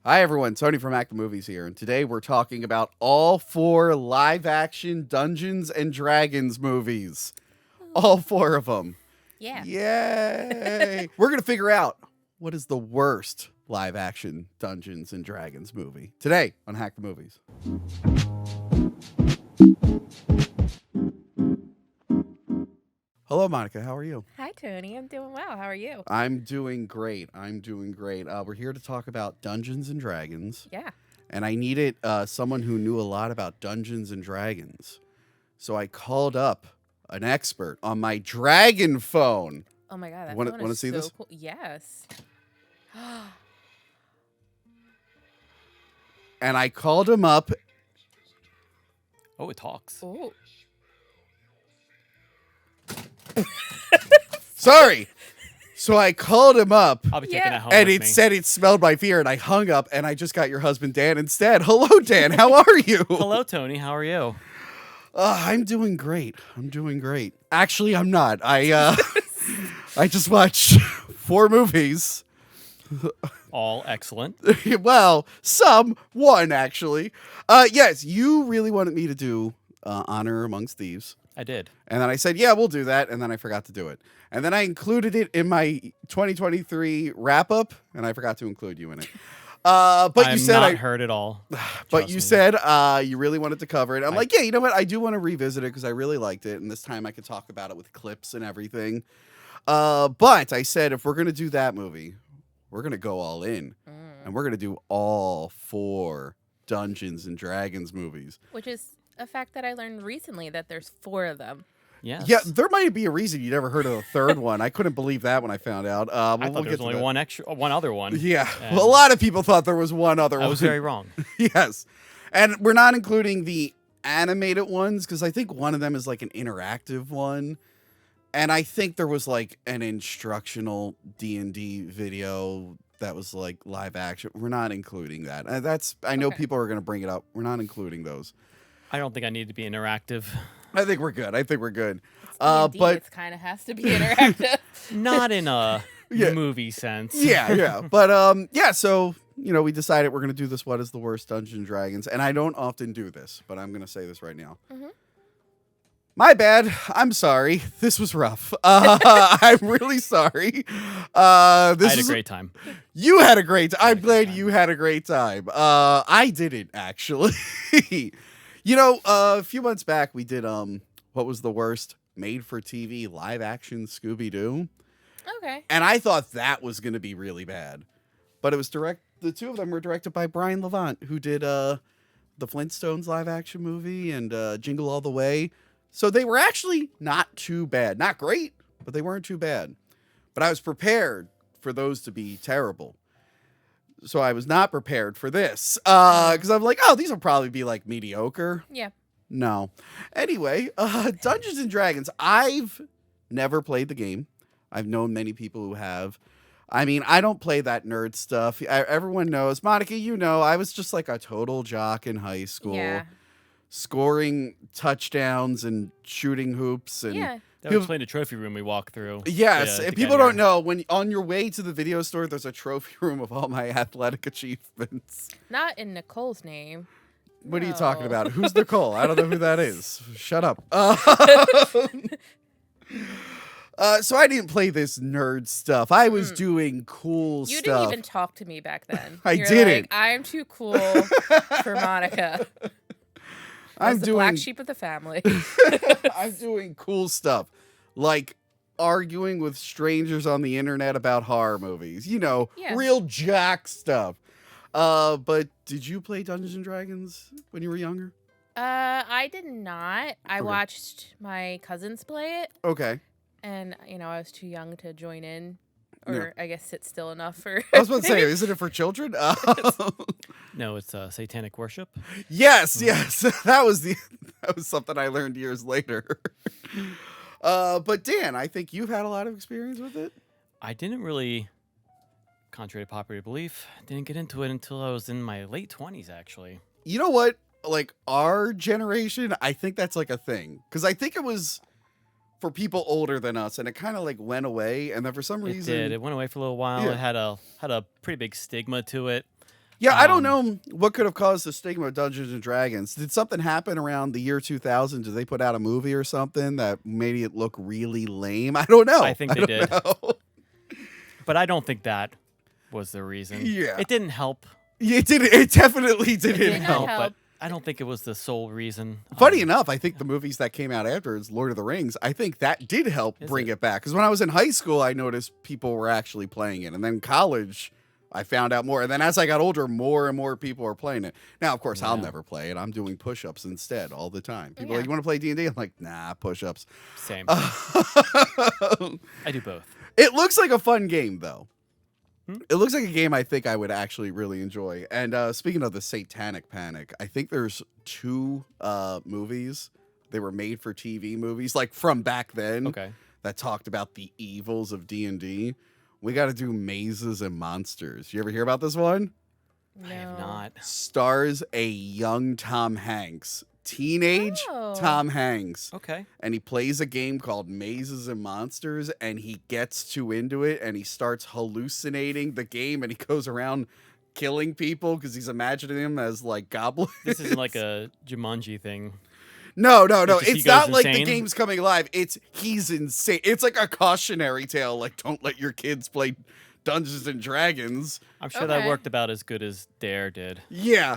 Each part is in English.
Hi everyone, Tony from Act the Movies here, and today we're talking about all 4 live-action Dungeons and Dragons movies. All 4 of them. Yeah. Yay! We're gonna figure out what is the worst live-action Dungeons and Dragons movie today on Hack the Movies. Hello, Monica. How are you? Hi, Tony. I'm doing well. How are you? I'm doing great. We're here to talk about Dungeons and Dragons. Yeah. And I needed someone who knew a lot about Dungeons and Dragons. So I called up an expert on my dragon phone. Oh my god, that Wanna- phone wanna is see so this? cool. Yes. And I called him up. Oh, it talks. Oh. Sorry. So I called him up. I'll be taking Yeah. that home And with it me. said it smelled my fear, and I hung up, and I just got your husband Dan instead. Hello, Dan. How are you? Hello, Tony. How are you? I'm doing great. Actually, I'm not. I just watched 4 movies. All excellent. Well, one actually. Yes, you really wanted me to do Honor Amongst Thieves. I did. And then I said, yeah, we'll do that. And then I forgot to do it. And then I included it in my 2023 wrap up, and I forgot to include you in it. But I'm you said not hurt at all. but Trust you me. said you really wanted to cover it. I'm like, yeah, you know what? I do want to revisit it because I really liked it, and this time I could talk about it with clips and everything. But I said if we're gonna do that movie, we're gonna go all in, and we're gonna do all 4 Dungeons and Dragons movies. Which is a fact that I learned recently that there's 4 of them. Yes. Yeah, there might be a reason you never heard of the third one. I couldn't believe that when I found out. I We'll thought there get was to only that. one other one. Yeah, And well, a lot of people thought there was one other I one. was very wrong. Yes, and we're not including the animated ones because I think one of them is like an interactive one, and I think there was like an instructional D&D video that was like live action. We're not including that. I know Okay. people are going to bring it up. We're not including those. I don't think I need to be interactive. I think we're good. D&D, But it kind of has to be interactive. Not in a Yeah. movie sense. yeah. But so we decided we're gonna do this. What is the worst Dungeons and Dragons? And I don't often do this, but I'm gonna say this right now. Mhm. My bad. I'm sorry. This was rough. I'm really sorry. This I had a was great time. You had a great. I'm a glad great you had a great time. I didn't actually. A few months back we did what was the worst made-for-TV live-action Scooby-Doo. Okay. And I thought that was going to be really bad. But it was the 2 of them were directed by Brian Levant, who did the Flintstones live action movie and Jingle All the Way. So they were actually not too bad. Not great, but they weren't too bad. But I was prepared for those to be terrible. So I was not prepared for this. Because I'm like, oh, these will probably be like mediocre. Yeah. No. Anyway, Dungeons and Dragons. I've never played the game. I've known many people who have. I mean, I don't play that nerd stuff. Everyone knows. Monica, I was just like a total jock in high school. Yeah. Scoring touchdowns and shooting hoops. And Yeah. That was playing the trophy room we walked through. yes, to if get people here. don't know, when on your way to the video store, there's a trophy room of all my athletic achievements. Not in Nicole's name. What are you talking No. about? Who's Nicole? I don't know who that is. Shut up. So I didn't play this nerd stuff. I was doing cool You stuff. didn't even talk to me back then. I You're didn't. Like, I'm too cool for Monica. I I'm was the doing black sheep of the family. I'm doing cool stuff. Like arguing with strangers on the internet about horror movies. Yeah. Real jack stuff. But did you play Dungeons and Dragons when you were younger? I did not. I Okay. watched my cousins play it. Okay. And, I was too young to join in. Or I guess sit still enough for. I was about to say, isn't it for children? No, it's satanic worship. Yes. That was something I learned years later. But Dan, I think you've had a lot of experience with it. I didn't really, contrary to popular belief, didn't get into it until I was in my late 20s, actually. You know what? Like our generation, I think that's like a thing. Because I think it was for people older than us, and it kind of like went away. And then for some reason, It did. It went away for a little while. Yeah. It had a pretty big stigma to it. Yeah, I don't know what could have caused the stigma of Dungeons and Dragons. Did something happen around the year 2000? Did they put out a movie or something that made it look really lame? I don't know. I think they did. Know. But I don't think that was the reason. Yeah. It didn't help. It didn't. It definitely didn't did not help. help. But I don't think it was the sole reason. Funny enough, I think the movies that came out afterwards, Lord of the Rings, I think that did help bring it back. Because when I was in high school, I noticed people were actually playing it. And then college, I found out more. And then as I got older, more and more people are playing it. Now, of course, I'll never play it. I'm doing push-ups instead all the time. People are like, you want to play D&D? I'm like, nah, push-ups. Same. I do both. It looks like a fun game, though. It looks like a game I think I would actually really enjoy. And speaking of the Satanic Panic, I think there's 2 movies. They were made for TV movies, like from back then, that talked about the evils of D&D. We got to do Mazes and Monsters. You ever hear about this one? No. I have not. Stars a young Tom Hanks. Teenage Tom Hanks. Okay. And he plays a game called Mazes and Monsters, and he gets too into it, and he starts hallucinating the game, and he goes around killing people because he's imagining them as, like, goblins. This isn't like a Jumanji thing. No. Just he It's goes not like the insane? game's coming alive. He's insane. It's like a cautionary tale, like, don't let your kids play Dungeons and Dragons. I'm sure that worked about as good as Dare did. Yeah.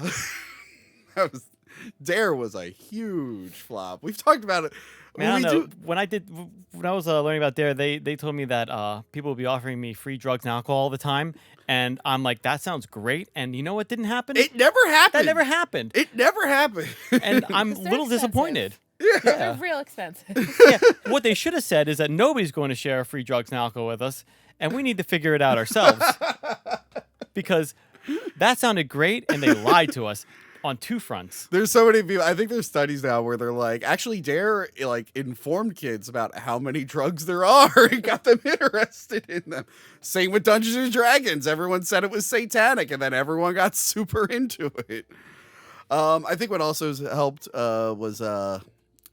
Dare was a huge flop. We've talked about it. Man, I don't know. When I was learning about Dare, they told me that people would be offering me free drugs and alcohol all the time, and I'm like, that sounds great. And you know what didn't happen? It never happened. That never happened. It never happened. And I'm a They're little expensive. disappointed. They're real expensive. Yeah. What they should have said is that nobody's going to share free drugs and alcohol with us, and we need to figure it out ourselves. Because that sounded great, and they lied to us on 2 fronts. There's so many people. I think there's studies now where they're like, actually, Dare like informed kids about how many drugs there are and got them interested in them. Same with Dungeons and Dragons. Everyone said it was satanic, and then everyone got super into it. I think what also has helped was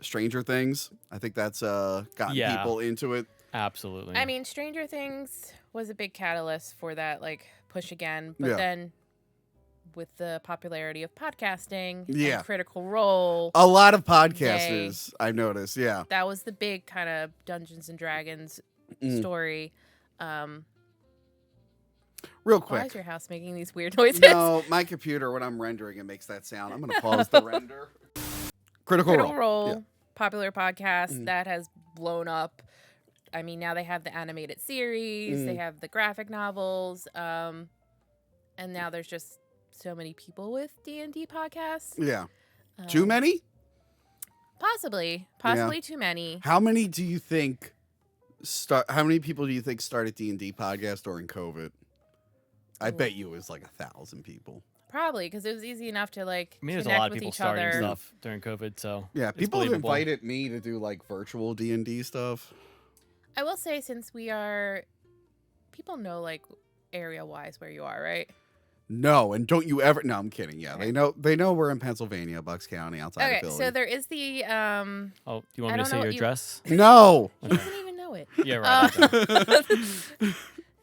Stranger Things. I think that's gotten people into it. Absolutely. I mean, Stranger Things was a big catalyst for that, like, push again. But then with the popularity of podcasting and Critical Role. A lot of podcasters, I've noticed, That was the big kind of Dungeons and Dragons story. Real quick. Why is your house making these weird noises? No, my computer, when I'm rendering, it makes that sound. I'm going to pause the render. Critical Role. Popular podcast that has blown up. I mean, now they have the animated series, they have the graphic novels, and now there's just so many people with D&D podcasts. Yeah. Too many? Possibly too many. How many do you think how many people do you think started D&D podcast during COVID? I bet you it was like 1,000 people. Probably, because it was easy enough to, like, I mean, there's a connect lot of with people each starting other. stuff during COVID, so yeah, it's people have believable. invited me to do like virtual D&D stuff. I will say, since people know, like, area-wise where you are, right? No, and don't you ever? No, I'm kidding. Yeah, they know we're in Pennsylvania, Bucks County, outside of Philly. So there is the Oh, do you want me to say your address? No. He doesn't even know it. Yeah, right.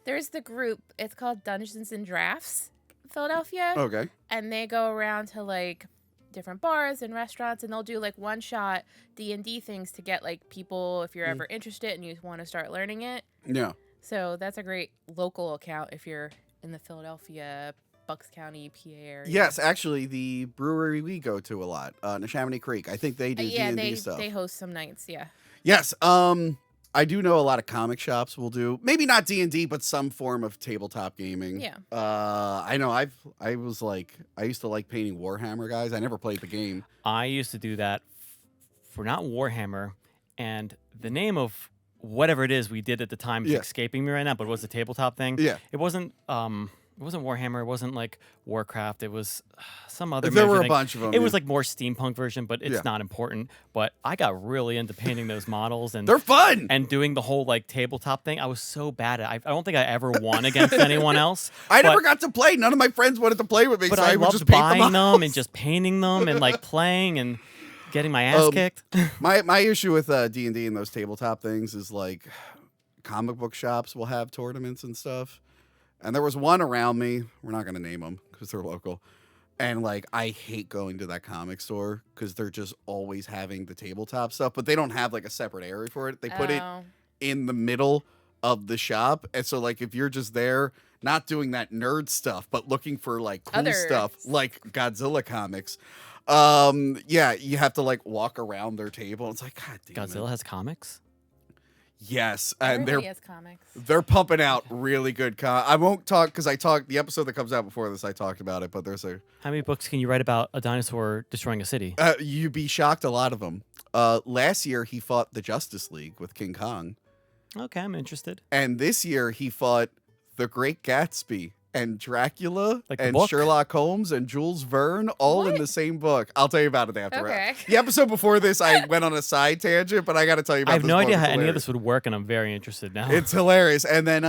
There's the group. It's called Dungeons and Drafts, Philadelphia. Okay. And they go around to, like, different bars and restaurants, and they'll do, like, one-shot D&D things to get, like, people, if you're ever interested and you want to start learning it. Yeah. So that's a great local account if you're in the Philadelphia, Bucks County, PA area. Yes, actually, the brewery we go to a lot, Neshaminy Creek. I think they do D&D stuff. They host some nights. Yeah. Yes. I do know a lot of comic shops will do maybe not D&D, but some form of tabletop gaming. Yeah. I know. I used to like painting Warhammer guys. I never played the game. I used to do that for not Warhammer, and the name of whatever it is we did at the time is escaping me right now, but it was the tabletop thing. Yeah. It wasn't Warhammer. It wasn't like Warcraft. It was some other. There were a thing. bunch of them. It was like more steampunk version, but it's not important. But I got really into painting those models, and they're fun. And doing the whole like tabletop thing. I was so bad at it. I don't think I ever won against anyone else. I never got to play. None of my friends wanted to play with me. But so I would loved just paint buying them and just painting them and like playing and getting my ass kicked. My issue with D&D and those tabletop things is like comic book shops will have tournaments and stuff. And there was one around me. We're not going to name them because they're local. And like, I hate going to that comic store because they're just always having the tabletop stuff, but they don't have like a separate area for it. They put it Oh. in the middle of the shop. And so like, if you're just there, not doing that nerd stuff, but looking for like cool Other stuff s- like Godzilla comics, yeah, you have to like walk around their table. It's like, God damn Godzilla it. has comics? Yes. And Everybody has comics. they're pumping out really good I won't talk because the episode that comes out before this, I talked about it, but there's How many books can you write about a dinosaur destroying a city? you'd be shocked, a lot of them. Last year he fought the Justice League with King Kong, Okay, I'm interested. and this year he fought the Great Gatsby and Dracula Like the and book? Sherlock Holmes and Jules Verne all in What? the same book. I'll tell you about it after. Okay. The episode before this, I went on a side tangent, but I got to tell you about I have this no book. idea It's how any of hilarious. this would work, and I'm very interested now. It's hilarious. And then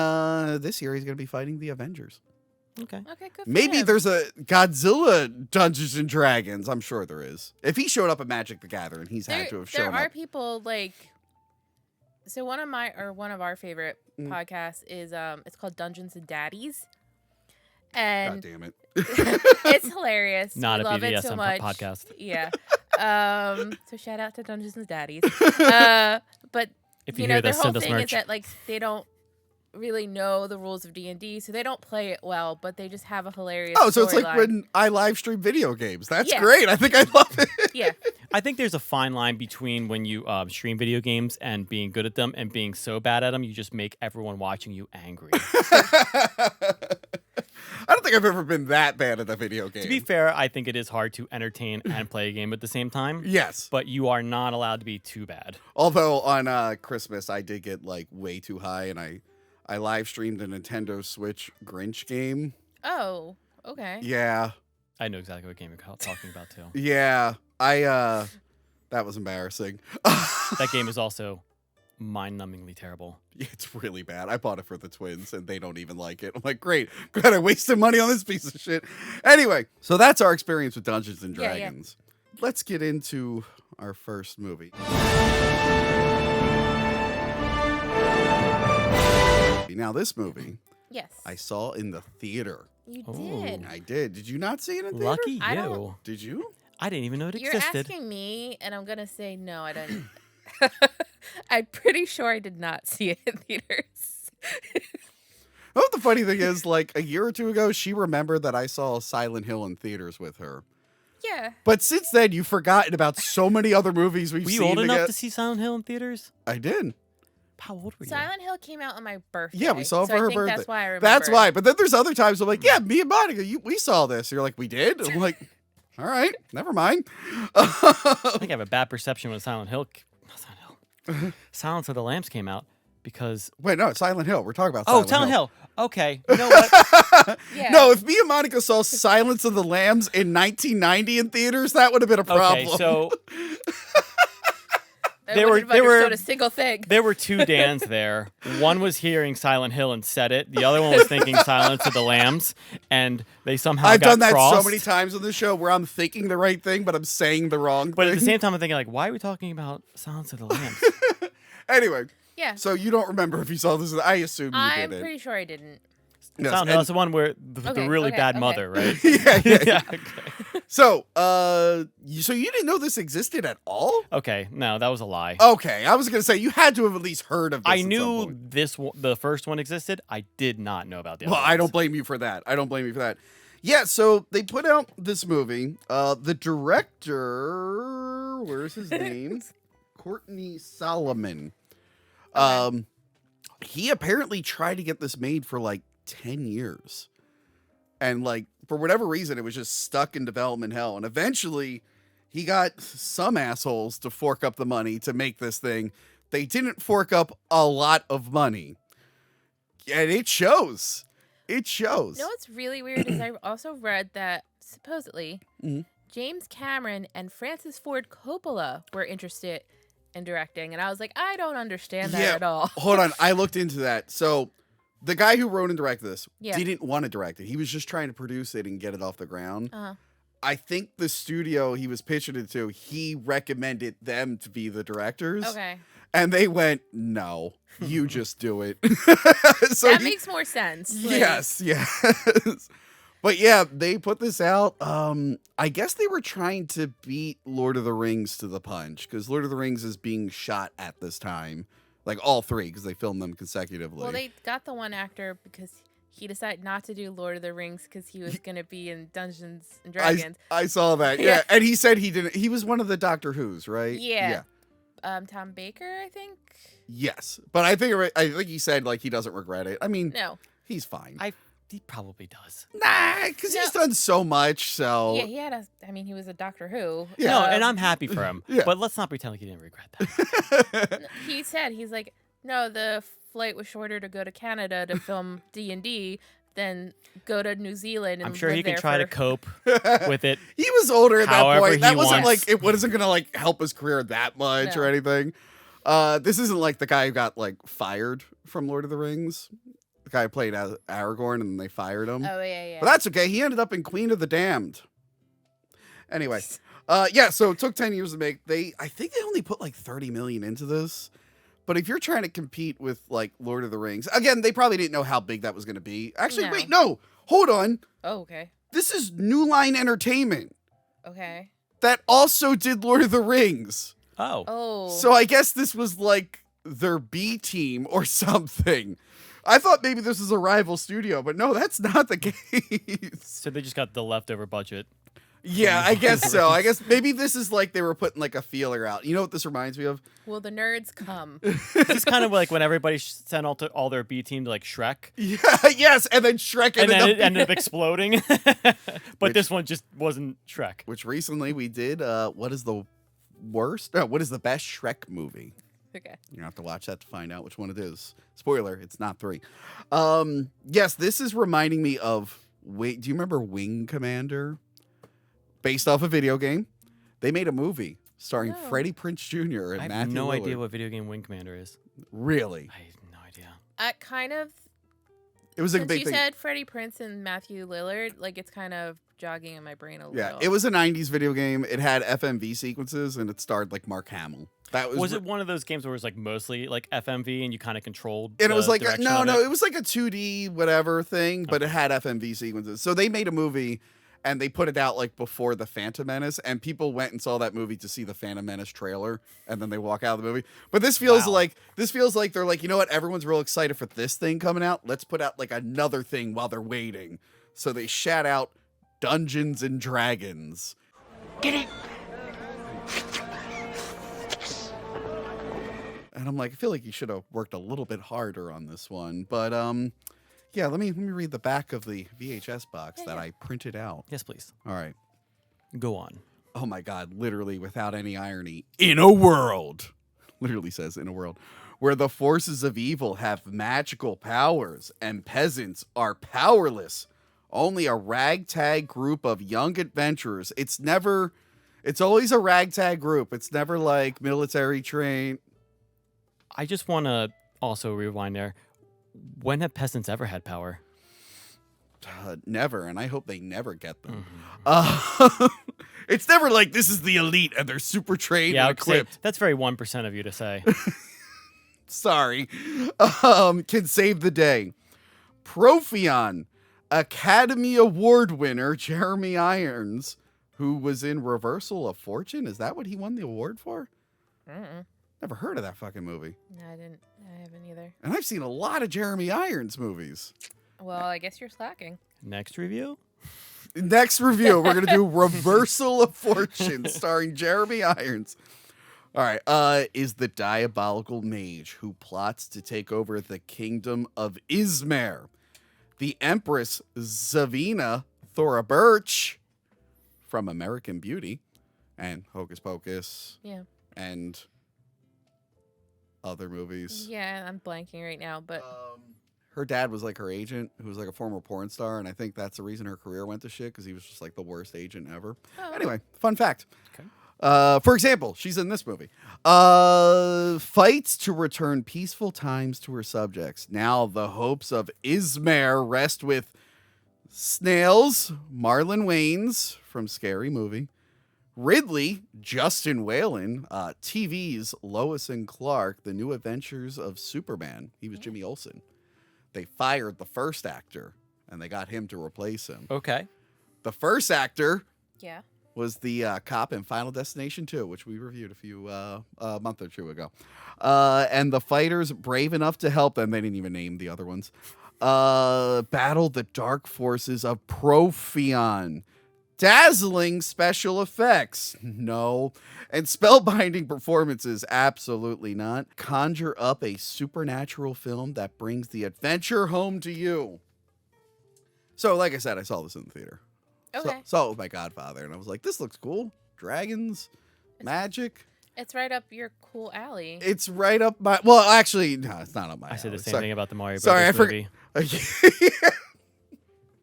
this year he's going to be fighting the Avengers. okay. Okay, good. For Maybe him. there's a Godzilla Dungeons and Dragons. I'm sure there is. If he showed up at Magic the Gathering, he's had to have shown There are up. people like. So one of our favorite Mm. podcasts is it's called Dungeons and Daddies, God and damn it. it's hilarious. Not we a love it BDSM so much. podcast. Yeah. So shout out to Dungeons and Daddies. But If you you know hear their this, whole send us thing merch. is that like they don't really know the rules of D&D, so they don't play it well, but they just have a hilarious. Oh, so it's like storyline. when I live stream video games. That's Yeah. great. I think I love it. Yeah. I think there's a fine line between when you stream video games and being good at them and being so bad at them you just make everyone watching you angry. I don't think I've ever been that bad at a video game. To be fair, I think it is hard to entertain and play a game at the same time. Yes. But you are not allowed to be too bad. Although on Christmas, I did get like way too high, and I live streamed a Nintendo Switch Grinch game. Oh, okay. Yeah. I know exactly what game you're talking about too. Yeah. That was embarrassing. That game is also mind-numbingly terrible. It's really bad. I bought it for the twins, and they don't even like it. I'm like, great. Glad I wasted money on this piece of shit. Anyway, so that's our experience with Dungeons and Yeah, yeah. Dragons. Let's get into our first movie. Now, this movie Yes. I saw in the theater. You Oh. did. I did. Did you not see it in theater? Lucky I don't- you. Did you? I didn't even know it You're existed. asking me, and I'm gonna say no. I didn't. I'm pretty sure I did not see it in theaters. Oh, the funny thing is, like a year or two ago, she remembered that I saw Silent Hill in theaters with her. Yeah. But since then, you've forgotten about so many other movies we've Were seen. you old enough together. to see Silent Hill in theaters? I did. How old were you? Silent Hill came out on my birthday. Yeah, we saw it so for I her think birthday. That's why I remember. That's why. But then there's other times I'm like, yeah, me and Monica, we saw this. You're like, we did? I'm like, all right, never mind. I think I have a bad perception when Silent Hill, Silence of the Lambs came out because. Wait, no, Silent Hill. We're talking about Oh, Silent Silent Hill. Okay. You know what? Yeah. No, if me and Monica saw Silence of the Lambs in 1990 in theaters, that would have been a problem. Okay, so I there wouldn't were- have there were- understood a single thing. there were two Dans there. One was hearing Silent Hill and said it. The other one was thinking Silence of the Lambs, and they somehow I've got done that crossed. so many times on the show where I'm thinking the right thing, but I'm saying the wrong But thing. at the same time, I'm thinking like, why are we talking about Silence of the Lambs? Anyway, Yeah. so you don't remember if you saw this. I assume you I'm didn't. pretty sure I didn't. Yes, Silent Hill, that's the one where the Okay, really okay, bad okay. mother, right? yeah, yeah. yeah. Okay. So, so you didn't know this existed at all? Okay. No, that was a lie. Okay, I was gonna say you had to have at least heard of this. I at some knew point. the first one existed. I did not know about the other Well, I don't ones. blame you for that. I don't blame you for that. Yeah, so they put out this movie. The director, where's his name? Courtney Solomon. He apparently tried to get this made for like 10 years. And like for whatever reason, it was just stuck in development hell. And eventually he got some assholes to fork up the money to make this thing. They didn't fork up a lot of money. And it shows. It shows. You know what's really weird is I also read that supposedly Mhm. James Cameron and Francis Ford Coppola were interested in directing, and I was like, I don't understand that Yeah. at all. Hold on, I looked into that. So the guy who wrote and directed this Yeah. didn't want to direct it. He was just trying to produce it and get it off the ground. Uh-huh. I think the studio he was pitching it to, he recommended them to be the directors. Okay, And they went, no, you just do it. So that he- makes more sense. Like, yes, yes. But yeah, they put this out. I guess they were trying to beat Lord of the Rings to the punch because Lord of the Rings is being shot at this time, like all three, because they filmed them consecutively. Well, they got the one actor because he decided not to do Lord of the Rings because he was going to be in Dungeons and Dragons. I saw that. Yeah, and he said he didn't. He was one of the Doctor Who's, right? Yeah. Tom Baker, I think. Yes, but I think he said like he doesn't regret it. I mean, No. he's fine. He probably does. Nah, because he's done so much. So Yeah, he had he was a Doctor Who. Yeah. No, and I'm happy for him. Yeah. But let's not pretend like he didn't regret that. He said, he's like, no, the flight was shorter to go to Canada to film D&D than go to New Zealand. And I'm sure live he can there try to for... cope with it. He was older at that However point. That he wasn't wants. like it wasn't gonna like help his career that much No. or anything. This isn't like the guy who got like fired from Lord of the Rings. The guy who played as Aragorn and they fired him. Oh, yeah. But that's okay. He ended up in Queen of the Damned. Anyway, so it took 10 years to make. I think they only put like 30 million into this. But if you're trying to compete with like Lord of the Rings, again, they probably didn't know how big that was going to be. Actually, No. wait, no, hold on. Oh, okay. This is New Line Entertainment Okay. that also did Lord of the Rings. Oh. Oh. So I guess this was like their B team or something. I thought maybe this was a rival studio, but no, that's not the case. So they just got the leftover budget. Yeah, I guess so. I guess maybe this is like they were putting like a feeler out. You know what this reminds me of? Will the nerds come? It's kind of like when everybody sent all their B team to like Shrek. Yeah, yes, and then Shrek And then ended it ended up exploding. But Which- this one just wasn't Shrek. Which recently we did. What is the worst? No, what is the best Shrek movie? Okay. You have to watch that to find out which one it is. Spoiler: it's not 3. Yes, this is reminding me of. Wait, do you remember Wing Commander? Based off a video game, they made a movie starring No. Freddie Prinze Jr. and I have Matthew no Lillard. idea what video game Wing Commander is. Really, I have no idea. Kind of. it was a Since big you thing. said Freddie Prinze and Matthew Lillard, like it's kind of jogging in my brain a little. Yeah, it was a '90s video game. It had FMV sequences and it starred like Mark Hamill. That Was it one of those games where it was like mostly like FMV and you kind of controlled? And it was the like direction no, of no, it? it was like a 2D whatever thing, but it had FMV sequences. So they made a movie. And they put it out like before the Phantom Menace, and people went and saw that movie to see the Phantom Menace trailer, and then they walk out of the movie. But this feels Wow. like they're like, you know what? Everyone's real excited for this thing coming out. Let's put out like another thing while they're waiting. So they shat out Dungeons and Dragons. Get it? And I'm like, I feel like you should have worked a little bit harder on this one. But yeah, let me read the back of the VHS box that I printed out. Yes, please. All right. Go on. Oh my God, literally without any irony, in a world, literally says in a world, where the forces of evil have magical powers and peasants are powerless. Only a ragtag group of young adventurers. It's always a ragtag group. It's never like military trained. I just want to also rewind there. When have peasants ever had power? Never, and I hope they never get them. Mm-hmm. It's never like this is the elite and they're super trained Yeah, and I would say equipped. that's very 1% of you to say. Sorry. Can save the day. Profion, Academy Award winner Jeremy Irons, who was in Reversal of Fortune. Is that what he won the award for? Mm-mm. Never heard of that fucking movie. No, I haven't either. And I've seen a lot of Jeremy Irons movies. Well, I guess you're slacking. Next review? Next review, we're going to do Reversal of Fortune starring Jeremy Irons. All right. Is the diabolical mage who plots to take over the kingdom of Izmir. The Empress Zavina Thora Birch from American Beauty and Hocus Pocus Yeah. and other movies. Yeah, I'm blanking right now, but Her dad was like her agent, who was like a former porn star, and I think that's the reason her career went to shit because he was just like the worst agent ever. Oh. Anyway, fun fact. Okay. For example, she's in this movie. Fights to return peaceful times to her subjects. Now the hopes of Izmir rest with Snails, Marlon Wayans from Scary Movie, Ridley, Justin Whalen, TV's Lois and Clark, The New Adventures of Superman. He was Jimmy Olsen. They fired the first actor, and they got him to replace him. Okay. The first actor Yeah. was the cop in Final Destination 2, which we reviewed a month or two ago. And the fighters, brave enough to help them, they didn't even name the other ones, battled the dark forces of Profion. Dazzling special effects, no. And spellbinding performances, absolutely not. Conjure up a supernatural film that brings the adventure home to you. So, like I said, I saw this in the theater. Okay. Saw it with my godfather, and I was like, this looks cool. Dragons, magic. It's right up your cool alley. It's right up my... Well, actually, no, it's not up my I said alley. the same thing about the Mario Sorry, I Brothers movie.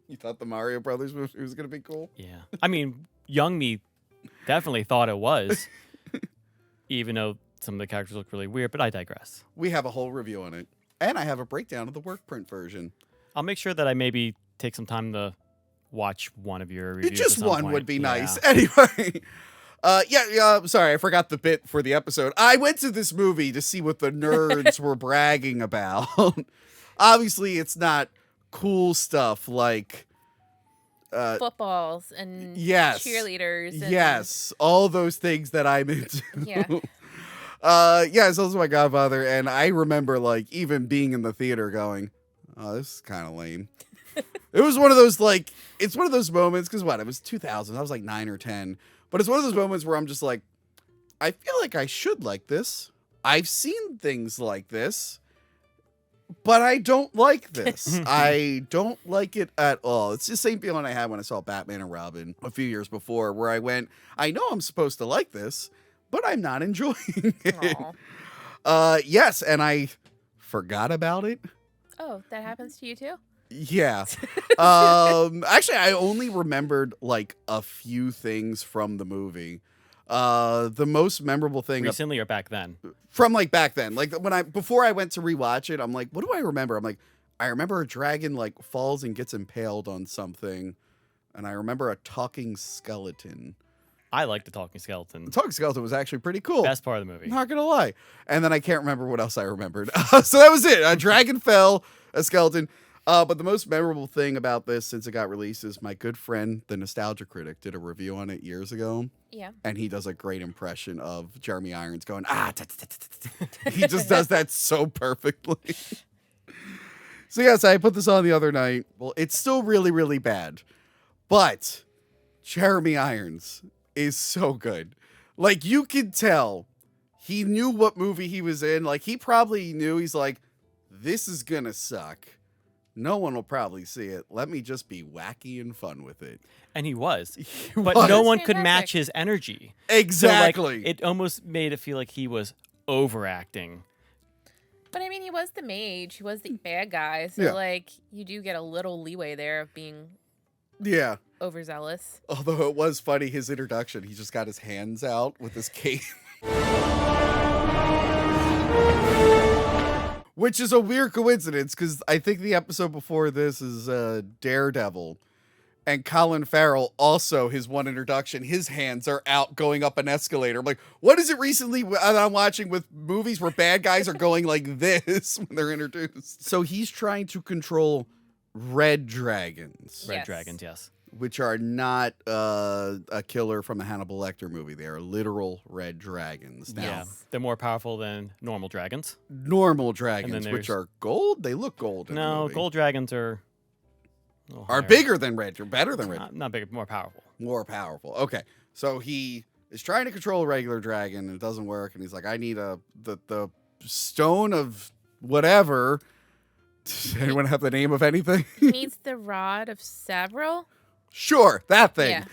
You thought the Mario Brothers movie was going to be cool? Yeah. I mean, young me definitely thought it was, even though some of the characters look really weird, but I digress. We have a whole review on it. And I have a breakdown of the work print version. I'll make sure that I maybe take some time to watch one of your reviews. Just at some one point. would be Yeah. nice. Anyway, sorry, I forgot the bit for the episode. I went to this movie to see what the nerds were bragging about. Obviously, it's not cool stuff like Footballs and yes, cheerleaders. And, yes, all those things that I'm into. Yeah. So this is my godfather, and I remember like even being in the theater going, "Oh, this is kind of lame." It was one of those like it's one of those moments because what it was 2000. I was like 9 or 10, but it's one of those moments where I'm just like, I feel like I should like this. I've seen things like this, but I don't like this. I don't like it at all. It's the same feeling I had when I saw Batman and Robin a few years before, where I went, I know I'm supposed to like this, but I'm not enjoying it. Aw. Yes, and I forgot about it. Oh, that happens to you too? Yeah. Actually, I only remembered like a few things from the movie. The most memorable thing Recently or back then? from like back then, like before I went to rewatch it, I'm like, what do I remember? I'm like, I remember a dragon like falls and gets impaled on something, and I remember a talking skeleton. I like the talking skeleton. The talking skeleton was actually pretty cool. Best part of the movie. Not gonna lie. And then I can't remember what else I remembered. So that was it. A dragon fell, a skeleton. But the most memorable thing about this since it got released is my good friend, the Nostalgia Critic, did a review on it years ago. Yeah. And he does a great impression of Jeremy Irons going, he just does that so perfectly. So yes, I put this on the other night. Well, it's still really, really bad. But Jeremy Irons is so good. Like, you can tell he knew what movie he was in. Like, he probably knew, he's like, this is gonna suck. No one will probably see it. Let me just be wacky and fun with it. And he was. He But was. no one could Fantastic. match his energy. Exactly. So, like, it almost made it feel like he was overacting. But I mean, he was the mage. He was the bad guy. So, Yeah. like, you do get a little leeway there of being Yeah. overzealous. Although it was funny, his introduction, he just got his hands out with his cape. Which is a weird coincidence, because I think the episode before this is Daredevil. And Colin Farrell, also his one introduction, his hands are out going up an escalator. I'm like, what is it recently that I'm watching with movies where bad guys are going like this when they're introduced? So he's trying to control red dragons, Red Yes. dragons, yes. which are not a killer from a Hannibal Lecter movie. They are literal red dragons. Now, Yeah. They're more powerful than normal dragons. normal dragons, there's- which are gold, they look gold in the No, movie. gold dragons are a little Are higher. bigger than red, or better than red. Not bigger, more powerful. More powerful. Okay. So he is trying to control a regular dragon and it doesn't work. And he's like, I need the stone of whatever. Does anyone have the name of anything? He needs the rod of Savril. Sure, that thing. Yeah.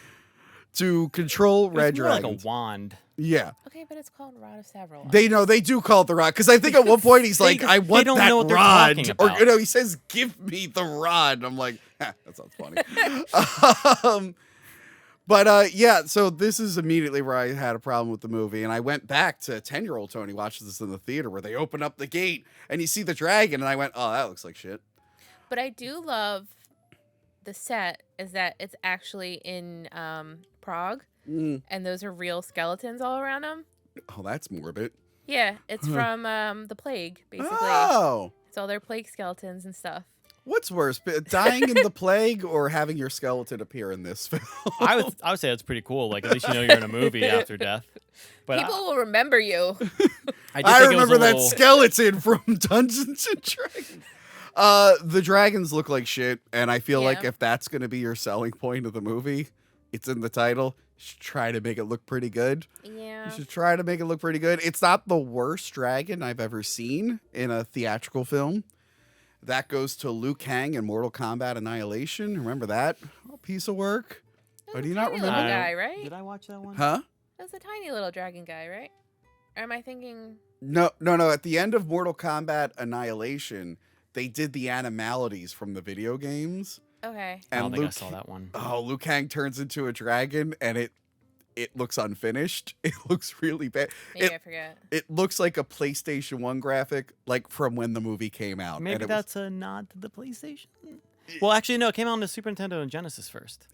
To control It's red more like dragons. a wand. Yeah. Okay, but it's called Rod of Savril. They do call it the rod. Because I think at one point he's like, I want don't that know what they're rod. talking Or, about. he says, give me the rod. And I'm like, that sounds funny. Yeah, so this is immediately where I had a problem with the movie. And I went back to 10-year-old Tony watches this in the theater where they open up the gate and you see the dragon. And I went, oh, that looks like shit. But I do love the set is that it's actually in Prague, Mm. and those are real skeletons all around them. Oh, that's morbid. Yeah, it's from the plague, basically. Oh. It's all their plague skeletons and stuff. What's worse, dying in the plague or having your skeleton appear in this film? I would say that's pretty cool. Like, at least you know you're in a movie after death. But People will remember you. I remember that skeleton from Dungeons and Dragons. The dragons look like shit, and I feel like if that's going to be your selling point of the movie, it's in the title. You should try to make it look pretty good. Yeah. You should try to make it look pretty good. It's not the worst dragon I've ever seen in a theatrical film. That goes to Liu Kang in Mortal Kombat Annihilation. Remember that piece of work? That was Do you a not tiny remember? little guy, right? Did I watch that one? Huh? That's a tiny little dragon guy, right? Or am I thinking? No. At the end of Mortal Kombat Annihilation, they did the animalities from the video games. Okay. I don't And think I saw that one. Liu Kang turns into a dragon, and it looks unfinished. It looks really bad. Maybe I forget. It looks like a PlayStation 1 graphic, like from when the movie came out. Maybe and that's a nod to the PlayStation. Well, actually, no. It came out on the Super Nintendo and Genesis first.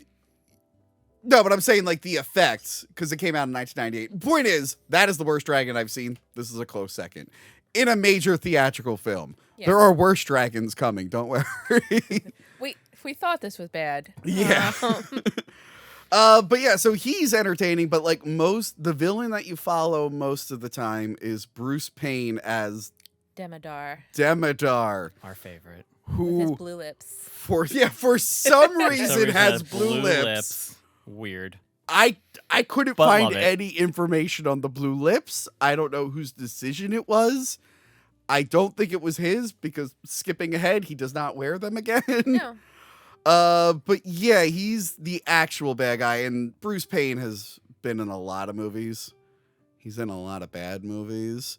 No, but I'm saying like the effects, because it came out in 1998. Point is, that is the worst dragon I've seen. This is a close second. In a major theatrical film. Yeah. There are worse dragons coming, don't worry. We thought this was bad. Yeah. But yeah, so he's entertaining, but like the villain that you follow most of the time is Bruce Payne as Demodar, Our favorite. with who his blue lips. for some For some reason reason, has it blue lips. Weird. I couldn't But find love it. any information on the blue lips. I don't know whose decision it was. I don't think it was his, because skipping ahead, he does not wear them again. No. But yeah, he's the actual bad guy, and Bruce Payne has been in a lot of movies. He's in a lot of bad movies.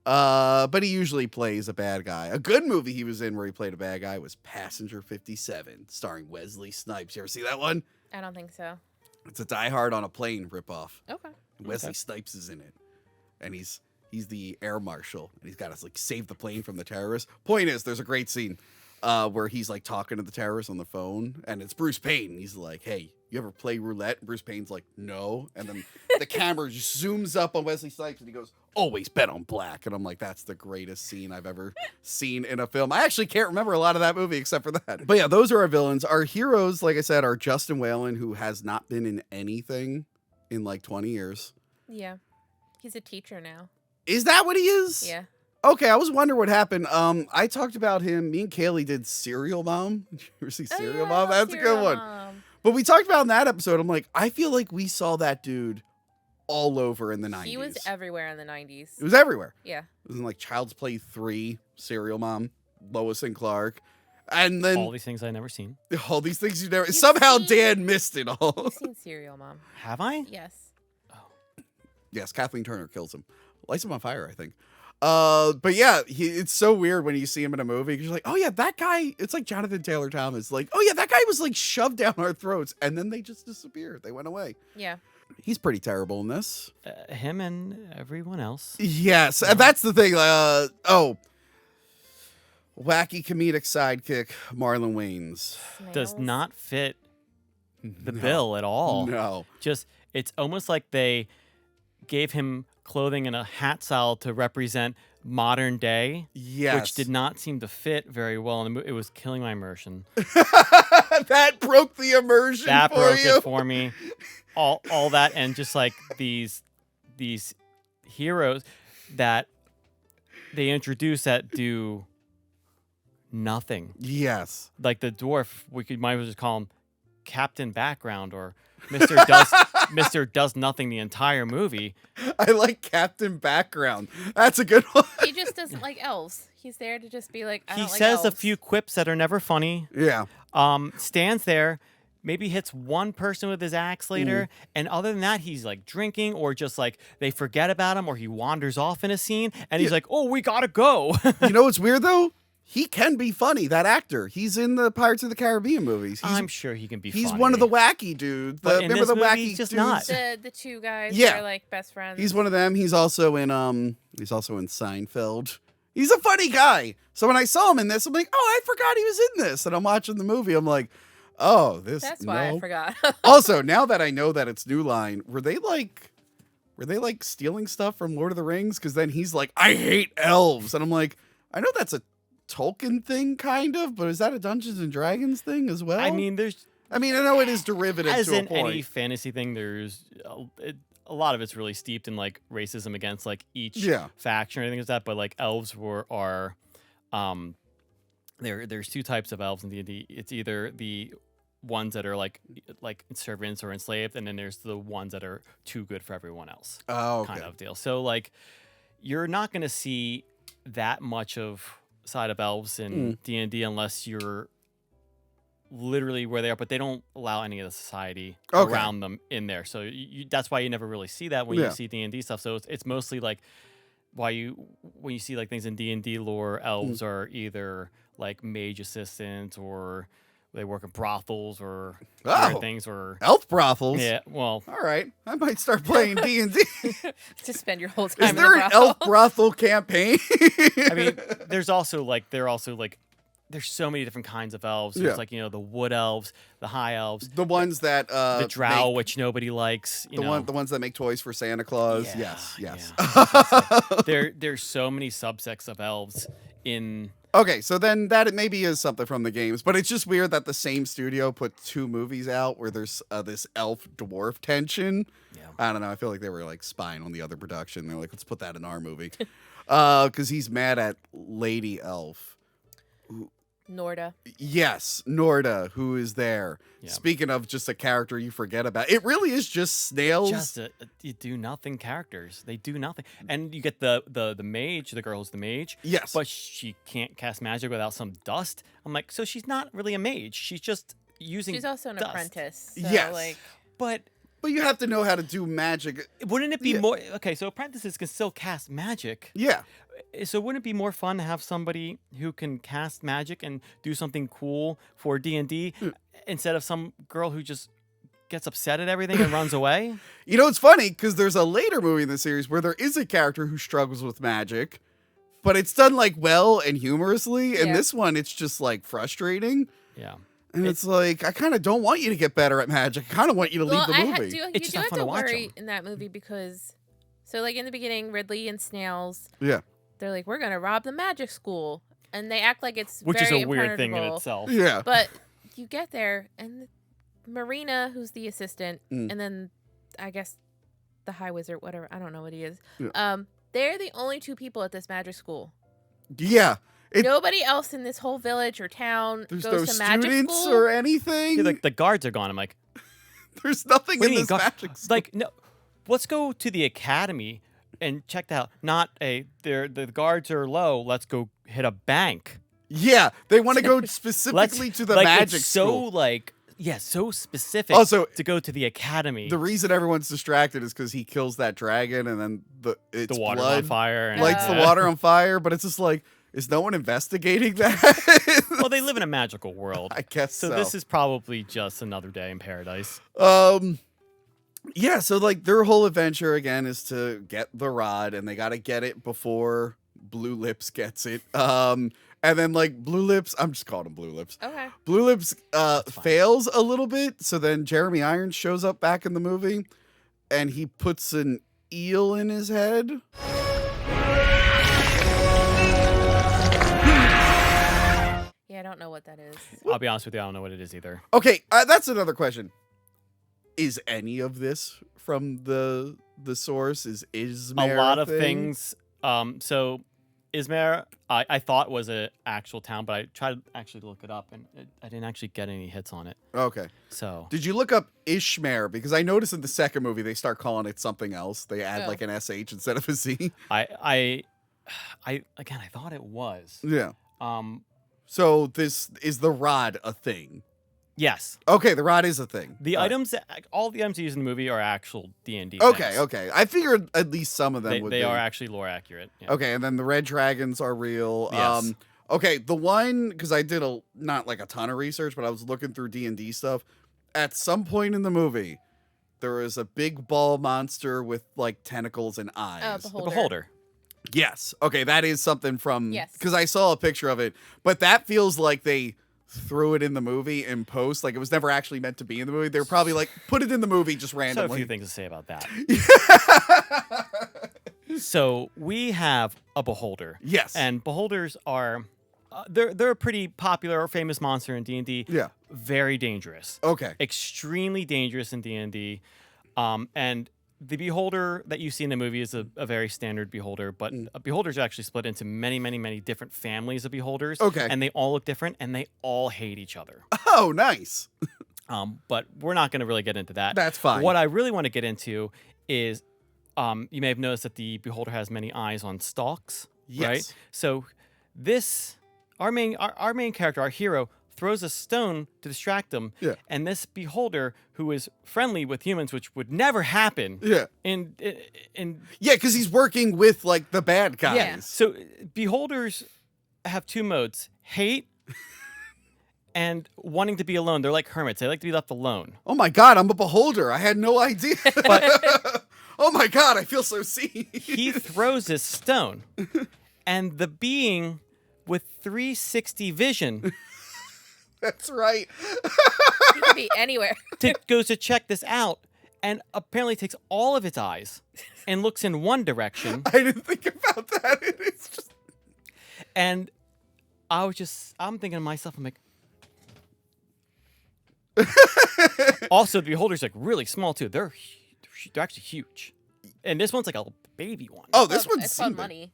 But he usually plays a bad guy. A good movie he was in where he played a bad guy was Passenger 57, starring Wesley Snipes. You ever see that one? I don't think so. It's a Die Hard on a Plane ripoff. Okay. Wesley Snipes is in it, and he's the air marshal, and he's got to like save the plane from the terrorists. Point is, there's a great scene where he's like talking to the terrorists on the phone, and it's Bruce Payne. And he's like, "Hey, you ever play roulette?" And Bruce Payne's like, "No." And then the camera just zooms up on Wesley Snipes, and he goes, "Always bet on black." And I'm like, that's the greatest scene I've ever seen in a film. I actually can't remember a lot of that movie except for that. But yeah, those are our villains. Our heroes, like I said, are Justin Whalen, who has not been in anything in like 20 years. Yeah. He's a teacher now. Is that what he is? Yeah. Okay, I was wondering what happened. I talked about him. Me and Kaylee did Serial Mom. Did you ever see Serial Mom? That's a good one. Mom. But we talked about in that episode, I'm like, I feel like we saw that dude all over in the 90s. He was everywhere in the 90s. It was everywhere. Yeah. It was in like Child's Play 3, Serial Mom, Lois and Clark. And then All these things I've never seen. all these things you never... You've Somehow seen- Dan missed it all. You've seen Serial Mom. Have I? Yes. Yes, Kathleen Turner kills him. Lights him on fire, I think. But yeah, it's so weird when you see him in a movie. 'Cause you're like, oh yeah, that guy. It's like Jonathan Taylor Thomas. Like, oh yeah, that guy was like shoved down our throats, and then they just disappeared. They went away. Yeah. He's pretty terrible in this. Him and everyone else. Yes, and that's the thing. Wacky comedic sidekick Marlon Wayans. Does Snails. not fit the No. bill at all. No. Just, it's almost like they gave him clothing and a hat style to represent modern day, Yes. which did not seem to fit very well. And it was killing my immersion. That broke the immersion That for broke you. it for me. All that, and just like these heroes that they introduce that do nothing. Yes. Like the dwarf, might as well just call him Captain Background or Mr. Does Nothing the entire movie. I like Captain Background. That's a good one. He just doesn't like elves. He's there to just be like, I He don't like says a elves. few quips that are never funny. Yeah. Stands there, maybe hits one person with his axe later, and other than that, he's like drinking, or just like they forget about him, or he wanders off in a scene, and he's like, "Oh, we gotta go." You know what's weird though? He can be funny. That actor. He's in the Pirates of the Caribbean movies. I'm sure he can be. He's funny. one of the wacky dudes. But in Remember this the movie, wacky he's just dudes? not. The two guys Yeah. are like best friends. He's one of them. He's also in Seinfeld. He's a funny guy. So when I saw him in this, I'm like, oh, I forgot he was in this. And I'm watching the movie. I'm like, oh, this. That's why I forgot. Also, now that I know that it's New Line, were they like stealing stuff from Lord of the Rings? Because then he's like, I hate elves, and I'm like, I know that's a Tolkien thing, kind of, but is that a Dungeons and Dragons thing as well? I mean, I know it is derivative as to a in point. any fantasy thing, there's a lot of it's really steeped in like racism against like each faction or anything like that. But like elves are there's two types of elves in D&D. It's either the ones that are like servants or enslaved, and then there's the ones that are too good for everyone else. Oh, okay. Kind of deal. So like, you're not gonna see that much of side of elves in D&D unless you're literally where they are, but they don't allow any of the society around them in there. So that's why you never really see that when you see D&D stuff. So it's mostly like when you see like things in D&D lore, elves are either like mage assistants or they work in brothels or weird things or elf brothels. Yeah, well, all right, I might start playing D&D. To spend your whole time. Is there an elf brothel campaign? I mean, there's also like there's so many different kinds of elves. There's like, the wood elves, the high elves, the ones that the drow, which nobody likes. The ones that make toys for Santa Claus. Yeah, yes. Yeah. There's so many subsects of elves in. Okay, so then that maybe is something from the games, but it's just weird that the same studio put 2 movies out where there's this elf dwarf tension. Yeah. I don't know. I feel like they were like spying on the other production. They're like, let's put that in our movie, because he's mad at Lady Elf. Norda. Yes, Norda, who is there. Yeah. Speaking of just a character you forget about, it really is just snails. Just you do nothing characters. They do nothing, and you get the mage, the girl who's the mage. Yes, but she can't cast magic without some dust. I'm like, so she's not really a mage. She's just using. She's also an dust. Apprentice. So yes, but you have to know how to do magic. Wouldn't it be more okay? So apprentices can still cast magic. Yeah. So wouldn't it be more fun to have somebody who can cast magic and do something cool for D&D instead of some girl who just gets upset at everything and runs away? It's funny because there's a later movie in the series where there is a character who struggles with magic, but it's done like well and humorously. And this one, it's just like frustrating. Yeah. And it's like, I kind of don't want you to get better at magic. I kind of want you to leave the movie. You do have to worry in that movie because, so like in the beginning, Ridley and Snails. Yeah. They're like, we're gonna rob the magic school, and they act like it's which very is a weird thing in itself. Yeah, but you get there, and Marina, who's the assistant, and then I guess the High Wizard, whatever, I don't know what he is. Yeah. They're the only 2 people at this magic school. Yeah, nobody else in this whole village or town goes to magic students school or anything. Yeah, like the guards are gone. I'm like, there's nothing in this magic school. Like, no, let's go to the academy. And check that out. Not the guards are low. Let's go hit a bank. Yeah, they want to go specifically to the magic school. So specific. Also, to go to the academy. The reason everyone's distracted is because he kills that dragon, and then the water blood on fire, and lights the water on fire. But it's just like, is no one investigating that? Well, they live in a magical world. I guess so. So this is probably just another day in paradise. Yeah, so like their whole adventure again is to get the rod, and they got to get it before Blue Lips gets it. And then like Blue Lips, I'm just calling him Blue Lips. Okay. Blue Lips fails a little bit, so then Jeremy Irons shows up back in the movie, and he puts an eel in his head. Yeah, I don't know what that is. I'll be honest with you, I don't know what it is either. Okay, that's another question. Is any of this from the source? Is Izmir a lot of things? So Izmir, I thought was an actual town, but I tried to actually look it up, and I didn't actually get any hits on it. Okay. So did you look up Ishmael? Because I noticed in the second movie they start calling it something else. They add like an SH instead of a Z. I thought it was. Yeah. So this is the rod a thing? Yes. Okay, the rod is a thing. The items, all the items used in the movie are actual D&D things. Okay. I figured at least some of them would be. They are actually lore accurate. Yeah. Okay, and then the red dragons are real. Yes. Okay, the one, because I did not like a ton of research, but I was looking through D&D stuff. At some point in the movie, there was a big ball monster with like tentacles and eyes. The Beholder. Yes. Okay, that is something from... Yes. Because I saw a picture of it, but that feels like they threw it in the movie in post. Like it was never actually meant to be in the movie. They were probably like, put it in the movie just randomly. So a few things to say about that. So we have a beholder. Yes. And beholders are they're a pretty popular or famous monster in D&D. Yeah. Very dangerous. Okay. Extremely dangerous in D&D. And the beholder that you see in the movie is a very standard beholder, but beholders are actually split into many, many, many different families of beholders. Okay. And they all look different, and they all hate each other. Oh, nice. But we're not going to really get into that. That's fine. What I really want to get into is you may have noticed that the beholder has many eyes on stalks. Yes. Right? So our main character, our hero, throws a stone to distract him. Yeah. And this beholder, who is friendly with humans, which would never happen. Yeah. In Yeah, because he's working with like the bad guys. Yeah. So beholders have two modes: hate and wanting to be alone. They're like hermits. They like to be left alone. Oh my God, I'm a beholder. I had no idea. Oh my God, I feel so seen. He throws this stone, and the being with 360 vision That's right. He could be anywhere. goes to check this out, and apparently takes all of its eyes and looks in one direction. I didn't think about that. It's just And I'm thinking to myself, I'm like, also the beholder's like really small too. They're actually huge, and this one's like a baby one. oh, this one's It's called seething. money.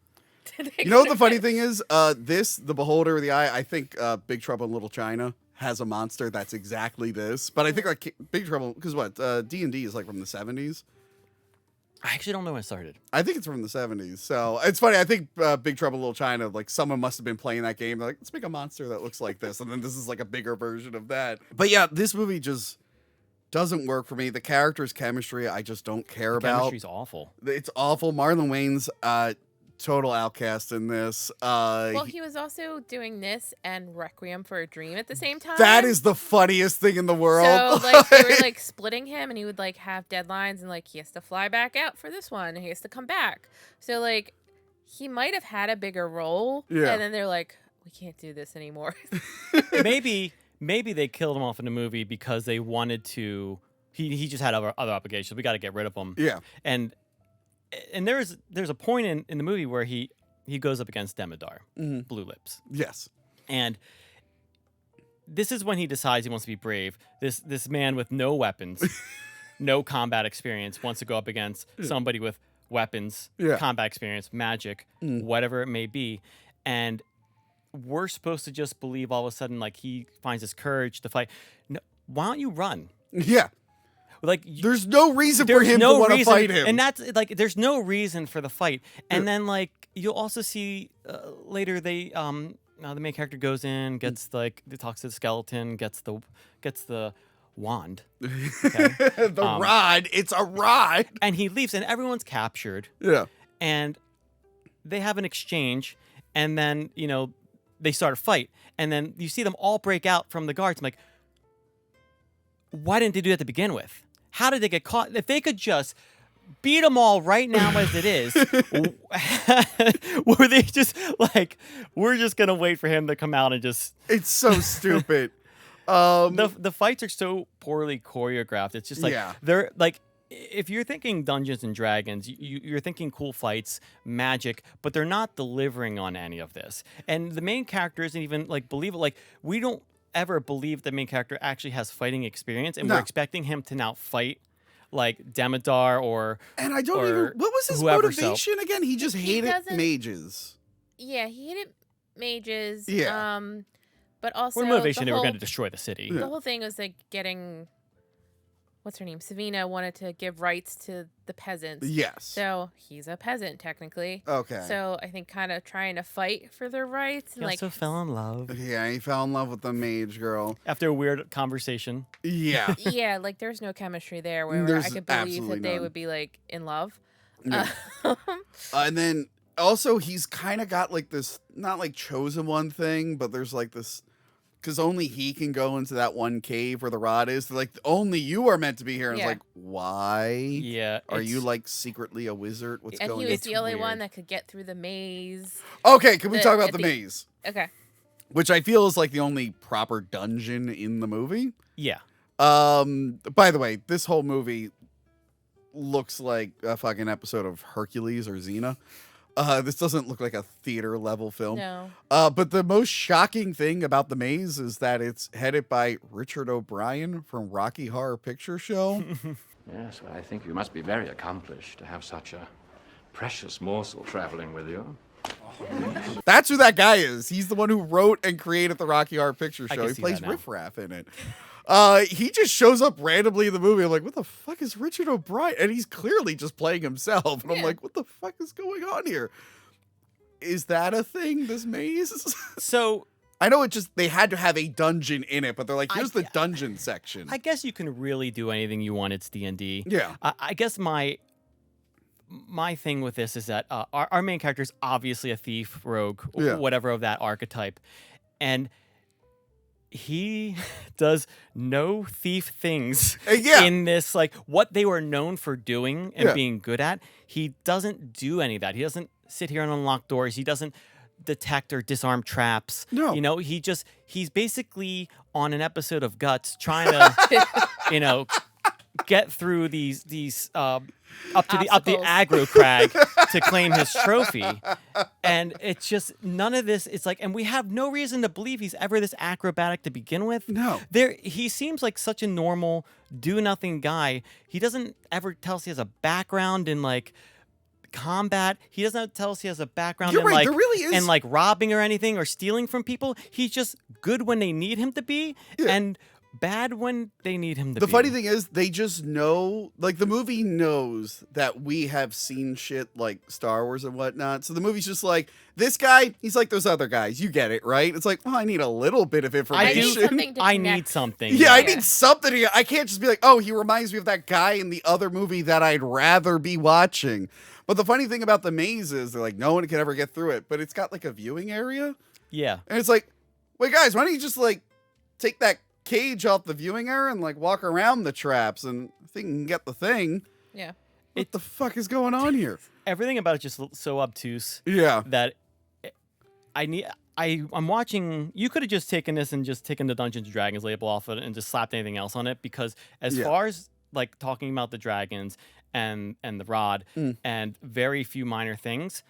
You know what the funny thing is? The beholder with the eye. I think Big Trouble in Little China has a monster that's exactly this. But I think like Big Trouble, because what D&D is like from the 70s. I actually don't know when it started. I think it's from the 70s. So it's funny. I think Big Trouble in Little China, like someone must have been playing that game. They're like, let's make a monster that looks like this. And then this is like a bigger version of that. But yeah, this movie just doesn't work for me. The characters' chemistry, I just don't care about. Chemistry's awful. It's awful. Marlon Wayne's total outcast in this. Well, he was also doing this and Requiem for a Dream at the same time. That is the funniest thing in the world. So, like, they were, like, splitting him, and he would, like, have deadlines, and, like, he has to fly back out for this one, and he has to come back. So, like, he might have had a bigger role, Yeah. and then they're like, we can't do this anymore. maybe they killed him off in the movie because they wanted to. He just had other obligations. We got to get rid of him. Yeah. And there's a point in the movie where he goes up against Demodar, Blue Lips, Yes. and this is when he decides he wants to be brave. This man with no weapons, no combat experience, wants to go up against somebody with weapons, Yeah. combat experience, magic, whatever it may be, and we're supposed to just believe all of a sudden like he finds his courage to fight. No, why don't you run? Yeah. Like There's no reason for there's him no to want to reason, fight him. and that's like there's no reason for the fight. And then like you'll also see later they the main character goes in, gets like talks to the skeleton, gets the wand, okay? The rod. It's a rod. And he leaves, and everyone's captured, Yeah. and they have an exchange, and then they start a fight, and then you see them all break out from the guards. I'm like, why didn't they do that to begin with? How did they get caught? If they could just beat them all right now as it is, were they just like, we're just going to wait for him to come out and just... It's so stupid. The fights are so poorly choreographed. It's just like, Yeah. they're like, if you're thinking Dungeons and Dragons, you're thinking cool fights, magic, but they're not delivering on any of this. And the main character isn't even like believable. Like, we don't ever believe the main character actually has fighting experience, and No. we're expecting him to now fight like Demodar or And I don't or even. What was his whoever, motivation again? He just He hated doesn't- mages. Yeah, he hated mages. Yeah. But also or motivation the they were whole, going to destroy the city. the whole thing was like getting, what's her name? Savina wanted to give rights to the peasants. Yes. So he's a peasant technically. Okay. So I think kind of trying to fight for their rights He and like also fell in love Yeah, he fell in love with the mage girl. after a weird conversation. Yeah. yeah, like there's no chemistry there where There's I could believe absolutely that they none. would be like in love. No. And then also he's kind of got like this, not like chosen one thing, but there's like this, because only he can go into that one cave where the rod is. They're like, only you are meant to be here. And Yeah. it's like, why? Yeah. Are you it's- like secretly a wizard? What's And going he on? was It's the only weird. one that could get through the maze. Okay, can we talk about at the maze? Okay. Which I feel is like the only proper dungeon in the movie. Yeah. By the way, this whole movie looks like a fucking episode of Hercules or Xena. This doesn't look like a theater level film. No. But the most shocking thing about The Maze is that it's headed by Richard O'Brien from Rocky Horror Picture Show. Yes, I think you must be very accomplished to have such a precious morsel traveling with you. That's who that guy is. He's the one who wrote and created the Rocky Horror Picture I Show. can He see plays that now. Riff Raff in it. He just shows up randomly in the movie. I'm like, what the fuck is Richard O'Brien? And he's clearly just playing himself. And I'm Yeah. like, what the fuck is going on here? Is that a thing, this maze? So I know they had to have a dungeon in it, but they're like, I- here's the dungeon section. I guess you can really do anything you want. It's D&D. Yeah. I guess my thing with this is that our main character is obviously a thief, rogue, Yeah. whatever of that archetype, and he does no thief things Yeah. in this. Like what they were known for doing and Yeah. being good at, he doesn't do any of that. He doesn't sit here and unlock doors. He doesn't detect or disarm traps. No. You know, he's basically on an episode of Guts trying to, you know, get through these up the Obstacles. aggro crag to claim his trophy. And it's just none of this. It's like, and we have no reason to believe he's ever this acrobatic to begin with. No. He seems like such a normal do nothing guy. He doesn't ever tell us he has a background in like combat. He doesn't tell us he has a background You're in right, like there really is- in like robbing or anything or stealing from people. He's just good when they need him to be and bad when they need him to be. The funny thing is, they just know, like, the movie knows that we have seen shit like Star Wars and whatnot. So the movie's just like, this guy, he's like those other guys. You get it, right? It's like, well, I need a little bit of I information. need something to I connect. need something. Yeah, I Yeah. need something here. I can't just be like, oh, he reminds me of that guy in the other movie that I'd rather be watching. But the funny thing about The Maze is they're like, no one can ever get through it. But it's got like a viewing area. Yeah. And it's like, wait, guys, why don't you just like take that cage off the viewing area and like walk around the traps and I think you can get the thing. Yeah. What the fuck is going on here? Everything about it just so obtuse Yeah. that I'm watching. You could have just taken this and just taken the Dungeons and Dragons label off of it and just slapped anything else on it, because as Yeah. far as like talking about the dragons and the rod and very few minor things,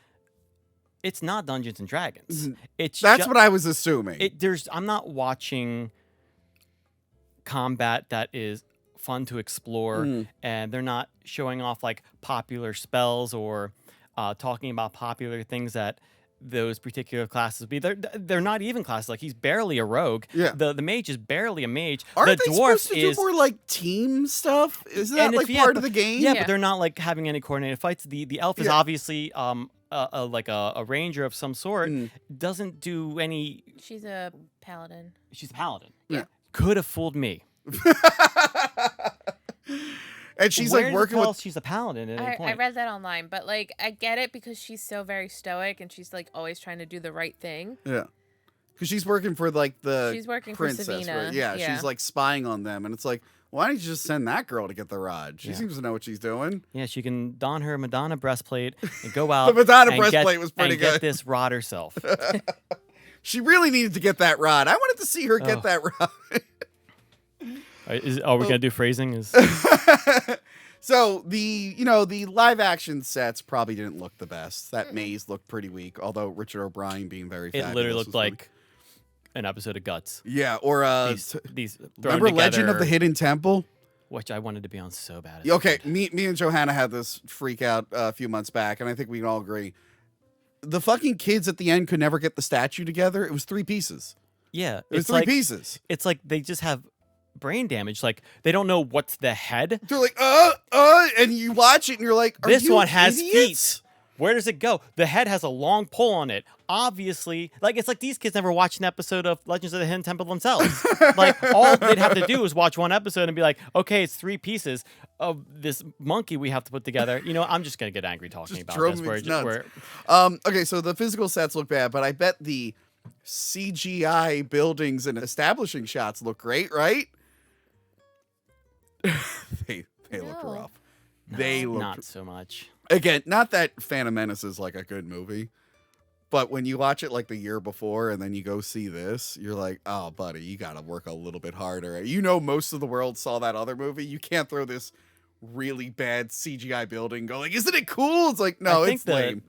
it's not Dungeons and Dragons. It's That's what I was assuming. I'm not watching combat that is fun to explore, and they're not showing off like popular spells or talking about popular things that those particular classes be. They're not even classes. Like he's barely a rogue. Yeah. The mage is barely a mage. Aren't the they dwarf supposed to do is more like team stuff? Isn't that and like if- part but- of the game? Yeah, Yeah. but they're not like having any coordinated fights. The elf is Yeah. obviously like a ranger of some sort. Doesn't do any. She's a paladin. She's a paladin. Yeah. Could have fooled me. And she's Where like the working hell with she's a paladin at any I point. read that online, but like I get it because she's so very stoic and she's like always trying to do the right thing. Yeah. Because she's working for like the She's working for princess, Savina, right? Yeah, yeah. she's like spying on them, and it's like, why don't you just send that girl to get the rod? She Yeah. seems to know what she's doing. Yeah, she can don her Madonna breastplate and go out. Madonna and breastplate was pretty and good. Get this rod herself. She really needed to get that rod. I wanted to see her get Oh. that rod. Are we gonna do phrasing? Is So the live action sets probably didn't look the best. That maze looked pretty weak, although Richard O'Brien being very it fabulous literally was looked funny. like an episode of Guts. Yeah, or These thrown remember Legend of the together, Hidden Temple? which I wanted to be on so bad. as a Okay, kid. me and Johanna had this freak out a few months back, and I think we can all agree. The fucking kids at the end could never get the statue together. It was 3 pieces. Yeah, It was it's 3 like pieces. it's like they just have brain damage. Like they don't know what's the head. They're like, and you watch it and you're like, are This you one has idiots? feet. Where does it go? The head has a long pole on it. Obviously, like it's like these kids never watched an episode of Legends of the Hidden Temple themselves. Like all they'd have to do is watch one episode and be like, okay, it's 3 pieces of this monkey we have to put together. You know, I'm just gonna get angry talking Just about drove this. me Where, nuts. where Okay, so the physical sets look bad, but I bet the CGI buildings and establishing shots look great, right? they look No. rough. They look not so much. again, not that Phantom Menace is like a good movie, but when you watch it like the year before and then you go see this, you're like, oh, buddy, you got to work a little bit harder. You know, most of the world saw that other movie. You can't throw this really bad CGI building. Go like, isn't it cool? It's like, no, I think it's lame.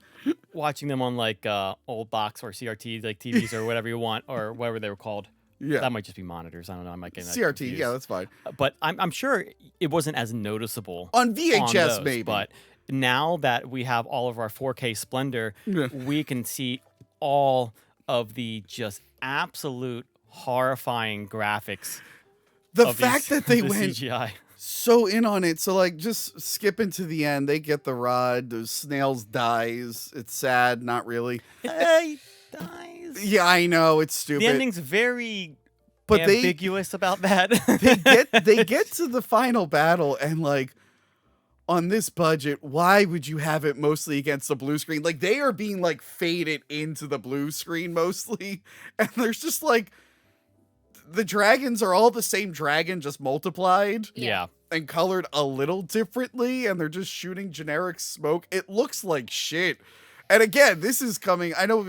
watching them on like old box or CRT like TVs or whatever you want or whatever they were called. Yeah. That might just be monitors. I don't know. I might get that CRT, confused. yeah, that's fine. But I'm sure it wasn't as noticeable On VHS, on those, maybe. But now that we have all of our 4K splendor, Yeah. we can see all of the just absolute horrifying graphics. The of fact these, that they the went CGI. so in on it. So like just skipping to the end, they get the rod, the snails dies. It's sad, not really. Hey, dies. Yeah, I know, it's stupid. The ending's very but ambiguous about that. they get to the final battle and like on this budget, why would you have it mostly against the blue screen? Like they are being like faded into the blue screen mostly. And there's just like the dragons are all the same dragon, just multiplied Yeah. and colored a little differently, and they're just shooting generic smoke. It looks like shit. And again, this is coming. I know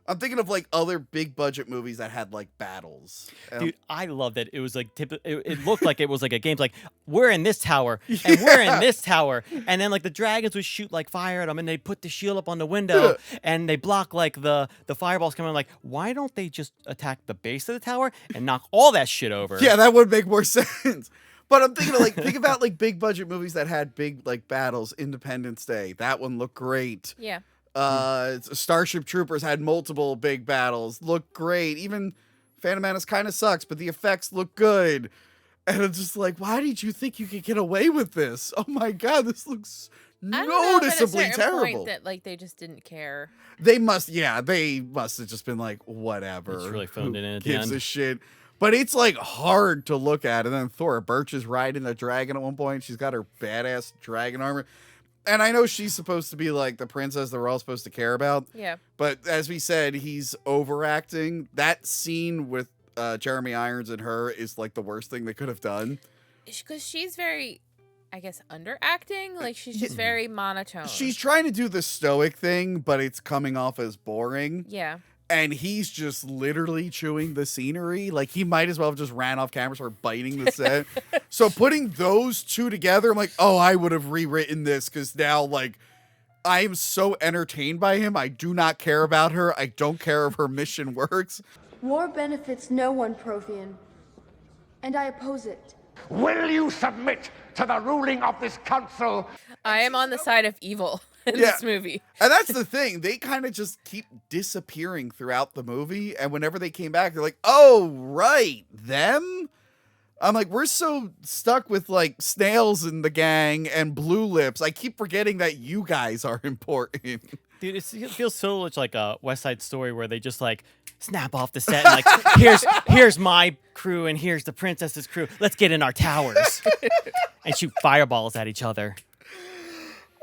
I'm thinking of like other big budget movies that had like battles. Dude, I love that it was like it looked like it was like a game. Like we're in this tower and we're in this tower, and then like the dragons would shoot like fire at them, and they put the shield up on the window and they block like the fireballs coming. Like, why don't they just attack the base of the tower and knock all that shit over? Yeah, that would make more sense. But I'm thinking of like think about like big budget movies that had big like battles. Independence Day, that one looked great. Yeah. Starship Troopers had multiple big battles, looked great. Even Phantom Menace kind of sucks, but the effects look good. And it's just like, why did you think you could get away with this? Oh my god, this looks I don't know if at a noticeably certain terrible. point that like they just didn't care. They must have just been like, whatever. It's really phoned Who it in at the gives end. a shit? But it's like hard to look at. And then Thora Birch is riding a dragon at one point. She's got her badass dragon armor. And I know she's supposed to be like the princess that we're all supposed to care about. Yeah. But as we said, he's overacting. That scene with Jeremy Irons and her is like the worst thing they could have done. Because she's very, I guess, underacting. Like she's just very monotone. She's trying to do the stoic thing, but it's coming off as boring. Yeah. And he's just literally chewing the scenery. Like he might as well have just ran off camera or biting the set. So putting those two together, I'm like, oh, I would have rewritten this because now like I am so entertained by him. I do not care about her. I don't care if her mission works. War benefits no one, Prothean, and I oppose it. Will you submit to the ruling of this council? I am on the side of evil in Yeah. this movie. And that's the thing. They kind of just keep disappearing throughout the movie. And whenever they came back, they're like, oh, right, them? I'm like, we're so stuck with like Snails in the gang and Blue Lips. I keep forgetting that you guys are important. Dude, it feels so much like a West Side Story where they just like snap off the set and like here's my crew and here's the princess's crew. Let's get in our towers and shoot fireballs at each other.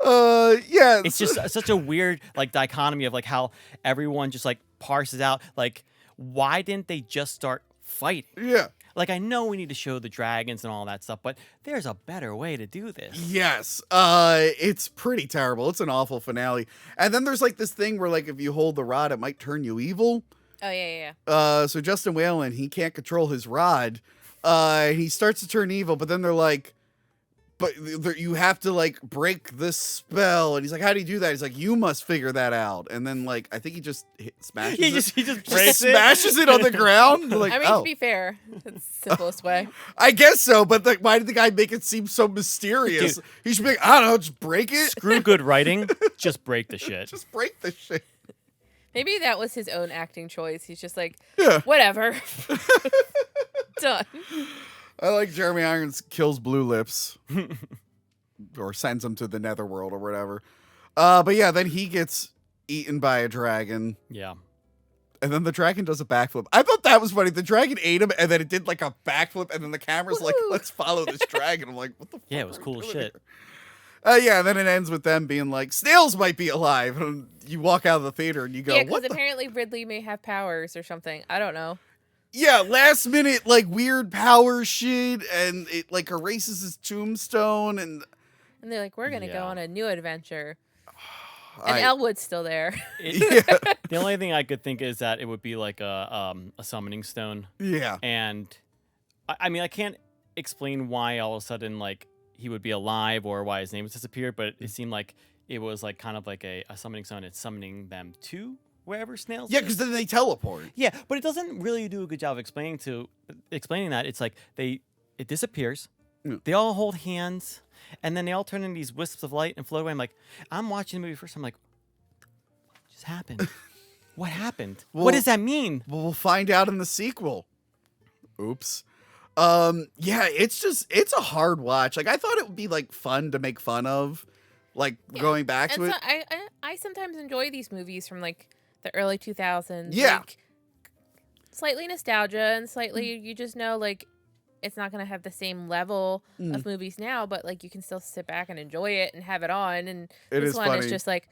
Yeah. It's just such a weird like dichotomy of like how everyone just like parses out. Like, why didn't they just start fighting? Yeah. Like, I know we need to show the dragons and all that stuff, but there's a better way to do this. Yes. It's pretty terrible. It's an awful finale. And then there's like this thing where like if you hold the rod, it might turn you evil. Oh yeah. So Justin Whalen, he can't control his rod. He starts to turn evil, but then they're like, but you have to like break this spell. And he's like, how do you do that? He's like, you must figure that out. And then like, I think he just smashes He it. just Just breaks it. smashes it on the ground. Like, I mean, oh. to be fair, it's the simplest way. I guess so, but like, why did the guy make it seem so mysterious? Dude. He should be like, I don't know, just break it. Screw good writing, just break the shit. Just break the shit. Maybe that was his own acting choice. He's just like, Yeah. whatever. Done. I like Jeremy Irons kills Blue Lips. Or sends him to the netherworld or whatever. But yeah, then he gets eaten by a dragon. Yeah. And then the dragon does a backflip. I thought that was funny. The dragon ate him, and then it did like a backflip, and then the camera's like, Woohoo. let's follow this dragon. I'm like, what the fuck? Yeah, it was are we cool as doing shit. here? Yeah, and then it ends with them being like, snails might be alive. And you walk out of the theater and you go, Yeah, because what the? apparently Ridley may have powers or something. I don't know. Yeah, last minute, like weird power shit, and it like erases his tombstone, and And they're like, we're going to Yeah. go on a new adventure. And Elwood's still there. yeah, The only thing I could think is that it would be like a summoning stone. yeah. And I mean, I can't explain why all of a sudden like he would be alive or why his name has disappeared, but it seemed like it was like kind of like a summoning stone. It's summoning them to wherever snails. Yeah, live. because then they teleport. Yeah, but it doesn't really do a good job of explaining that. It's like it disappears. Yeah. They all hold hands, and then they all turn into these wisps of light and float away. I'm watching the movie first. I'm like, what just happened? What happened? Well, what does that mean? Well, we'll find out in the sequel. Oops. Yeah, it's a hard watch. Like I thought it would be like fun to make fun of, like going back to and it. so I sometimes enjoy these movies from like the early 2000s. Yeah. Like, slightly nostalgia and slightly you just know like it's not going to have the same level of movies now, but like you can still sit back and enjoy it and have it on. And It this is one funny. is just like,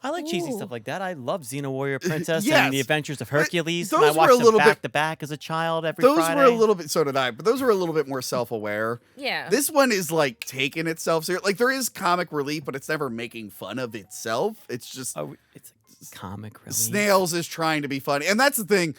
I like cheesy Ooh. stuff like that. I love Xena Warrior Princess Yes. and the Adventures of Hercules. those And I were watched a them little bit- back to back as a child every Those Friday. were a little bit. So did I. But those were a little bit more self-aware. yeah. This one is like taking itself serious. Like there is comic relief, but it's never making fun of itself. It's just It's a comic relief. Snails is trying to be funny, and that's the thing.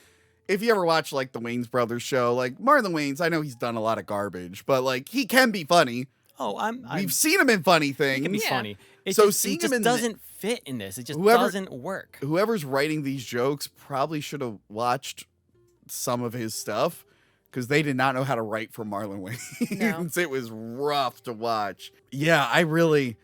If you ever watch like the Wayans Brothers show, like Marlon Wayans, I know he's done a lot of garbage, but like he can be funny. Oh, I'm We've seen him in funny it things. can be Yeah. funny. It So just, seeing it just him in doesn't fit in this. It just Whoever- doesn't work. Whoever's writing these jokes probably should have watched some of his stuff because they did not know how to write for Marlon Wayans. It was rough to watch. Yeah, I really,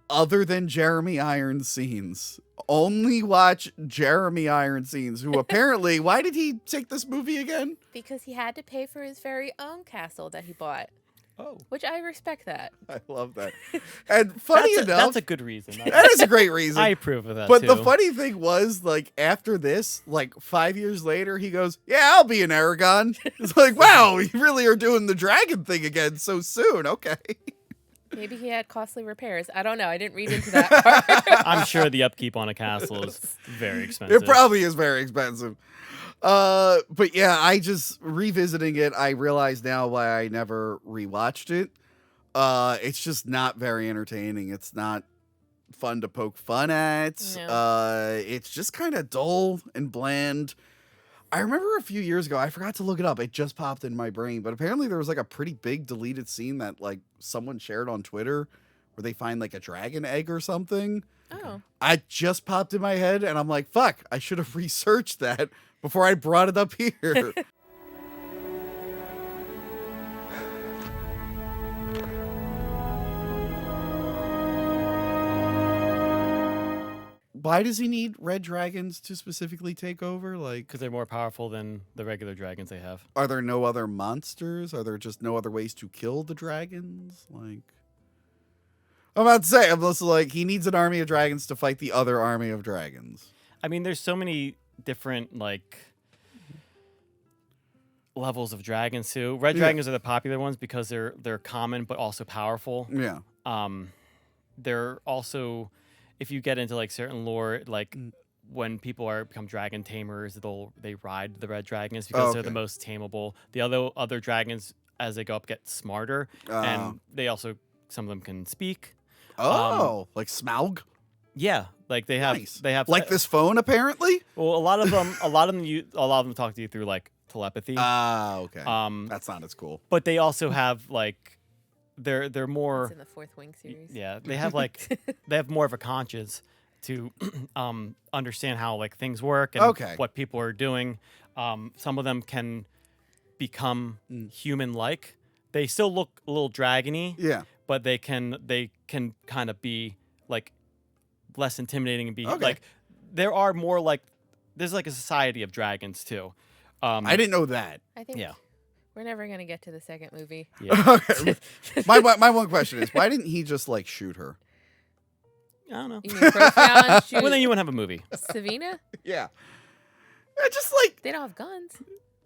other than Jeremy Irons scenes, only watch Jeremy Irons scenes, who apparently, why did he take this movie again? Because he had to pay for his very own castle that he bought, Oh, which I respect that. I love that. And funny enough, that's a good reason. that is a great reason. I approve of that. But too. the funny thing was, like, after this, like 5 years later, he goes, "Yeah, I'll be an Aragon." It's like, wow, you really are doing the dragon thing again so soon. Okay. Maybe he had costly repairs. I don't know. I didn't read into that part. I'm sure the upkeep on a castle is very expensive. It probably is very expensive. But yeah, I just revisiting it, I realize now why I never rewatched it. It's just not very entertaining. It's not fun to poke fun at. No. It's just kind of dull and bland. I remember a few years ago, I forgot to look it up. It just popped in my brain, but apparently there was like a pretty big deleted scene that like someone shared on Twitter where they find like a dragon egg or something. Oh. I just popped in my head and I'm like, fuck, I should have researched that before I brought it up here. Why does he need red dragons to specifically take over? Like, because they're more powerful than the regular dragons they have. are there no other monsters? Are there just no other ways to kill the dragons? Like, I'm about to say, I'm also like, he needs an army of dragons to fight the other army of dragons. I mean, there's so many different like levels of dragons too. Red Yeah. dragons are the popular ones because they're common but also powerful. Yeah. They're also, if you get into like certain lore, like Mm. when people become dragon tamers, they ride the red dragons because they're the Okay. most tameable. The other dragons, as they go up, get smarter, and they also, some of them can speak. Oh, like Smaug? Yeah, like they have Nice. they have Like this phone, apparently? Well, a lot of them talk to you through like telepathy. Ah, okay. Um, That's not as cool. but they also have like they're It's more in the Fourth Wing series. yeah, they have like they have more of a conscience to understand how like things work and Okay. what people are doing. Some of them can become human-like. They still look a little dragony, Yeah. but they can kind of be like less intimidating and be Okay. like there are more like there's like a society of dragons too. I didn't know that. I think Yeah. we're never going to get to the second movie. Yeah. Okay. My one question is, why didn't he just like shoot her? I don't know. You mean Procyon shoot Well, then you wouldn't have a movie. Savina? Yeah. I just like, They don't have guns.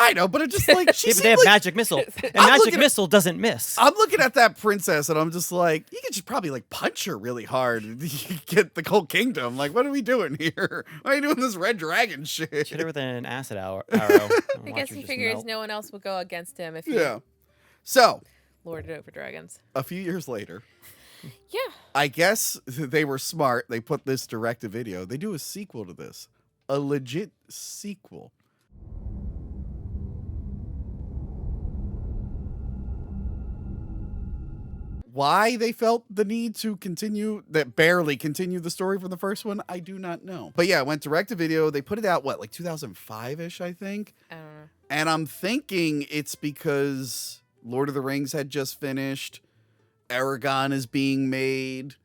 I know, but it just like, she Yeah, but they seemed have like, magic missile, and I'm magic looking at- missile doesn't miss. I'm looking at that princess and I'm just like, you could just probably like punch her really hard and you get the whole kingdom. Like, what are we doing here? Why are you doing this red dragon shit? Hit her with an acid arrow. I guess he figures no one else would go against him if he Yeah. So, lorded over dragons. a few years later, Yeah. I guess they were smart. They put this direct to video. They do a sequel to this, a legit sequel. Why they felt the need to barely continue the story from the first one, I do not know. But yeah, it went direct to video. They put it out, like 2005-ish, I think. I don't know. And I'm thinking it's because Lord of the Rings had just finished. Aragon is being made.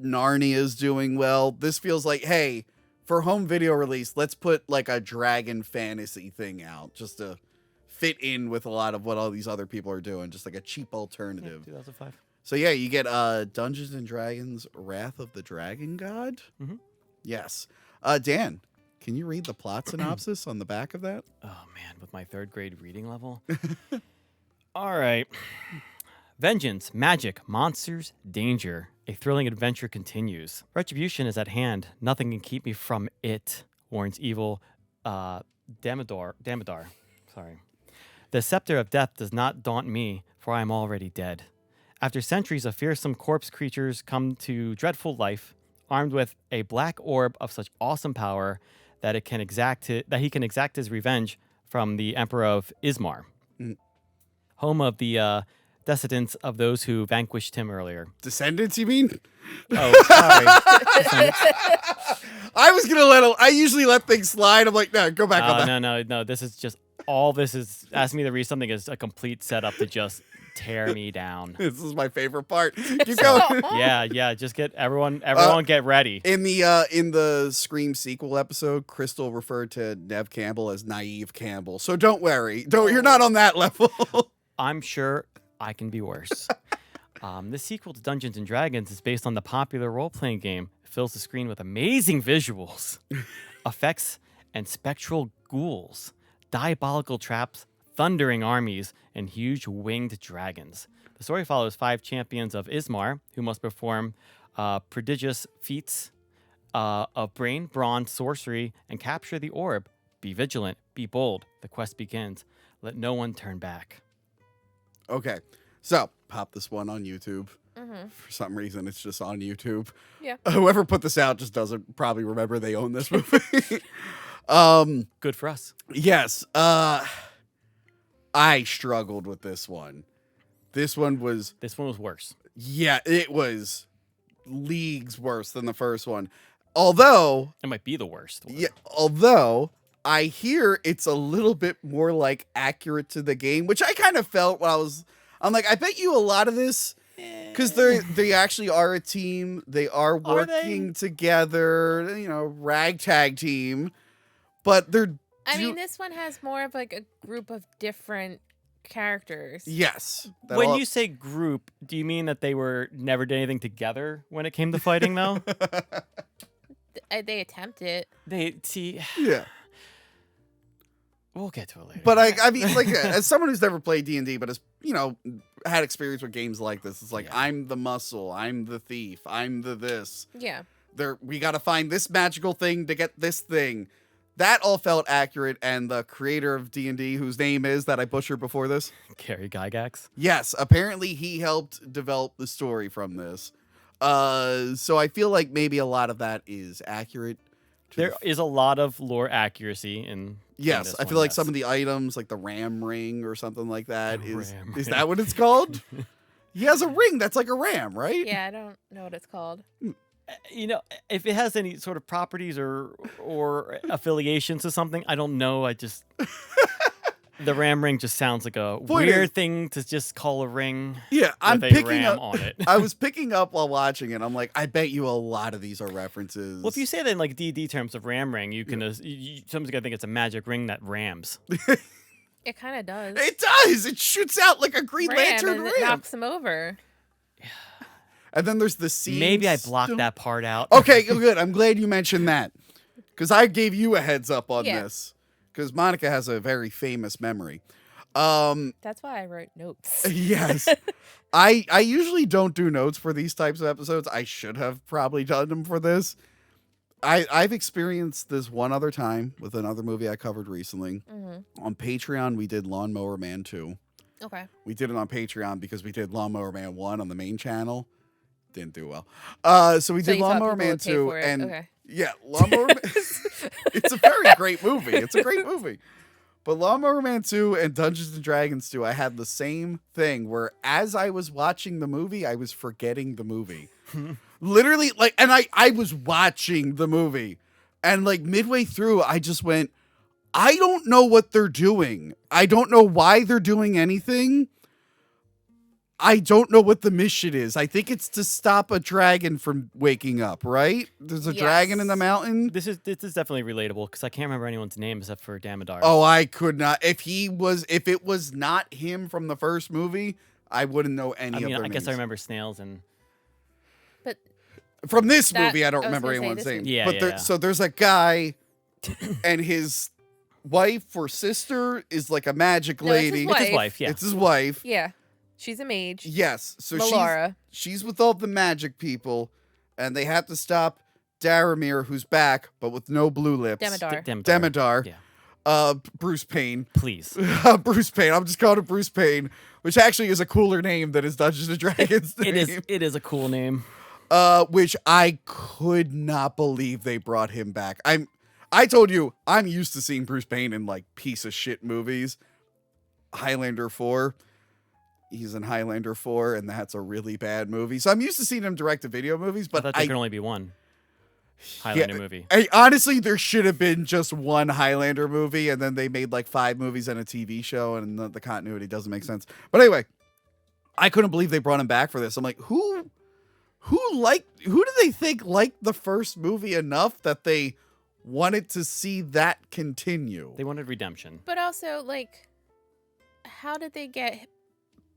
Narnia is doing well. This feels like, hey, for home video release, let's put like a dragon fantasy thing out just to fit in with a lot of what all these other people are doing. Just like a cheap alternative. Yeah, 2005. So yeah, you get Dungeons and Dragons Wrath of the Dragon God. Mm-hmm. Yes. Dan, can you read the plot synopsis on the back of that? Oh, man, with my 3rd grade reading level. All right. Vengeance, magic, monsters, danger. A thrilling adventure continues. Retribution is at hand. Nothing can keep me from it, warns evil Damodar. Sorry. The scepter of death does not daunt me, for I am already dead. After centuries of fearsome corpse creatures come to dreadful life, armed with a black orb of such awesome power that he can exact his revenge from the Emperor of Ismar, home of the descendants of those who vanquished him earlier. Descendants, you mean? Oh, sorry. I usually let things slide. I'm like, no, go back on that. No. This is just all this is. Asking me to read something is a complete setup to just tear me down. This is my favorite part. Keep going. Yeah. Just get everyone get ready. In the Scream sequel episode, Crystal referred to Nev Campbell as Naive Campbell. So don't worry. You're not on that level. I'm sure I can be worse. The sequel to Dungeons and Dragons is based on the popular role-playing game. It fills the screen with amazing visuals, effects, and spectral ghouls, diabolical traps, thundering armies, and huge winged dragons. The story follows 5 champions of Ismar who must perform prodigious feats of brain, brawn, sorcery, and capture the orb. Be vigilant, be bold. The quest begins. Let no one turn back. Okay, so pop this one on YouTube. For some reason, it's just on YouTube. Yeah. Whoever put this out just doesn't probably remember they own this movie. Good for us. Yes. I struggled with this one. This one was worse. Yeah, it was leagues worse than the first one. Although it might be the worst one. Yeah, although I hear it's a little bit more like accurate to the game, which I kind of felt when I'm like, I bet you a lot of this, because they actually are a team. They are working together, ragtag team, but I mean, this one has more of like a group of different characters. Yes. When you say group, do you mean that they never did anything together when it came to fighting, though? They attempt it. Yeah. We'll get to it later. But I mean, like, as someone who's never played D&D, but has, had experience with games like this, it's like, I'm the muscle, I'm the thief, I'm the this. Yeah. We got to find this magical thing to get this thing. That all felt accurate, and the creator of D&D, whose name is that I butchered before this, Gary Gygax. Yes, apparently he helped develop the story from this. So I feel like maybe a lot of that is accurate. There is a lot of lore accuracy in. Yes, I feel like some of the items, like the ram ring or something like that, is that what it's called? He has a ring that's like a ram, right? Yeah, I don't know what it's called. If it has any sort of properties or affiliations to something, I don't know. The ram ring just sounds like a weird thing to just call a ring. Yeah, I'm with picking ram up on it. I was picking up while watching it. I'm like, I bet you a lot of these are references. Well, if you say that in like D&D terms of ram ring, you can someone's gonna think it's a magic ring that rams. It kind of does. It does. It shoots out like a Green Lantern and ram. It knocks him over. And then there's the scene. Maybe I blocked that part out. Okay, good. I'm glad you mentioned that. Because I gave you a heads up on this. Because Monica has a very famous memory. That's why I wrote notes. Yes. I usually don't do notes for these types of episodes. I should have probably done them for this. I've experienced this one other time with another movie I covered recently. Mm-hmm. On Patreon, we did Lawnmower Man 2. Okay. We did it on Patreon because we did Lawnmower Man 1 on the main channel. Didn't do well. So we did Lawnmower Man 2. And yeah, Lawnmower Man. It's a very great movie. It's a great movie. But Lawnmower Man 2 and Dungeons and Dragons 2, I had the same thing where as I was watching the movie, I was forgetting the movie. Literally, like, and I was watching the movie. And like midway through, I just went, I don't know what they're doing. I don't know why they're doing anything. I don't know what the mission is. I think it's to stop a dragon from waking up, right? There's a dragon in the mountain. This is definitely relatable because I can't remember anyone's name except for Damodar. Oh, I could not. If it was not him from the first movie, I wouldn't know any of their names. I guess I remember Snails and. But from this movie, I don't remember gonna say anyone's this name. Yeah, but yeah. So there's a guy, and his wife or sister is like a magic No, it's his lady. wife. It's his wife, yeah. It's his wife. Yeah. She's a mage. Yes. So Melara. she's with all the magic people, and they have to stop Daramir, who's back, but with no blue lips. Damodar. Damodar. Bruce Payne. Please. Bruce Payne. I'm just calling him Bruce Payne, which actually is a cooler name than his Dungeons and Dragons name. It is a cool name. Which I could not believe they brought him back. I told you, I'm used to seeing Bruce Payne in like piece of shit movies. Highlander 4. He's in Highlander 4, and that's a really bad movie. So I'm used to seeing him direct to video movies, but I thought there could only be one Highlander movie. Honestly, there should have been just one Highlander movie, and then they made like 5 movies and a TV show, and the continuity doesn't make sense. But anyway, I couldn't believe they brought him back for this. I'm like, who do they think liked the first movie enough that they wanted to see that continue? They wanted redemption. But also, like, how did they get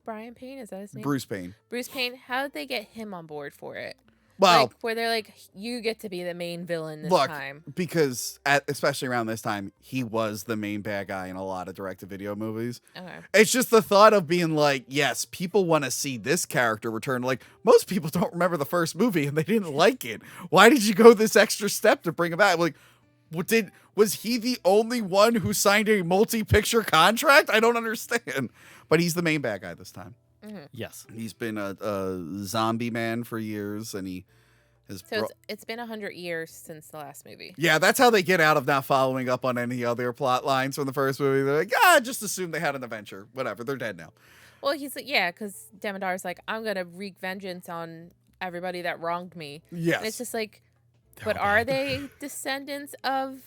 Brian Payne? Is that his name? Bruce Payne. Bruce Payne. How did they get him on board for it? Well, Like, where they're like, you get to be the main villain this look, time. because especially around this time, he was the main bad guy in a lot of direct-to-video movies. Okay. It's just the thought of being like, yes, people want to see this character return. Like, most people don't remember the first movie and they didn't like it. Why did you go this extra step to bring him back? Like, was he the only one who signed a multi-picture contract? I don't understand. But he's the main bad guy this time. Mm-hmm. Yes. He's been a zombie man for years, and he has. So it's been 100 years since the last movie. Yeah, that's how they get out of not following up on any other plot lines from the first movie. They're like, just assume they had an adventure. Whatever, they're dead now. Well, he's like, yeah, because Damodar's like, I'm gonna wreak vengeance on everybody that wronged me. Yes. And it's just like, but are they descendants of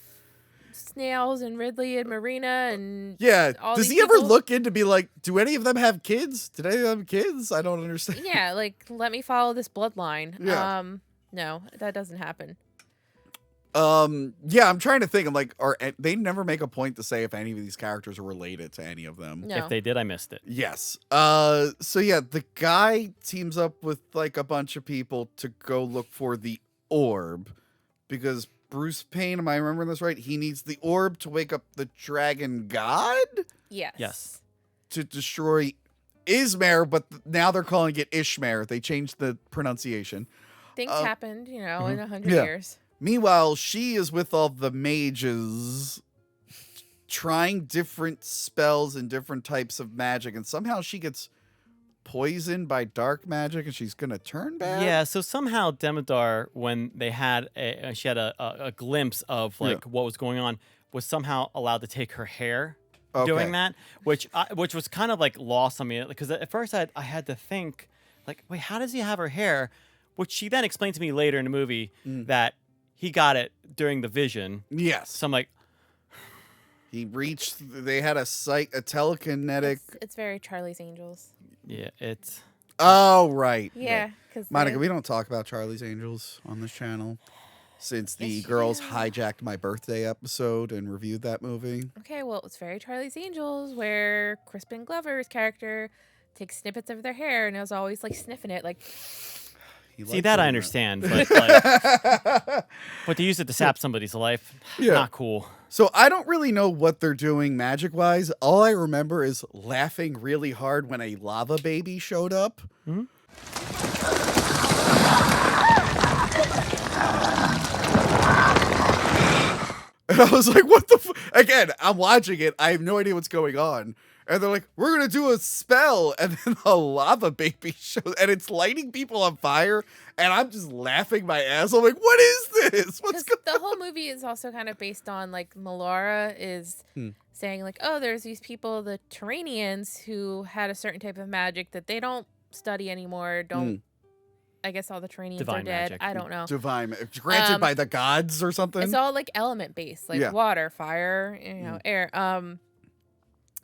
Snails and Ridley and Marina and Yeah. all Does these he ever people? look into be like, do any of them have kids? Did any of them have kids? I don't understand. Yeah, like, let me follow this bloodline. Yeah. No, that doesn't happen. Yeah, I'm trying to think. I'm like, they never make a point to say if any of these characters are related to any of them. No. If they did, I missed it. Yes. So yeah, the guy teams up with like a bunch of people to go look for the orb because Bruce Payne, am I remembering this right? He needs the orb to wake up the dragon god Yes. Yes. to destroy Ismare, but now they're calling it Ishmare. They changed the pronunciation. Things happened, in 100 yeah. years. Meanwhile, she is with all the mages trying different spells and different types of magic, and somehow she gets poisoned by dark magic and she's gonna turn bad. Yeah, so somehow Damodar, when they had she had a glimpse of like what was going on, was somehow allowed to take her hair doing that, which was kind of like lost on me because at first I had to think like, wait, how does he have her hair? Which she then explained to me later in the movie that he got it during the vision. Yes. So I'm like, they had a telekinetic. It's very Charlie's Angels. yeah, it's Oh, right. Yeah, because Monica, we don't talk about Charlie's Angels on this channel since the girls hijacked my birthday episode and reviewed that movie. Okay, well, it's very Charlie's Angels, where Crispin Glover's character takes snippets of their hair and is always like sniffing it, like. see that I understand, but like, but to use it to sap somebody's life, not cool. So I don't really know what they're doing magic-wise. All I remember is laughing really hard when a lava baby showed up. Mm-hmm. And I was like, what the Again, I'm watching it. I have no idea what's going on. And they're like, we're going to do a spell. And then the lava baby shows, and it's lighting people on fire. And I'm just laughing my ass. I'm like, what is this? What's going The whole movie is also kind of based on, like, Melara is saying, like, oh, there's these people, the Turanians, who had a certain type of magic that they don't study anymore. I guess all the Turanians Divine are dead. magic. I don't know. Divine, granted by the gods or something? It's all, like, element based, like water, fire, air.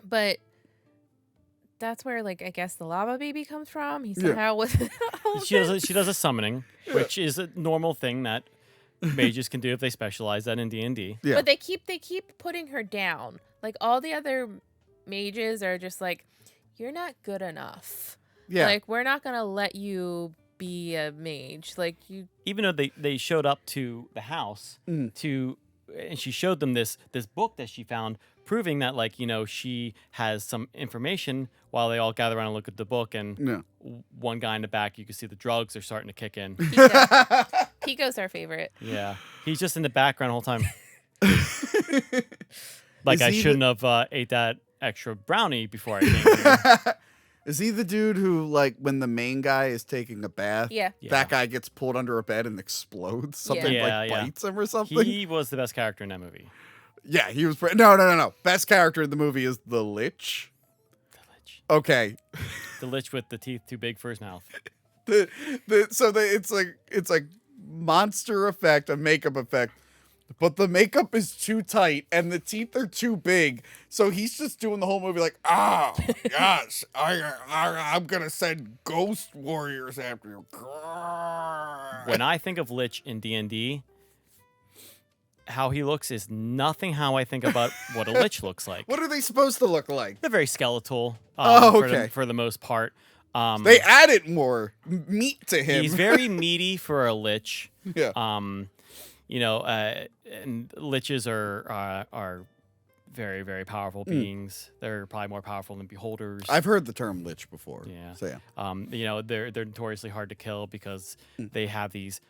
But that's where, like, I guess the lava baby comes from. He somehow was. She does a summoning, which is a normal thing that mages can do if they specialize that in D&D. Yeah. But they keep putting her down. Like, all the other mages are just like, you're not good enough. Yeah. Like, we're not gonna let you be a mage. Like, you. Even though they showed up to the house and she showed them this book that she found, proving that, like, you know, she has some information, while they all gather around and look at the book, and one guy in the back, you can see the drugs are starting to kick in. Pico's our favorite. Yeah. He's just in the background the whole time. Like, I shouldn't have ate that extra brownie before I came here. Is he the dude who, like, when the main guy is taking a bath, Yeah. that guy gets pulled under a bed and explodes? Something bites him or something? He was the best character in that movie. Yeah, he was. No. Best character in the movie is the Lich. The Lich. Okay. The Lich with the teeth too big for his mouth. It's like monster effect, a makeup effect, but the makeup is too tight and the teeth are too big. So he's just doing the whole movie like, yes, I'm gonna send ghost warriors after you. When I think of Lich in D&D, how he looks is nothing how I think about what a Lich looks like. What are they supposed to look like? They're very skeletal. Okay. For the most part. They added more meat to him. He's very meaty for a Lich. Yeah. You know, and Liches are very, very powerful beings. They're probably more powerful than beholders. I've heard the term Lich before. Yeah. So yeah. You know, they're notoriously hard to kill because they have these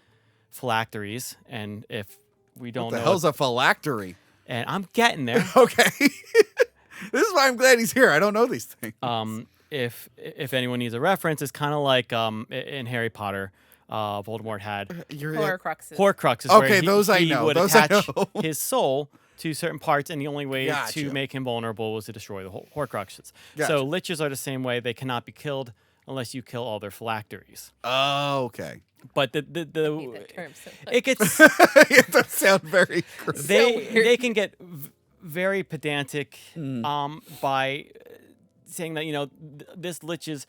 phylacteries, and if we don't What the know, hell's a phylactery? and I'm getting there. Okay. This is why I'm glad he's here. I don't know these things. If anyone needs a reference, it's kind of like in Harry Potter, Voldemort had Horcruxes. Horcruxes. Okay, where those I he know. would Those I attach know. his soul to certain parts, and the only way Gotcha. to make him vulnerable was to destroy the whole Horcruxes. Gotcha. So Liches are the same way; they cannot be killed unless you kill all their phylacteries. Oh, okay. But I hate that term so much. it gets It does sound very gross. they can get very pedantic by saying that, you know, this Lich's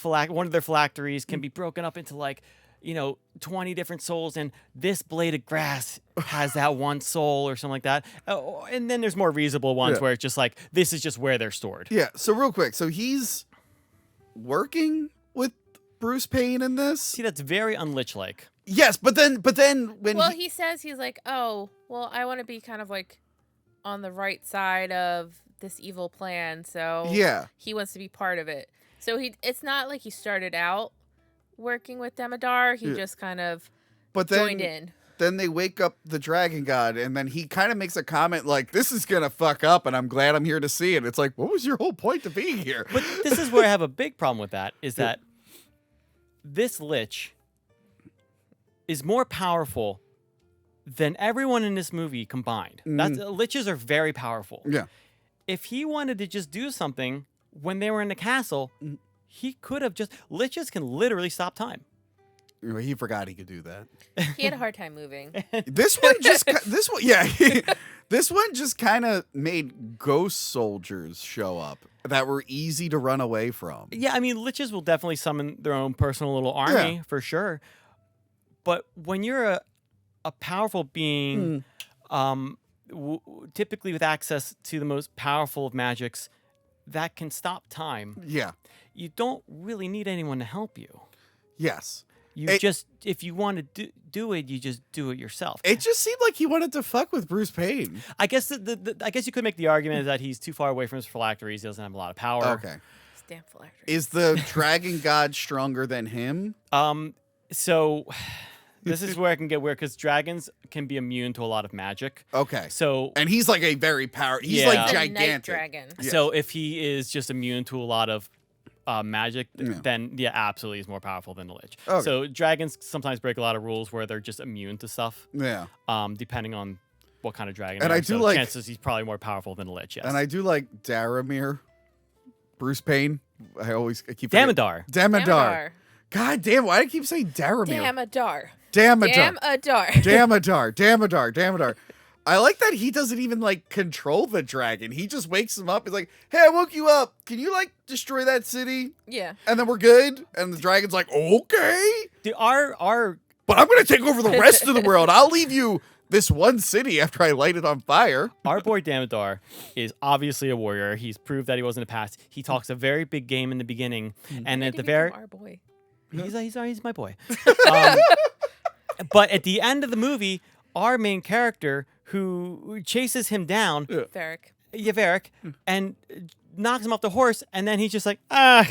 one of their phylacteries can be broken up into, like, you know, 20 different souls, and this blade of grass has that one soul or something like that. And then there's more reasonable ones where it's just like, this is just where they're stored. Yeah, so real quick. So he's working with Bruce Payne in this? See, that's very unlich-like. Yes, but then when Well, he says he's like, oh, well, I want to be kind of like on the right side of this evil plan, so Yeah. he wants to be part of it. So it's not like he started out working with Demodar. He just kind of joined in. Then they wake up the Dragon God, and then he kind of makes a comment like, this is going to fuck up, and I'm glad I'm here to see it. It's like, what was your whole point to being here? But this is where I have a big problem with that, is that this Lich is more powerful than everyone in this movie combined. Liches are very powerful. Yeah. If he wanted to just do something when they were in the castle, he could have just... Liches can literally stop time. He forgot he could do that. He had a hard time moving. This one just kind of made ghost soldiers show up that were easy to run away from. Yeah, I mean, Liches will definitely summon their own personal little army, for sure. But when you're a powerful being, typically with access to the most powerful of magics that can stop time, you don't really need anyone to help you. Yes. If you want to do it, you just do it yourself. It just seemed like he wanted to fuck with Bruce Payne. I guess I guess you could make the argument that he's too far away from his phylacteries. He doesn't have a lot of power. Okay. Stamp phylactery. Is the Dragon God stronger than him? So This is where I can get weird because dragons can be immune to a lot of magic. Okay. So And he's like a very powerful. He's Yeah. like He's a night gigantic. dragon. Yes. So if he is just immune to a lot of magic, Yeah. then absolutely he's more powerful than the Lich. Okay. So dragons sometimes break a lot of rules where they're just immune to stuff, Yeah. depending on what kind of dragon. And they I are. do So like- chances he's probably more powerful than the Lich. Yes. And I do like Daramir, Bruce Payne. I keep forgetting- Damodar. Damodar. God damn! Why do I keep saying Daramir? Damodar. Damodar. Damodar. Damodar. I like that he doesn't even like control the dragon. He just wakes him up. He's like, "Hey, I woke you up. Can you like destroy that city?" Yeah. And then we're good. And the dragon's like, "Okay, Dude, our but I'm gonna take over the rest of the world. I'll leave you this one city after I light it on fire." Our boy Damodar is obviously a warrior. He's proved that he was in the past. He talks a very big game in the beginning, and at the very Our boy. he's my boy. But at the end of the movie, our main character who chases him down, Varric. Varric, and knocks him off the horse, and then he's just like,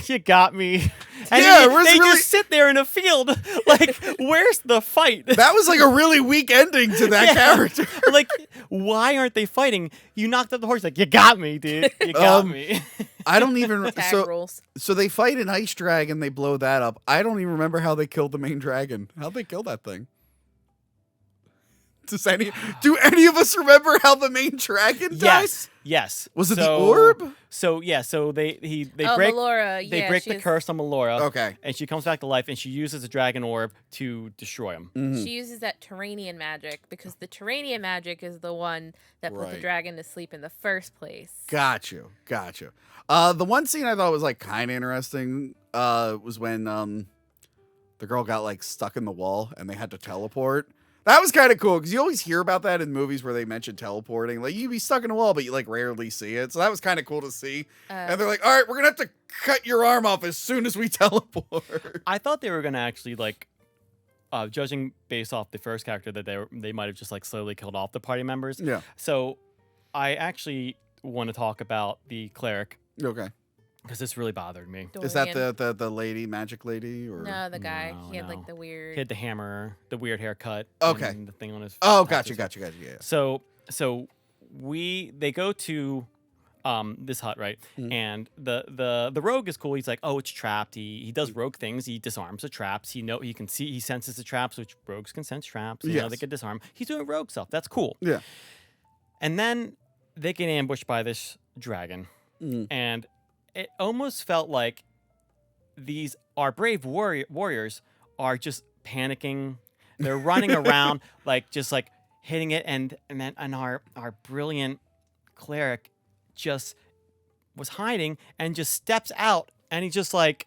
you got me. And Yeah, it they was really- just sit there in a field, like, where's the fight? That was like a really weak ending to that Yeah. character. Like, why aren't they fighting? You knocked up the horse, like, you got me, dude. You got me. I don't even. Tag rules. So they fight an ice dragon. They blow that up. I don't even remember how they killed the main dragon. How'd they kill that thing? Do any of us remember how the main dragon died? Yes. Was it the So- orb? So yeah, so they Oh, break Melora. they Yeah, break the she's- curse on Melora. Okay. And she comes back to life and she uses the dragon orb to destroy him. Mm-hmm. She uses that Terranian magic because the Terranian magic is the one that put the Right. dragon to sleep in the first place. Got you. The one scene I thought was like kind of interesting was when the girl got like stuck in the wall and they had to teleport. That was kind of cool because you always hear about that in movies where they mention teleporting. Like you'd be stuck in a wall, but you like rarely see it. So that was kind of cool to see. And they're like, "All right, we're gonna have to cut your arm off as soon as we teleport." I thought they were gonna actually like, judging based off the first character, that they might have just like slowly killed off the party members. Yeah. So I actually want to talk about the cleric Okay. because this really bothered me. Is that Dorian. the lady, magic lady, or? No, the guy. No, He had no. like the weird. He had the hammer, the weird haircut. Okay. And the thing on his. Oh, patches. gotcha. Yeah. So they go to this hut, right? Mhm. And the rogue is cool. He's like, oh, it's trapped. He does rogue things. He disarms the traps. He senses the traps, which rogues can sense traps. You know, they Yes. can disarm. He's doing rogue stuff. That's cool. Yeah. And then they get ambushed by this dragon. Mm. And it almost felt like our brave warriors are just panicking. They're running around just hitting it, and our brilliant cleric just was hiding and just steps out, and he just like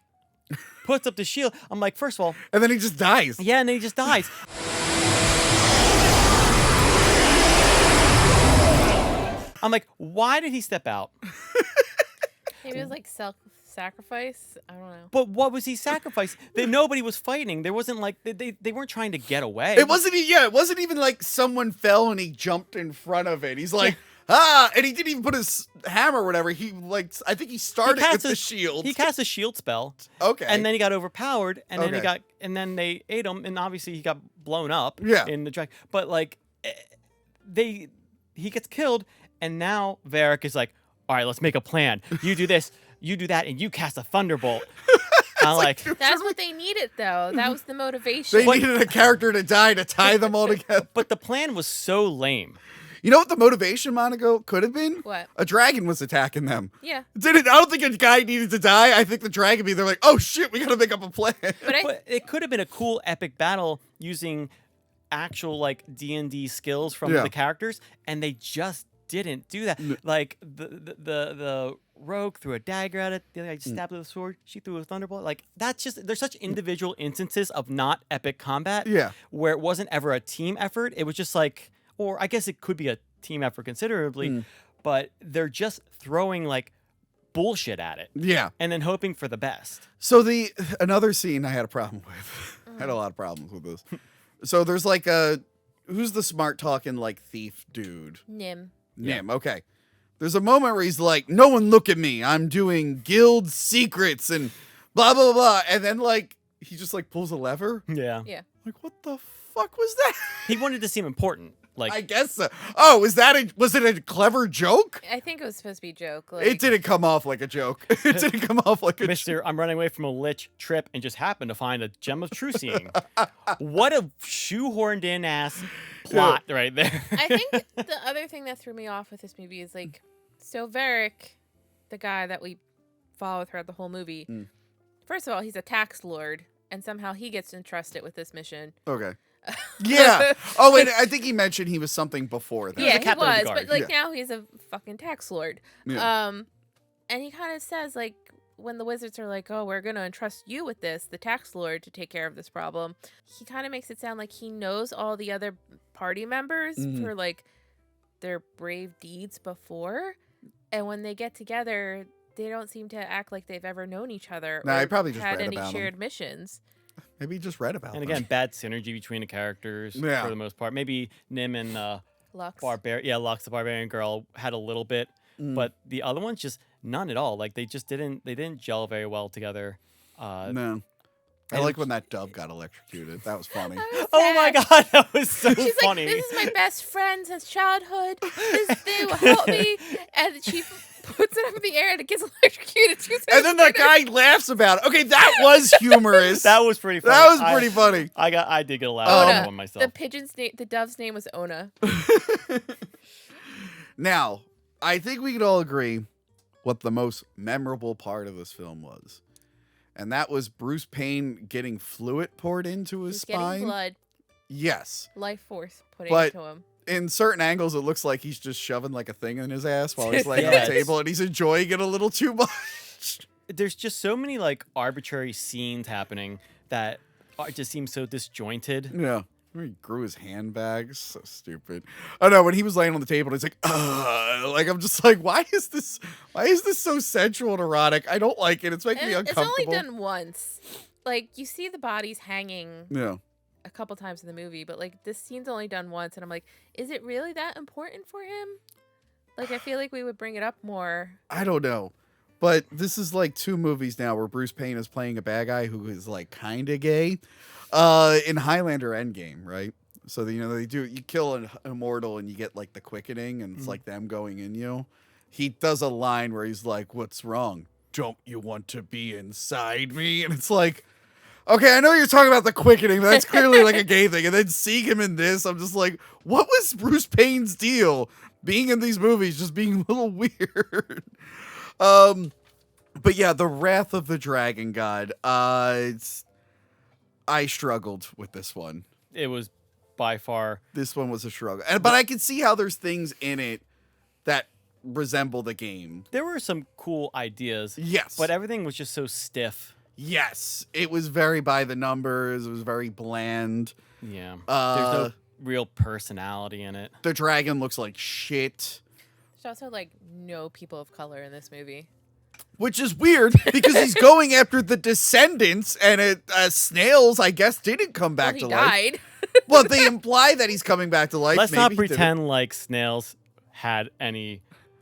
puts up the shield. I'm like, first of all, And then he just dies. yeah, and then he just dies. I'm like, why did he step out? Maybe it was like self-sacrifice. I don't know. But what was he sacrificing? Nobody was fighting. There wasn't like they weren't trying to get away. It wasn't even like someone fell and he jumped in front of it. He's like, and he didn't even put his hammer or whatever. He I think he started with the shield. He cast a shield spell. Okay. And then he got overpowered, and Okay. then they ate him, and obviously he got blown up. Yeah. In the drag, but he gets killed, and now Varric is like, all right, let's make a plan. You do this, you do that, and you cast a thunderbolt. I'm like, That's what they needed, though. That was the motivation. They needed a character to die to tie them all together. but the plan was so lame. You know what the motivation, Monaco, could have been? What? A dragon was attacking them. Yeah. I don't think a guy needed to die. I think the dragon they're like, oh shit, we gotta make up a plan. But it could have been a cool epic battle using actual like D&D skills from Yeah. the characters, and they just didn't do that. Like the rogue threw a dagger at it, the other guy just stabbed with a sword, she threw a thunderbolt. Like there's such individual instances of not epic combat Yeah. where it wasn't ever a team effort. It was just like, or I guess it could be a team effort considerably, but they're just throwing like bullshit at it Yeah. and then hoping for the best. So another scene I had a problem with. I had a lot of problems with this. So there's like who's the smart talking like thief dude? Nim. Nim, okay. There's a moment where he's like, no one look at me. I'm doing guild secrets and blah, blah, blah. And then like he just like pulls a lever. Yeah. Yeah. Like, what the fuck was that? He wanted to seem important. Like, I guess so. Oh, was it a clever joke? I think it was supposed to be a joke. Like, It didn't come off like a joke. It didn't come off like a Mister, I'm running away from a lich trip and just happened to find a gem of true seeing. What a shoehorned in ass plot right there. I think the other thing that threw me off with this movie is like, so Varric, the guy that we follow throughout the whole movie, first of all, he's a tax lord, and somehow he gets entrusted with this mission. Okay. Yeah. Oh, and I think he mentioned he was something before that. Yeah, he captain of the was, guard. but like now he's a fucking tax lord. Yeah. And he kind of says like when the wizards are like, "Oh, we're gonna entrust you with this, the tax lord, to take care of this problem," he kind of makes it sound like he knows all the other party members for like their brave deeds before, and when they get together, they don't seem to act like they've ever known each other Nah, or he probably just had read any about 'em. shared missions. Maybe he just read about And them. again, bad synergy between the characters Yeah. for the most part. Maybe Nim and Lux. Lux, the barbarian girl, had a little bit, but the other ones just none at all. Like they just didn't gel very well together. No. I and- like when that dove got electrocuted. That was funny. Oh my god, that was so She's funny. like, "This is my best friend since childhood. This thing will help me." And she puts it up in the air and it gets electrocuted. 2 seconds And then that later. guy laughs about it. Okay, that was humorous. That was pretty funny. That was pretty funny. I did get a laugh out of that Ona. one myself. The pigeon's name, the dove's name was Ona. Now, I think we could all agree what the most memorable part of this film was. And that was Bruce Payne getting fluid poured into his He's spine. getting blood, Yes. life force put But- into him. In certain angles, it looks like he's just shoving like a thing in his ass while he's laying on Yes. the table and he's enjoying it a little too much. There's just so many like arbitrary scenes happening that just seem so disjointed. Yeah. He grew his handbags. So stupid. I know when he was laying on the table, he's like, like I'm just like, why is this so sensual and erotic? I don't like it. It's making me And it's uncomfortable. only done once. Like you see the bodies hanging Yeah. a couple times in the movie, but like this scene's only done once, and I'm like, is it really that important for him? Like I feel like we would bring it up more. I don't know. But this is like 2 movies now where Bruce Payne is playing a bad guy who is like kind of gay. In Highlander Endgame, right? So you kill an immortal and you get like the quickening and it's like them going in you. He does a line where he's like, "What's wrong? Don't you want to be inside me?" And it's like, okay, I know you're talking about the quickening, but that's clearly like a gay thing. And then seeing him in this, I'm just like, what was Bruce Payne's deal? Being in these movies, just being a little weird. But yeah, the Wrath of the Dragon God. I struggled with this one. It was by far This one was a struggle, but I can see how there's things in it that resemble the game. there were some cool ideas. Yes, But everything was just so stiff. yes, it was very by the numbers. It was very bland. Yeah. Uh, There's no real personality in it. The dragon looks like shit, There's also like no people of color in this movie. which is weird because he's going after the descendants, and snails, I guess, didn't come back Well, to he life. died. Well, they imply that he's coming back to life. Let's Maybe not he didn't. pretend like snails had any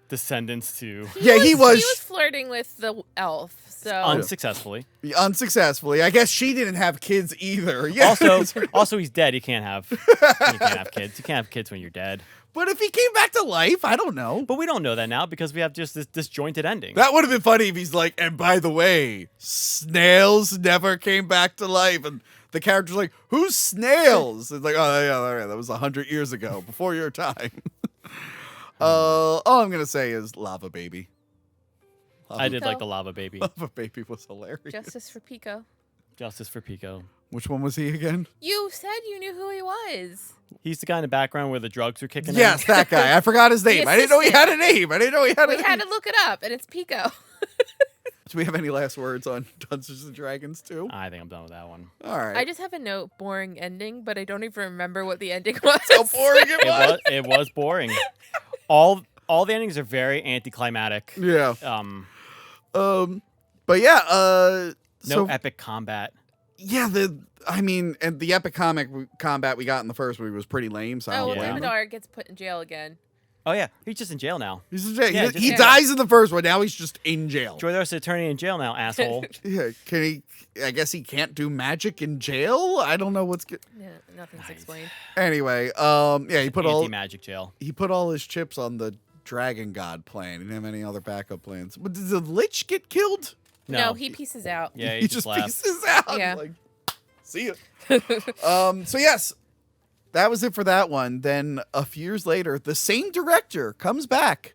descendants to Yeah, he was He was flirting with the elf. So unsuccessfully. unsuccessfully. I guess she didn't have kids either. Yeah. Also, he's dead. You can't have kids. You can't have kids when you're dead. But if he came back to life, I don't know. But we don't know that now because we have just this disjointed ending. That would have been funny if he's like, and by the way, snails never came back to life. And the character's like, who's snails? It's like, oh, yeah, all right, that was 100 years ago, before your time. All I'm going to say is Lava Baby. I did Pico. like the lava baby. Lava Baby was hilarious. justice for Pico. Justice for Pico. Which one was he again? You said you knew who he was. He's the guy in the background where the drugs were kicking Yes, in. that guy. I forgot his name. The I didn't know he had a assistant. name. I didn't know he had a We name. had to look it up, and it's Pico. Do we have any last words on Dungeons and Dragons 2? I think I'm done with that one. All right. I just have a note, boring ending, but I don't even remember what the ending was. How boring it was. It was boring. All the endings are very anticlimactic. Yeah. But yeah, No so epic combat. yeah, and the epic combat we got in the first movie was pretty lame, so I Oh, don't well, Yeah. blame them. Damodar gets put in jail again. Oh yeah, he's just in jail now. He's in jail. Yeah, he just- dies in the first one. Now he's just in jail. Enjoy the rest of eternity in jail now, asshole. Yeah, can he? I guess he can't do magic in jail. I don't know what's good. Yeah, nothing's explained. Anyway, yeah, he put Anti-magic jail. all his chips on the Dragon God plan. He didn't have any other backup plans. But did the Lich get killed? No, he pieces out. Yeah, He just just left. pieces out. Yeah. Like, see ya. So yes, that was it for that one. Then a few years later, the same director comes back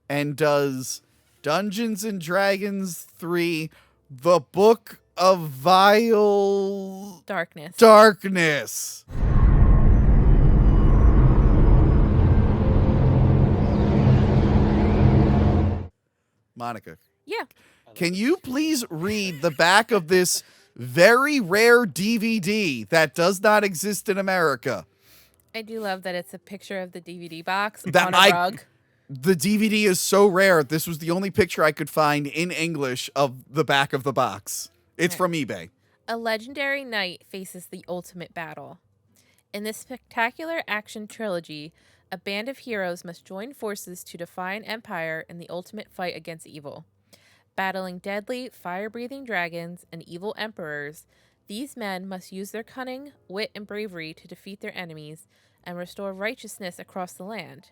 and does Dungeons and Dragons 3, The Book of Vile Darkness. Monica, Yeah. can you please read the back of this very rare DVD that does not exist in America? I do love that it's a picture of the DVD box That on a I- rug. The DVD is so rare. This was the only picture I could find in English of the back of the box. It's from eBay. A legendary knight faces the ultimate battle. In this spectacular action trilogy, a band of heroes must join forces to defy an empire in the ultimate fight against evil. Battling deadly, fire-breathing dragons and evil emperors, these men must use their cunning, wit, and bravery to defeat their enemies and restore righteousness across the land.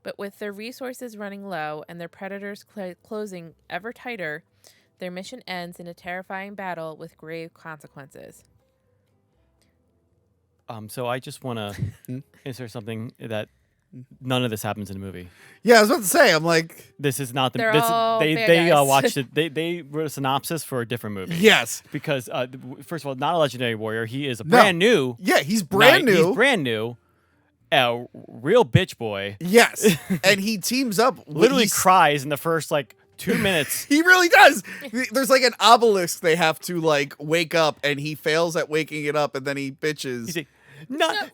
But with their resources running low and their predators closing ever tighter, their mission ends in a terrifying battle with grave consequences. So I just want to insert something that none of this happens in the movie. Yeah, I was about to say, I'm like, This is not the. They're This, all they bad they guys. watched it. They wrote a synopsis for a different movie. yes. Because first of all, not a legendary warrior. He is a No. brand new. Yeah, he's brand knight. new. He's brand new. A real bitch boy. Yes. And he teams up. Literally he's- cries in the first 2 minutes. He really does. There's like an obelisk they have to wake up, and he fails at waking it up, and then he bitches. He's like,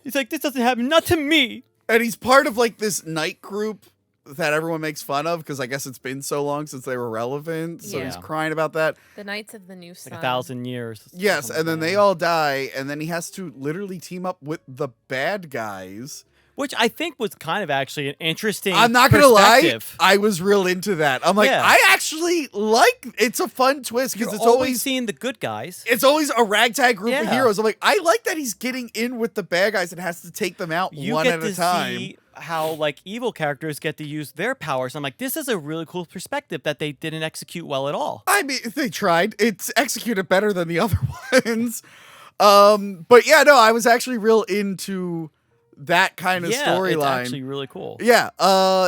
He's like, this doesn't happen. Not to me. And he's part of this night group that everyone makes fun of because I guess it's been so long since they were relevant. So he's Yeah. crying about that. The Knights of the New Sun. 1,000 years. Yes, and then they all die, and then he has to literally team up with the bad guys. Which I think was kind of actually an interesting I'm not gonna lie, perspective. I was real into that. I'm like, Yeah. I actually like. It's a fun twist because You're it's always always seeing the good guys. it's always a ragtag group of Yeah. heroes. I'm like, I like that he's getting in with the bad guys and has to take them out You one get at to a time. see how evil characters get to use their powers. I'm like, this is a really cool perspective that they didn't execute well at all. I mean, they tried. It's executed better than the other ones. But yeah, no, I was actually real into that kind of It's storyline. actually really cool. Yeah,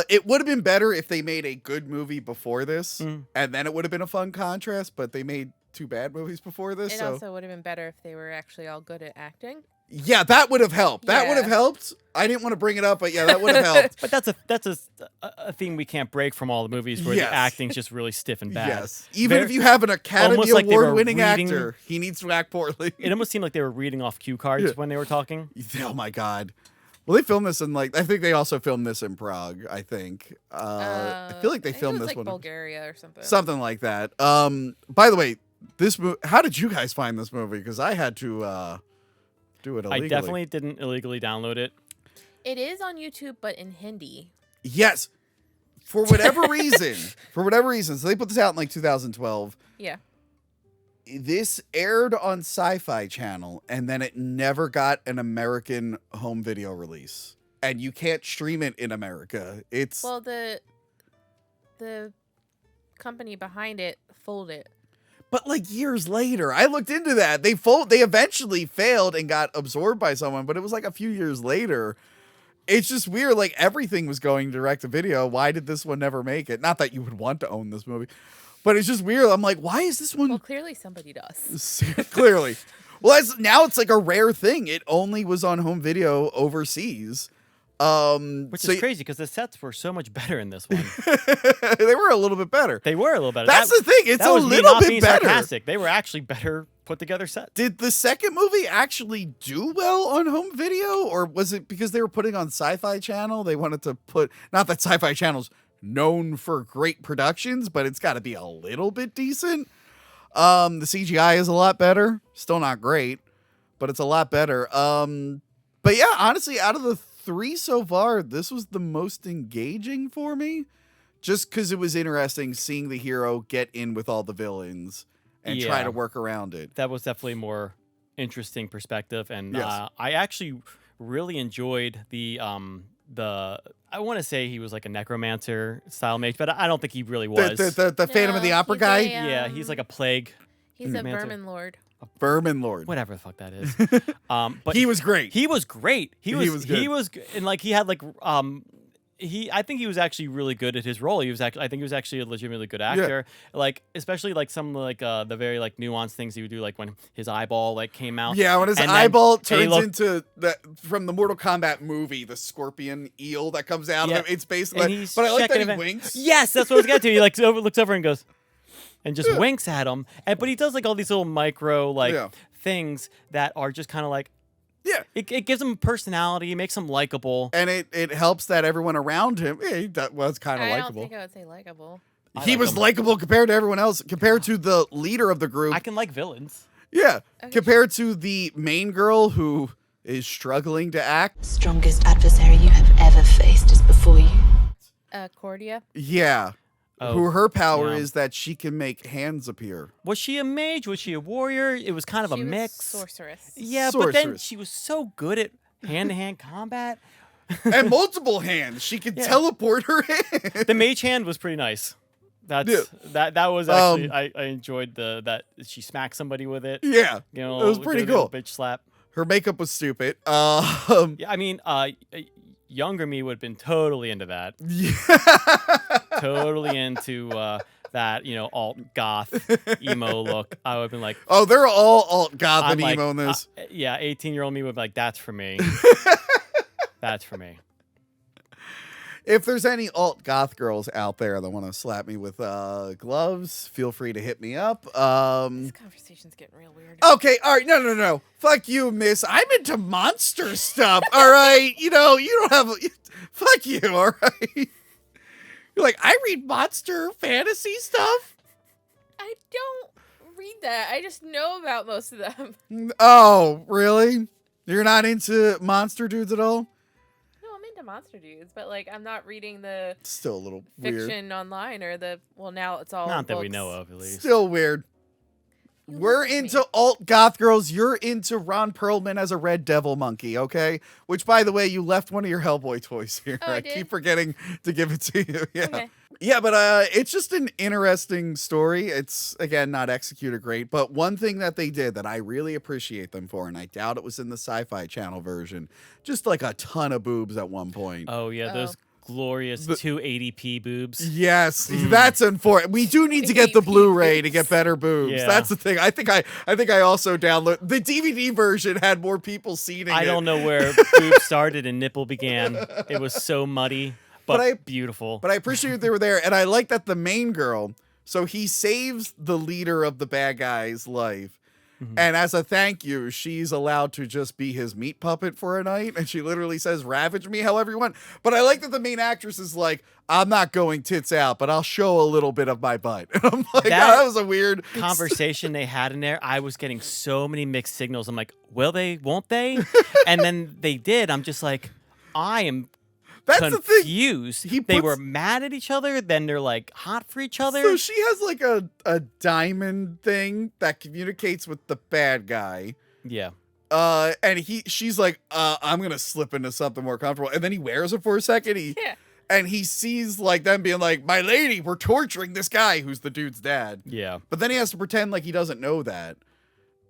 it would have been better if they made a good movie before this, and then it would have been a fun contrast. But they made two bad movies before this, It so also would have been better if they were actually all good at acting. yeah, that would have helped. That would have Yeah. helped. I didn't want to bring it up, but yeah, that would have helped. But that's a theme we can't break from all the movies where Yes. the acting's just really stiff and bad. Yes, even Very- if you have an Academy almost like they were Award-winning reading- actor, he needs to act poorly. It almost seemed like they were reading off cue cards Yeah. when they were talking. Oh my god. Well, they filmed this in I think they also filmed this in Prague. I think. I feel like they I think it filmed was this one. Bulgaria or something. Something like that. By the way, this movie. How did you guys find this movie? Because I had to do it illegally. I definitely didn't illegally download it. It is on YouTube, but in Hindi. Yes. For whatever reason. So they put this out in 2012. Yeah. This aired on Sci-Fi Channel, and then it never got an American home video release. And you can't stream it in America. It's Well, the company behind it folded. but years later, I looked into that. They eventually failed and got absorbed by someone, but it was a few years later. It's just weird. Everything was going direct to video. Why did this one never make it? Not that you would want to own this movie, but it's just weird. I'm like, why is this one Well, clearly somebody does. clearly? Well, now it's a rare thing. It only was on home video overseas. Which so is crazy because the sets were so much better in this one. they were a little bit better. They were a little better. That's the thing. It's that a was me little not bit being better. sarcastic. They were actually better put together sets. Did the second movie actually do well on home video, or was it because they were putting on Sci-Fi Channel? They wanted to put, not that Sci-Fi Channel's known for great productions, but it's got to be a little bit decent. The CGI is a lot better. Still not great, but it's a lot better. But yeah, honestly, out of the 3 so far, this was the most engaging for me. Just because it was interesting seeing the hero get in with all the villains and try Yeah. to work around it. That was definitely more interesting perspective, and Yes. I actually really enjoyed the I want to say he was like a necromancer style mage, but I don't think he really was. The Phantom of the No, Opera he's guy? a, Yeah, he's like a plague. He's a necromancer. vermin lord. Vermin Lord. Whatever the fuck that is. But He was great. He was great. He was good. And like he had like I think he was actually really good at his role. I think he was actually a legitimately good actor. Like especially like some like the very like nuanced things he would do, like when his eyeball like came out. Yeah, when his and then eyeball turns Halo- into from the Mortal Kombat movie, the scorpion eel that comes out Yeah. of him. It's and basically, he's but I like that checking he event- winks. Yes, that's what I was getting to. He like looks over and goes, and just winks at him. But he does like all these little micro like Yeah. things that are just kind of like Yeah. it gives him personality, makes him likable. And it helps that everyone around him, that was kind of I don't likable. think I would say likable. He like was him. likable compared to everyone else, compared to the leader of the group. I can like villains. Yeah, Okay. compared to the main girl who is struggling to act. Strongest adversary you have ever faced is before you. Cordia. Yeah. Oh, Who her power yeah. is that she can make hands appear. Was she a mage? Was she a warrior? It was kind of She a was mix. sorceress. Yeah, but then Sorceress. she was so good at hand-to-hand combat. And multiple hands. She could teleport her in. The mage hand was pretty nice. That's Yeah. that was actually I enjoyed that she smacked somebody with it. Yeah. You know, It was pretty good little cool. Bitch slap. Her makeup was stupid. Yeah, I mean, younger me would have been totally into that. Totally into that, alt goth emo look. I would have been like, Oh, they're all alt goth I'm and like, emo in this. yeah, 18-year-old me would be like, that's for me. That's for me. If there's any alt goth girls out there that want to slap me with gloves, feel free to hit me up. This conversation's getting real weird. Okay, all right, no. Fuck you, miss. I'm into monster stuff, all right? You don't have... Fuck you, all right? You're like, I read monster fantasy stuff? I don't read that. I just know about most of them. Oh, really? You're not into monster dudes at all? No, I'm into monster dudes, but like I'm not reading the Still a little weird. fiction online or the now it's all Not that we books. know of, at least. Still weird. You We're look at me. into alt goth girls. You're into Ron Perlman as a red devil monkey, okay? Which, by the way, you left one of your Hellboy toys here. Oh, I keep did? forgetting to give it to you. Yeah. Okay. Yeah, but it's just an interesting story. It's, again, not executed great. But one thing that they did that I really appreciate them for, and I doubt it was in the Sci-Fi Channel version, just like a ton of boobs at one point. Oh, yeah, those glorious 280p boobs. Yes, that's unfortunate. We do need to get the 80p Blu-ray to get boobs. better boobs. Yeah. That's the thing. I think I also download the DVD version had more people seeing it. I don't know where boob started and nipple began. It was so muddy, but beautiful. But I appreciate they were there, and I like that the main girl. So he saves the leader of the bad guy's life. And as a thank you, she's allowed to just be his meat puppet for a night. And she literally says, ravage me however you want. But I like that the main actress is like, I'm not going tits out, but I'll show a little bit of my butt. And I'm like, that was a weird conversation they had in there. I was getting so many mixed signals. I'm like, will they? Won't they? And then they did. I'm just like, I am That's the thing. confused. He They puts- were mad at each other. Then they're like hot for each other. So she has like a diamond thing that communicates with the bad guy. Yeah. And she's like, I'm gonna slip into something more comfortable. And then he wears it for a second. Yeah. And he sees like them being like, my lady, we're torturing this guy who's the dude's dad. Yeah. But then he has to pretend like he doesn't know that.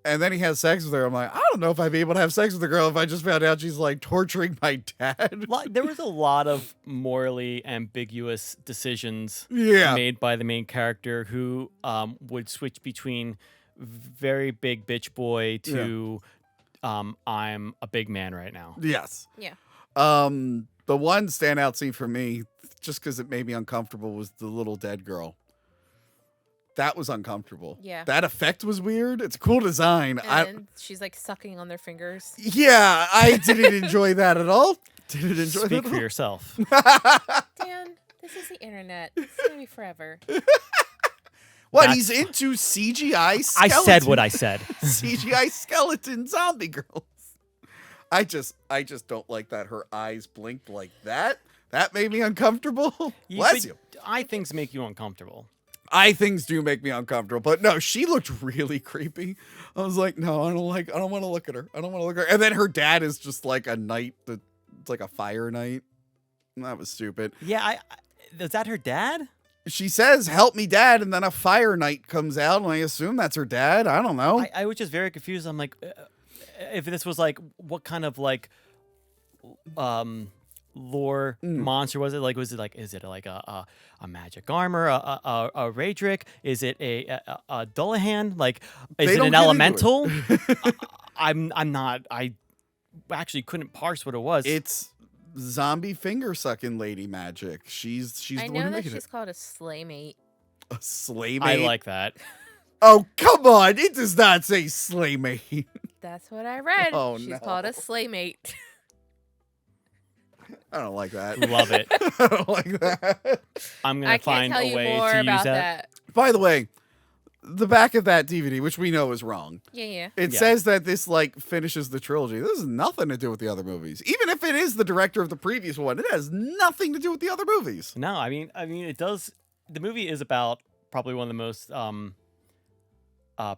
And then he has sex with her. I'm like, I don't know if I'd be able to have sex with a girl if I just found out she's like torturing my dad. There was a lot of morally ambiguous decisions Yeah. made by the main character who would switch between very big bitch boy to I'm a big man right now. Yes. Yeah. The one standout scene for me, just because it made me uncomfortable, was the little dead girl. That was uncomfortable. Yeah. That effect was weird. It's a cool design. And she's like sucking on their fingers. Yeah, I didn't enjoy that at all. Didn't enjoy Speak that for at all. yourself. Dan, this is the internet. It's gonna be forever. What, That's- he's into CGI skeleton. I said what I said. CGI skeleton zombie girls. I just don't like that her eyes blinked like that. That made me uncomfortable. Bless you. Eye things make you uncomfortable. Eye things do make me uncomfortable, but no, she looked really creepy. I was like, no, I don't want to look at her. I don't want to look at her. And then her dad is just like a knight. It's like a fire knight. That was stupid. Yeah, is that her dad? She says, "Help me, Dad," and then a fire knight comes out, and I assume that's her dad. I don't know. I was just very confused. I'm like, if this was like, what kind of like, lore monster was it? Like, is it like a magic armor, a Raedric? Is it a Dullahan? Like, is it an elemental? I actually couldn't parse what it was. It's zombie finger sucking lady magic. She's I the know one that making she's it. called a slaymate. A slaymate. I like that. Oh, come on! It does not say slaymate. That's what I read. Oh, she's no. called a slaymate. I don't like that. Love it. I don't like that. I'm I gonna can't find tell a you way more to use about that. By the way, the back of that DVD, which we know is wrong, Yeah. it Yeah. says that this like finishes the trilogy. This has nothing to do with the other movies. Even if it is the director of the previous one, it has nothing to do with the other movies. No, I mean, it does. The movie is about probably one of the most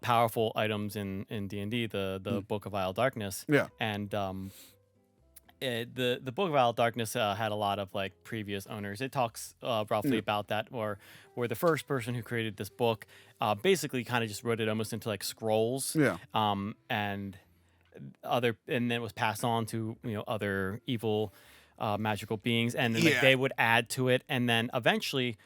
powerful items in D&D, the Book of Isle Darkness. Yeah. And the Book of Isle Darkness had a lot of like previous owners. It talks roughly about that, where the first person who created this book basically kind of just wrote it almost into like scrolls. Yeah. And then it was passed on to other evil magical beings, and then, like, they would add to it, and then eventually.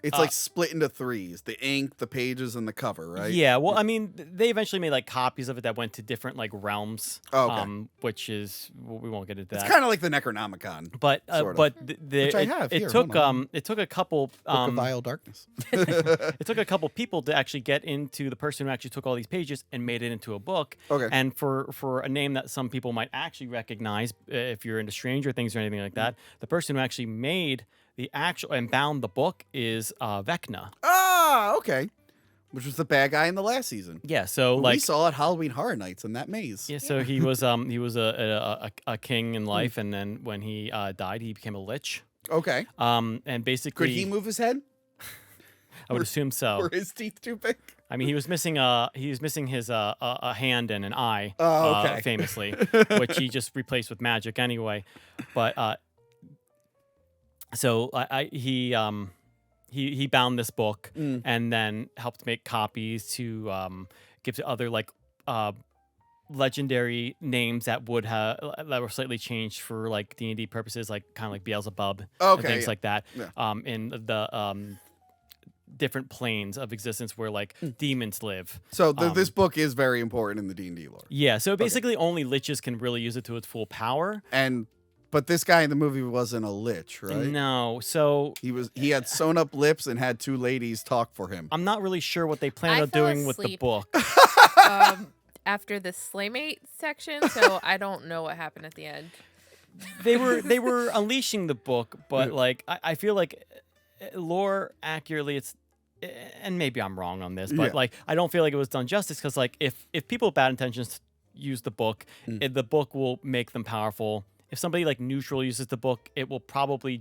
It's like split into threes: the ink, the pages, and the cover, right? Yeah, well, I mean, they eventually made like copies of it that went to different like realms. Oh, okay. Which is we won't get into that. It's kind of like the Necronomicon. But sort of. but Which I have it here, took hold on. it took a couple Book of Vile Darkness. it took a couple people to actually get into the person who actually took all these pages and made it into a book. Okay. And for a name that some people might actually recognize, if you're into Stranger Things or anything like that, the person who actually made the actual and bound the book is Vecna. Ah, okay. Which was the bad guy in the last season. Yeah, so Who like we saw at Halloween Horror Nights in that maze. yeah, so he was a king in life, and then when he died, he became a lich. Okay. And basically, Could he move his head? I would assume so. Were his teeth too big? I mean, he was missing his a hand and an eye. Oh, okay. Famously, which he just replaced with magic anyway. But so he bound this book and then helped make copies to give to other like legendary names that were slightly changed for like D&D purposes, like kind of like Beelzebub and things like that. Yeah. In the different planes of existence where like demons live. So this book is very important in the D&D lore. Yeah, so basically only liches can really use it to its full power. But this guy in the movie wasn't a lich, right? No, so He had sewn up lips and had two ladies talk for him. I'm not really sure what they plan I on fell doing with the asleep. book. After the slaymate section, so I don't know what happened at the end. They were unleashing the book, but like I feel like lore accurately, it's, and maybe I'm wrong on this, but like I don't feel like it was done justice, because like if people with bad intentions use the book, the book will make them powerful. If somebody like neutral uses the book, it will probably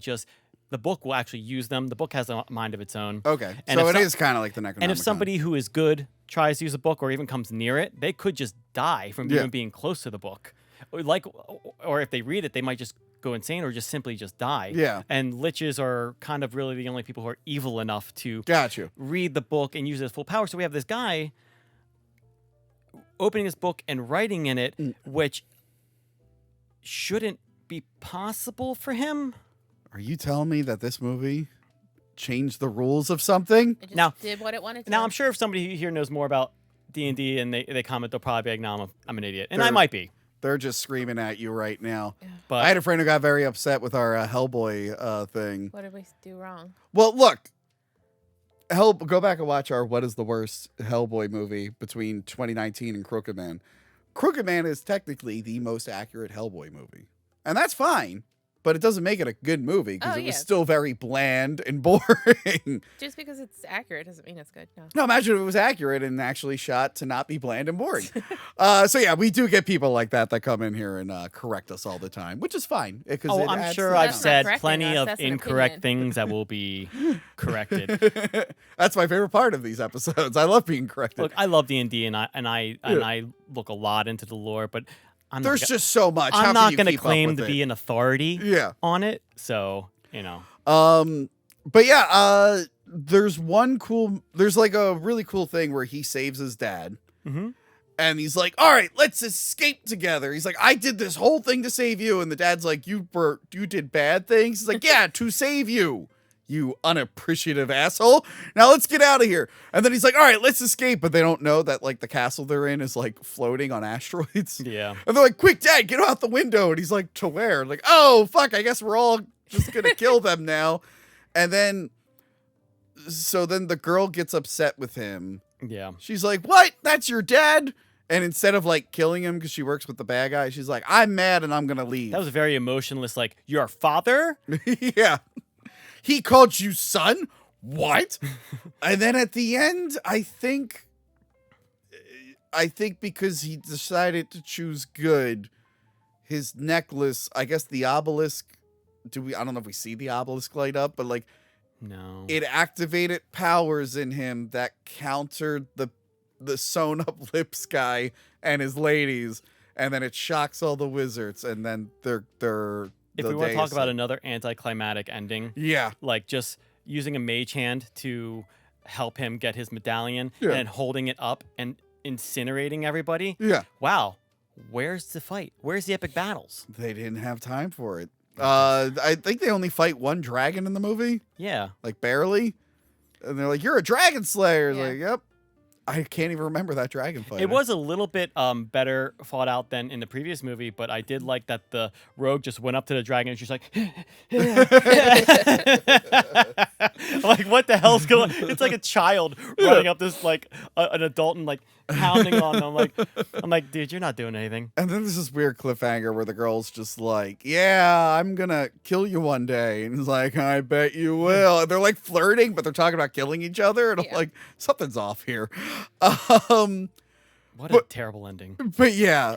the book will actually use them. The book has a mind of its own. Okay. And So if it is kind of like the Necronomicon. And if somebody who is good tries to use a book or even comes near it, they could just die from even being close to the book. Or if they read it, they might just go insane or just simply just die. Yeah. And liches are kind of really the only people who are evil enough to Got you. read the book and use it as full power. So we have this guy opening his book and writing in it, which shouldn't be possible for him. Are you telling me that this movie changed the rules of something? It just Now- did what it wanted to. Now, I'm sure if somebody here knows more about D&D and they comment, they'll probably be like, no, I'm an idiot. And I They're- might be. They're just screaming at you right now. But I had a friend who got very upset with our Hellboy thing. What did we do wrong? Well, look. Go back and watch our What is the Worst Hellboy movie between 2019 and Crooked Man. Crooked Man is technically the most accurate Hellboy movie. And that's fine. but it doesn't make it a good movie because Oh, it was yeah. still very bland and boring. Just because it's accurate doesn't mean it's good. No. No, imagine if it was accurate and actually shot to not be bland and boring. So yeah, we do get people like that come in here and correct us all the time, which is fine. Oh, I'm sure I've said plenty of incorrect things that will be corrected. That's my favorite part of these episodes. I love being corrected. Look, I love D&D and I look a lot into the lore, but there's just so much. I'm How not going to claim to be an authority on it. So, But yeah, there's like a really cool thing where he saves his dad. Mm-hmm. And he's like, all right, let's escape together. He's like, I did this whole thing to save you. And the dad's like, you did bad things? He's like, yeah, to save you, you unappreciative asshole. Now let's get out of here. And then he's like, all right, let's escape. But they don't know that like the castle they're in is like floating on asteroids. Yeah. And they're like, quick, Dad, get out the window. And he's like, to where? Like, oh, fuck, I guess we're all just going to kill them now. And then the girl gets upset with him. Yeah. She's like, what? That's your dad? And instead of like killing him because she works with the bad guy, she's like, I'm mad and I'm going to leave. That was very emotionless. Like, your father? Yeah. He called you son? What? And then at the end, I think because he decided to choose good, his necklace, I guess the obelisk, I don't know if we see the obelisk light up, but like, no, it activated powers in him that countered the sewn up lips guy and his ladies, and then it shocks all the wizards, and then they're if we want to talk about another anticlimactic ending, yeah, like just using a mage hand to help him get his medallion and holding it up and incinerating everybody. Yeah. Wow. Where's the fight? Where's the epic battles? They didn't have time for it. I think they only fight one dragon in the movie. Yeah. Like barely. And they're like, you're a dragon slayer. Yeah. Like, yep. I can't even remember that dragon fight. It was a little bit better fought out than in the previous movie, but I did like that the rogue just went up to the dragon and she's like, I'm like, what the hell's going on? It's like a child running up this, like, an adult and, like, pounding on them. I'm like, dude, you're not doing anything. And then there's this weird cliffhanger where the girl's just like, yeah, I'm going to kill you one day. And he's like, I bet you will. And they're like flirting, but they're talking about killing each other. And I'm like, something's off here. What a terrible ending. But yeah,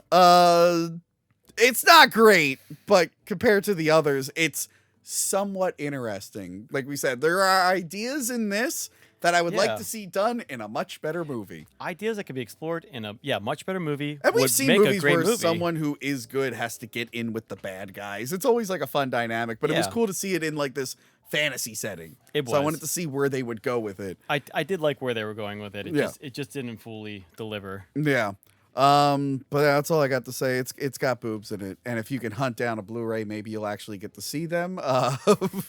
it's not great, but compared to the others, it's somewhat interesting. Like we said, there are ideas in this that I would like to see done in a much better movie. Ideas that could be explored in a much better movie. And we've would seen make movies a great where movie. someone who is good has to get in with the bad guys. It's always like a fun dynamic, but it was cool to see it in like this fantasy setting. It was. So I wanted to see where they would go with it. I did like where they were going with it. It just didn't fully deliver. Yeah. But that's all I got to say. It's got boobs in it, and if you can hunt down a Blu-ray, maybe you'll actually get to see them.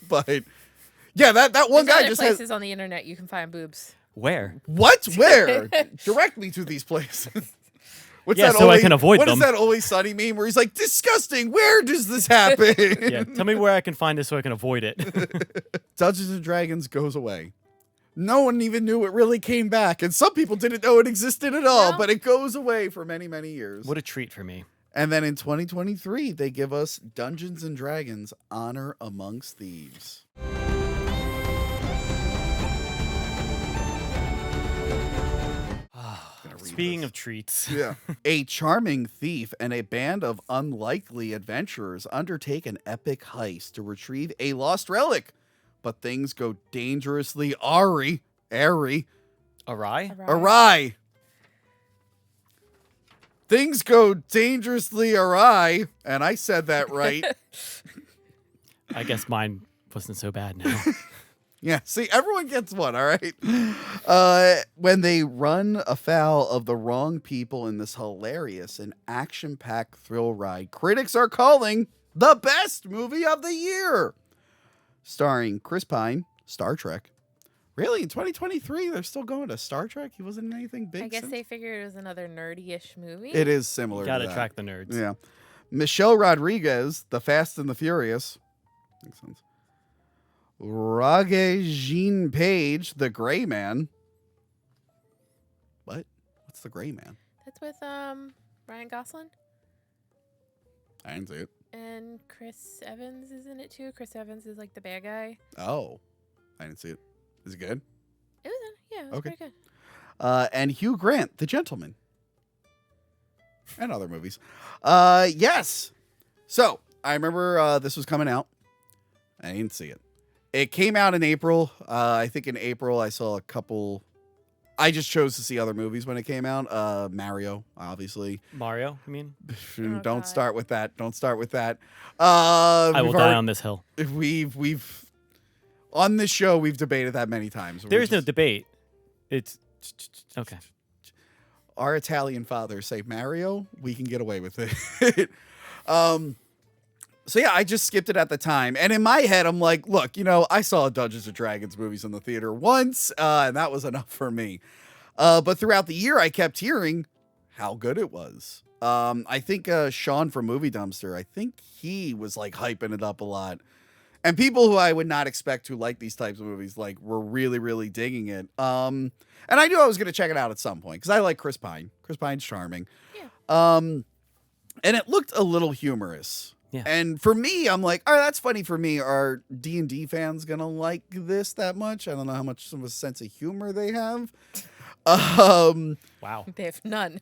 But yeah, that one There's guy other just places has on the internet you can find boobs. Where? What? Where? Directly to these places. What's that so I can avoid what them. What is that Always Sunny meme where he's like, disgusting, where does this happen? Yeah, tell me where I can find this so I can avoid it. Dungeons and Dragons goes away. No one even knew it really came back, and some people didn't know it existed at all, but it goes away for many, many years. What a treat for me. And then in 2023, they give us Dungeons and Dragons Honor Amongst Thieves. Speaking of treats. Yeah. A charming thief and a band of unlikely adventurers undertake an epic heist to retrieve a lost relic. But things go dangerously awry. Things go dangerously awry. And I said that right. I guess mine wasn't so bad now. Yeah, see, everyone gets one, all right? When they run afoul of the wrong people in this hilarious and action-packed thrill ride, critics are calling the best movie of the year. Starring Chris Pine, Star Trek. Really, in 2023, they're still going to Star Trek? He wasn't in anything big I guess since? they figured it was another nerdy-ish movie. It is similar Gotta to that. track the nerds. Yeah. Michelle Rodriguez, The Fast and the Furious. Makes sense. Regé-Jean Page, The Gray Man. What? What's The Gray Man? That's with Ryan Gosling I didn't see it. and and Chris Evans is in it too. Chris Evans is like the bad guy. Oh, I didn't see it. Is it good? It was, yeah, it was Okay. pretty good. And Hugh Grant, The Gentleman, and other movies. Yes. So I remember this was coming out. I didn't see it. It came out in April. I think in April I saw a couple. I just chose to see other movies when it came out. Mario, obviously. Mario, you mean? Don't God. start with that. Don't start with that. I will die on this hill. We've on this show we've debated that many times. There is no debate. It's okay. Our Italian fathers say Mario, we can get away with it. So yeah, I just skipped it at the time. And in my head, I'm like, look, I saw Dungeons and Dragons movies in the theater once, and that was enough for me. But throughout the year, I kept hearing how good it was. I think Sean from Movie Dumpster, I think he was like hyping it up a lot. And people who I would not expect to like these types of movies, like, were really, really digging it. And I knew I was going to check it out at some point because I like Chris Pine. Chris Pine's charming. Yeah. And it looked a little humorous. Yeah. And for me, I'm like, all right, that's funny for me. Are D&D fans going to like this that much? I don't know how much of a sense of humor they have. Wow. They have none.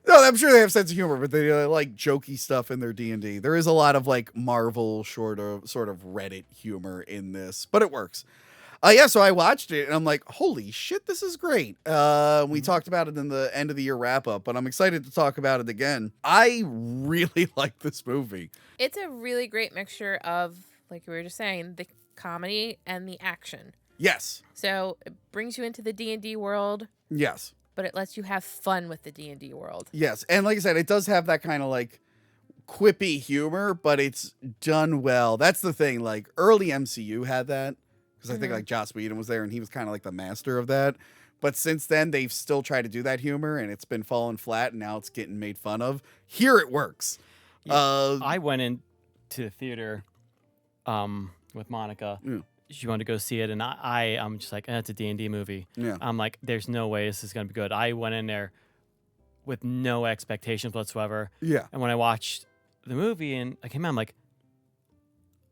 No, I'm sure they have sense of humor, but they like jokey stuff in their D&D. There is a lot of like Marvel sort of Reddit humor in this, but it works. Yeah, so I watched it and I'm like, holy shit, this is great. We talked about it in the end of the year wrap up, but I'm excited to talk about it again. I really like this movie. It's a really great mixture of, like we were just saying, the comedy and the action. Yes. So it brings you into the D&D world, Yes. but it lets you have fun with the D&D world. Yes. And like I said, it does have that kind of like quippy humor, but it's done well. That's the thing. Like early MCU had that. Because I think like Joss Whedon was there and he was kind of like the master of that. But since then, they've still tried to do that humor and it's been falling flat and now it's getting made fun of. Here it works. Yeah, I went into the theater with Monica. Yeah. She wanted to go see it, and I'm just like, it's a D&D movie. Yeah. I'm like, there's no way this is going to be good. I went in there with no expectations whatsoever. Yeah. And when I watched the movie and I came out, I'm like,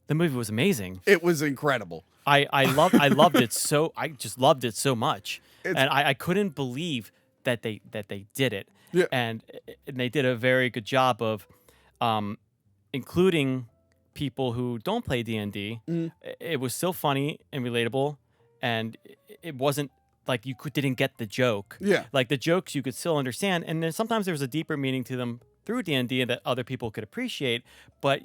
the movie was amazing. It was incredible. I loved it so. I just loved it so much, It's- and I couldn't believe that they did it. Yeah. And they did a very good job of including people who don't play D&D. It was still funny and relatable, and it wasn't like you didn't get the joke. Yeah. Like the jokes you could still understand, and then sometimes there was a deeper meaning to them through D&D that other people could appreciate, but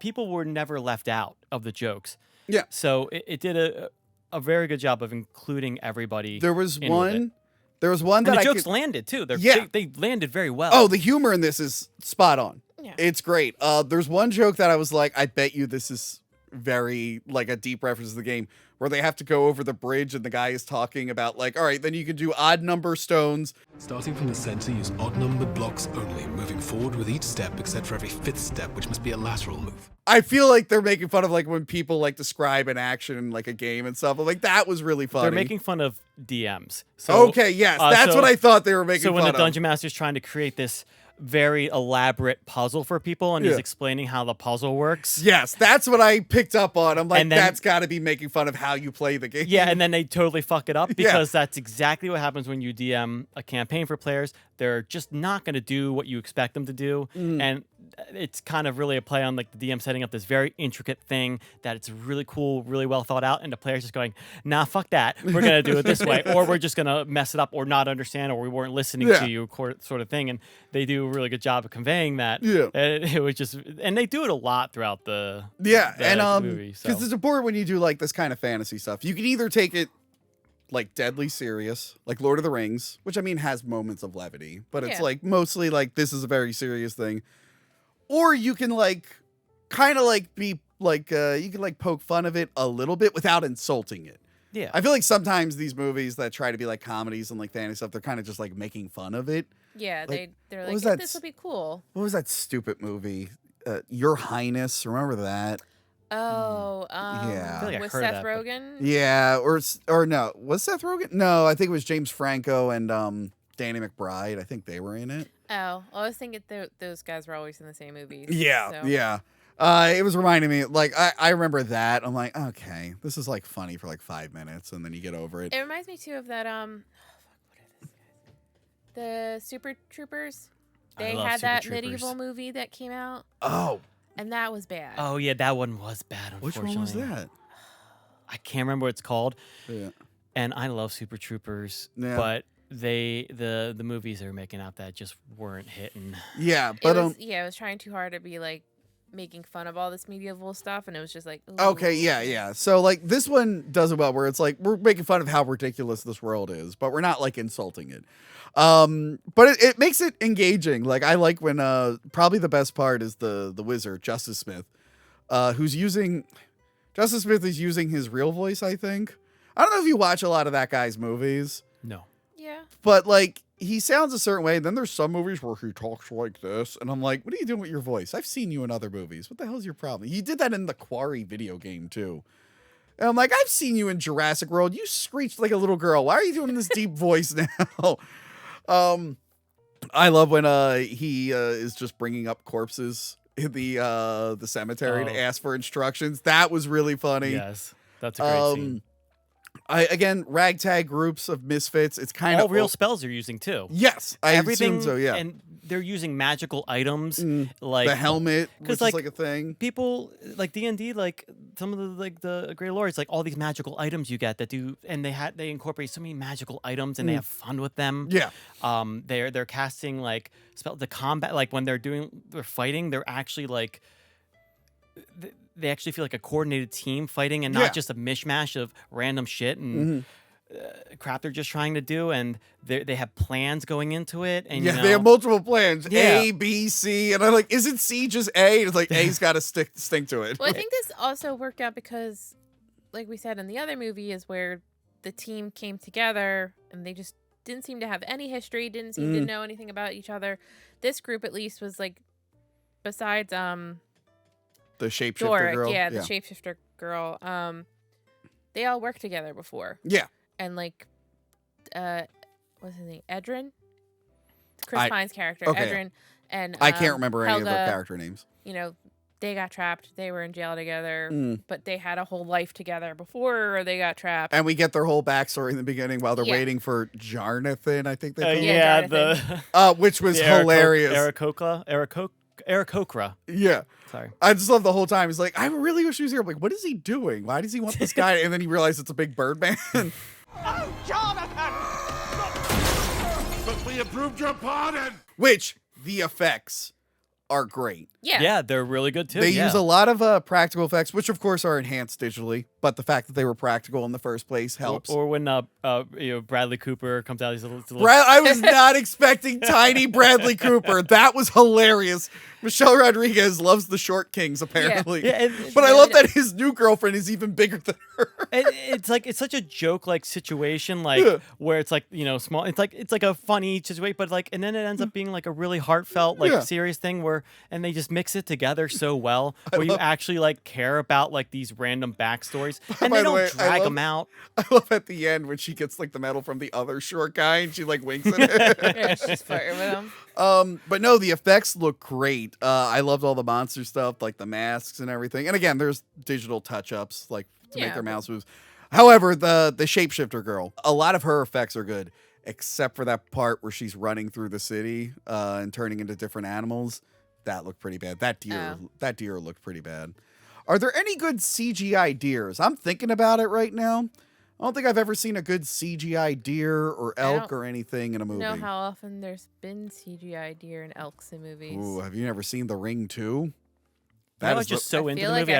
people were never left out of the jokes. Yeah. So it did a very good job of including everybody. There was in with it. one. There was one that And the I jokes could, landed too. Yeah. They landed very well. Oh, the humor in this is spot on. Yeah. It's great. There's one joke that I was like, I bet you this is very like a deep reference to the game where they have to go over the bridge and the guy is talking about like, all right, then you can do odd number stones. Starting from the center, use odd-numbered blocks only, moving forward with each step except for every fifth step, which must be a lateral move. I feel like they're making fun of like when people like describe an action in like a game and stuff. I'm like, that was really funny. They're making fun of DMs. So, okay, yes, that's what I thought they were making So fun when the of. Dungeon Master's trying to create this very elaborate puzzle for people, and he's Yeah. explaining how the puzzle works. Yes, that's what I picked up on. I'm like, And then- that's got to be making fun of how you play the game. Yeah, and then they totally fuck it up Yeah. because that's exactly what happens when you DM a campaign for players. They're just not going to do what you expect them to do, and it's kind of really a play on like the DM setting up this very intricate thing that it's really cool, really well thought out, and the players just going, nah, fuck that. We're going to do it this way, or we're just going to mess it up or not understand, or we weren't listening Yeah. to you, sort of thing. And they do a really good job of conveying that. Yeah. And it was just, and they do it a lot throughout the movie. So. Because it's important when you do like this kind of fantasy stuff. You can either take it like deadly serious, like Lord of the Rings, which I mean has moments of levity, but it's Yeah. like mostly like this is a very serious thing. Or you can like kind of like be like you can like poke fun of it a little bit without insulting it. Yeah. I feel like sometimes these movies that try to be like comedies and like fantasy stuff, they're kind of just like making fun of it. Yeah, Like, they're what like, was "Oh, that this will be cool." What was that stupid movie? Your Highness, remember that? Oh, Yeah. I feel like I with heard Seth that, but- Rogen. Yeah, or no, was Seth Rogen? No, I think it was James Franco and Danny McBride. I think they were in it. Oh, I was thinking those guys were always in the same movies. Yeah, so. yeah. It was reminding me, like, I remember that. I'm like, okay, this is like funny for like 5 minutes, and then you get over it. It reminds me too of that the Super Troopers. I They love had Super that Troopers. medieval movie that came out, Oh, and that was bad. Oh yeah, that one was bad. which Unfortunately, one was that? I can't remember what it's called. Yeah. And I love Super Troopers, Yeah. but the movies they were making out that just weren't hitting. Yeah, it but was, it was trying too hard to be like making fun of all this medieval stuff, and it was just like, ooh. okay, yeah. So like this one does it well, where it's like we're making fun of how ridiculous this world is, but we're not like insulting it. But it makes it engaging. Like I like when probably the best part is the wizard Justice Smith, who's using Justice Smith is using his real voice. I think I don't know if you watch a lot of that guy's movies. No. Yeah. But like he sounds a certain way, and then there's some movies where he talks like this, and I'm like, what are you doing with your voice? I've seen you in other movies. What the hell's your problem? He did that in the Quarry video game too. And I'm like, I've seen you in Jurassic World. You screeched like a little girl. Why are you doing this deep voice now? I love when he is just bringing up corpses in the cemetery to ask for instructions. That was really funny. Yes, that's a great scene. Again, ragtag groups of misfits. It's kind All of real spells they're using too. Yes, I Everything. assume so. Yeah, And they're using magical items like the helmet, which is like, like a thing. people like D&D, like some of the great lore, it's like all these magical items you get that do, and they incorporate so many magical items and they have fun with them. Yeah. They're casting like the combat, like when they're fighting, they're actually like they actually feel like a coordinated team fighting and not just a mishmash of random shit and crap they're just trying to do, and they have plans going into it. And Yeah, they have multiple plans. Yeah. A, B, C, and I'm like, isn't C just A? It's like A's got to stink to it. Well, I think this also worked out because, like we said in the other movie, is where the team came together and they just didn't seem to have any history, didn't seem to know anything about each other. This group, at least, was like, besides The shapeshifter Doric, girl. yeah, the shapeshifter girl. They all worked together before, Yeah. and like, what's his name? Edrin, Chris Pine's character, okay. Edrin, and I can't remember any of their Helga, character names. You know, they got trapped. They were in jail together, but they had a whole life together before they got trapped. And we get their whole backstory in the beginning while they're Yeah. waiting for Jarnathan, I think they call him. yeah, Jonathan. Which was the hilarious. Aarakocra. Yeah. Sorry. I just love the whole time. He's like, I really wish he was here. I'm like, what is he doing? Why does he want this guy? And then he realizes it's a big bird man. Oh, Jonathan! But we approved your pardon! Which, the effects are great. Yeah. Yeah, they're really good too. They yeah. use a lot of practical effects, which of course are enhanced digitally, but the fact that they were practical in the first place helps. Or when Bradley Cooper comes out, he's a little I was not expecting tiny Bradley Cooper. That was hilarious. Michelle Rodriguez loves the short kings, apparently. Yeah, but I love that his new girlfriend is even bigger than her. it's like it's such a joke like situation, like where it's like small. It's like a funny situation, but like, and then it ends up being like a really heartfelt, like serious thing and they just mix it together so well, where you actually like care about like these random backstories, and By they the don't way, drag them out. I love at the end when she gets like the medal from the other short guy and she like winks at it. Yeah, she's flirting with him. But no, the effects look great. I loved all the monster stuff, like the masks and everything. And again, there's digital touch-ups like to make their mouse moves. However, the shapeshifter girl, a lot of her effects are good, except for that part where she's running through the city and turning into different animals. That looked pretty bad. That deer looked pretty bad. Are there any good CGI deers? I'm thinking about it right now. I don't think I've ever seen a good CGI deer or elk or anything in a movie. Know how often there's been CGI deer and elks in movies. Ooh, have you never seen The Ring 2? I was just so I into feel the like movie.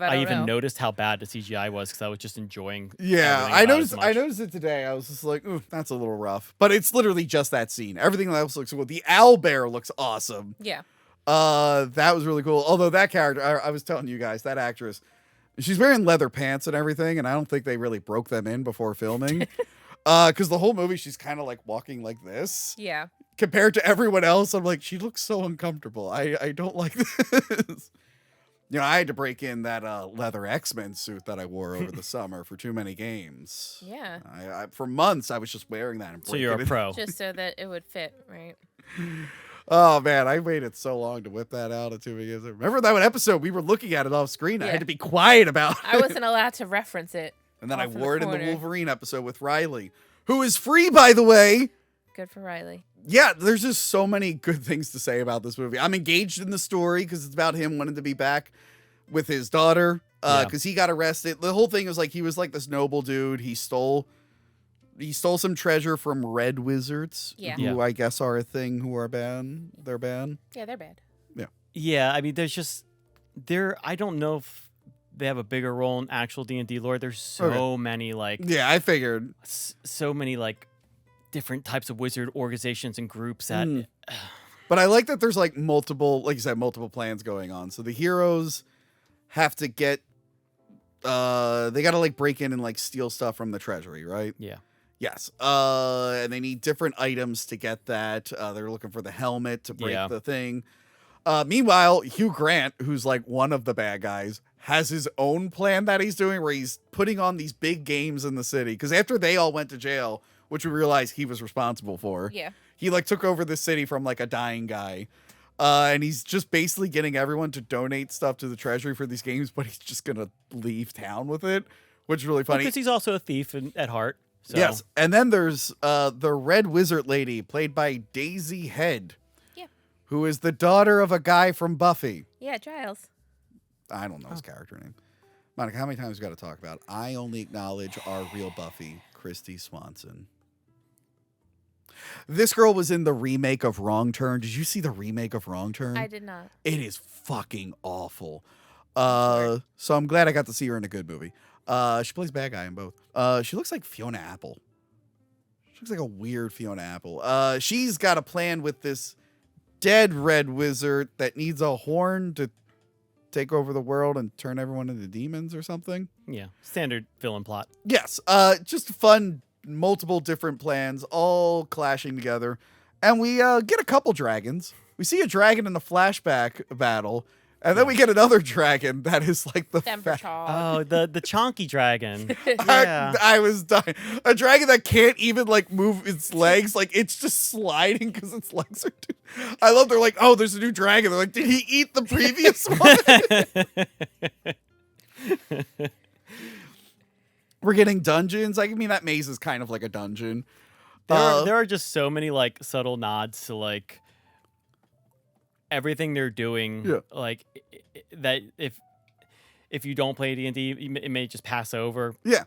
I I even know. noticed how bad the CGI was because I was just enjoying. Yeah, everything I about it noticed. so I much. noticed it today. I was just like, ooh, that's a little rough. But it's literally just that scene. Everything else looks cool. The owl bear looks awesome. Yeah. That was really cool. Although that character, I was telling you guys, that actress, she's wearing leather pants and everything, and I don't think they really broke them in before filming. Because the whole movie, she's kind of like walking like this. Yeah. Compared to everyone else, I'm like, she looks so uncomfortable. I don't like this. I had to break in that leather X-Men suit that I wore over the summer for too many games. Yeah. I for months, I was just wearing that. And So you're a breaking it. pro. Just so that it would fit, right? Oh man, I waited so long to whip that out of 2 years. Remember that one episode we were looking at it off screen? I Yeah. had to be quiet about it. I wasn't allowed to reference it. And then I off in wore it in the corner. Wolverine episode with Riley, who is free, by the way. Good for Riley. Yeah, there's just so many good things to say about this movie. I'm engaged in the story because it's about him wanting to be back with his daughter because he got arrested. The whole thing was like he was like this noble dude. He stole some treasure from red wizards, Yeah. who Yeah. I guess are a thing, who are banned. They're banned. Yeah, they're bad. Yeah, I mean, there's just I don't know if they have a bigger role in actual D&D lore. There's so many like Yeah, I figured. so many like different types of wizard organizations and groups that But I like that there's like multiple, like you said, multiple plans going on. So the heroes have to get, they got to like break in and like steal stuff from the treasury, right? yeah. Yes. And they need different items to get that. They're looking for the helmet to break Yeah. the thing. Meanwhile, Hugh Grant, who's like one of the bad guys, has his own plan that he's doing where he's putting on these big games in the city. Because after they all went to jail, which we realized he was responsible for, Yeah. he like took over the city from like a dying guy. And he's just basically getting everyone to donate stuff to the treasury for these games, but he's just going to leave town with it, which is really funny. Because he's also a thief at heart. So. Yes, and then there's the Red Wizard lady, played by Daisy Head, Yeah. who is the daughter of a guy from Buffy. Yeah, Giles. I don't know his character name. Monica, how many times we got to talk about? I only acknowledge our real Buffy, Christy Swanson. This girl was in the remake of Wrong Turn. Did you see the remake of Wrong Turn? I did not. It is fucking awful. So I'm glad I got to see her in a good movie. She plays bad guy in both. She looks like Fiona Apple. She looks like a weird Fiona Apple. She's got a plan with this dead red wizard that needs a horn to take over the world and turn everyone into demons or something. Yeah. Standard villain plot. Yes. Just fun, multiple different plans all clashing together. And we get a couple dragons. We see a dragon in the flashback battle. And then we get another dragon that is like the Oh, the chonky dragon. Yeah. I was dying. A dragon that can't even like move its legs. Like it's just sliding because its legs are too. I love they're like, oh, there's a new dragon. They're like, did he eat the previous one? We're getting dungeons. I mean, that maze is kind of like a dungeon. There are just so many like subtle nods to like everything they're doing. Yeah. Like that if you don't play D&D, it may just pass over. Yeah.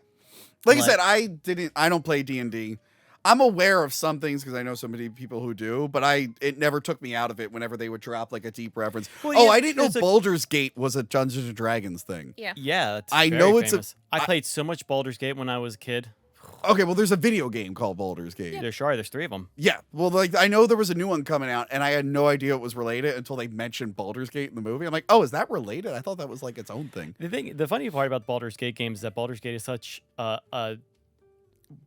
Like I said, I don't play D&D. I'm aware of some things because I know so many people who do, but it never took me out of it whenever they would drop like a deep reference. Well, yeah, I didn't know there's Baldur's Gate was a Dungeons and Dragons thing. Yeah. Yeah, it's I very know it's famous. I played so much Baldur's Gate when I was a kid. Okay, well, there's a video game called Baldur's Gate. There's 3 of them. Yeah, well, like I know there was a new one coming out, and I had no idea it was related until they mentioned Baldur's Gate in the movie. I'm like, oh, is that related? I thought that was like its own thing. The funny part about Baldur's Gate games is that Baldur's Gate is such a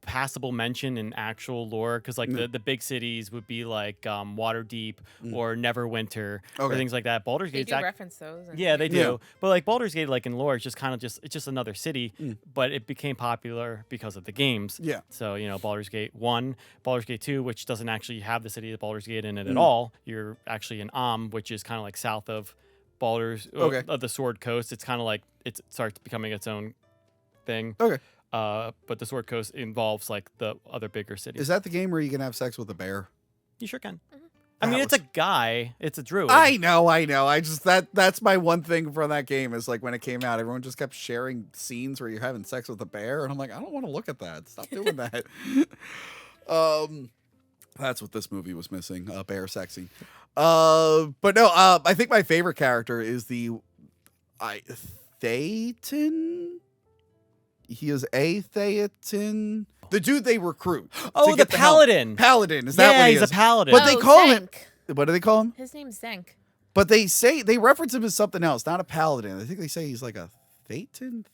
passable mention in actual lore because like the big cities would be like Waterdeep or Neverwinter or things like that. Baldur's They Gate do reference those. yeah, they do. Yeah. But like Baldur's Gate, like in lore, it's just kind of it's just another city, but it became popular because of the games. Yeah. So Baldur's Gate 1, Baldur's Gate 2, which doesn't actually have the city of Baldur's Gate in it at all. You're actually in which is kind of like south of Baldur's of the Sword Coast. It's kind of like it starts becoming its own thing. Okay. But the Sword Coast involves like the other bigger cities. Is that the game where you can have sex with a bear? You sure can. Mm-hmm. I mean, That it's a guy. It's a druid. I know. I just that's my one thing from that game is like when it came out, everyone just kept sharing scenes where you're having sex with a bear, and I'm like, I don't want to look at that. Stop doing that. That's what this movie was missing, bear sexing. But no, I think my favorite character is Theatin. He is a Theatin. The dude they recruit. Oh, to the get help. paladin. Paladin. Is that what he he's is? a paladin. But they call him. Zank. What do they call him? His name's Zank. But they reference him as something else, not a paladin. I think they say he's like a Theatin.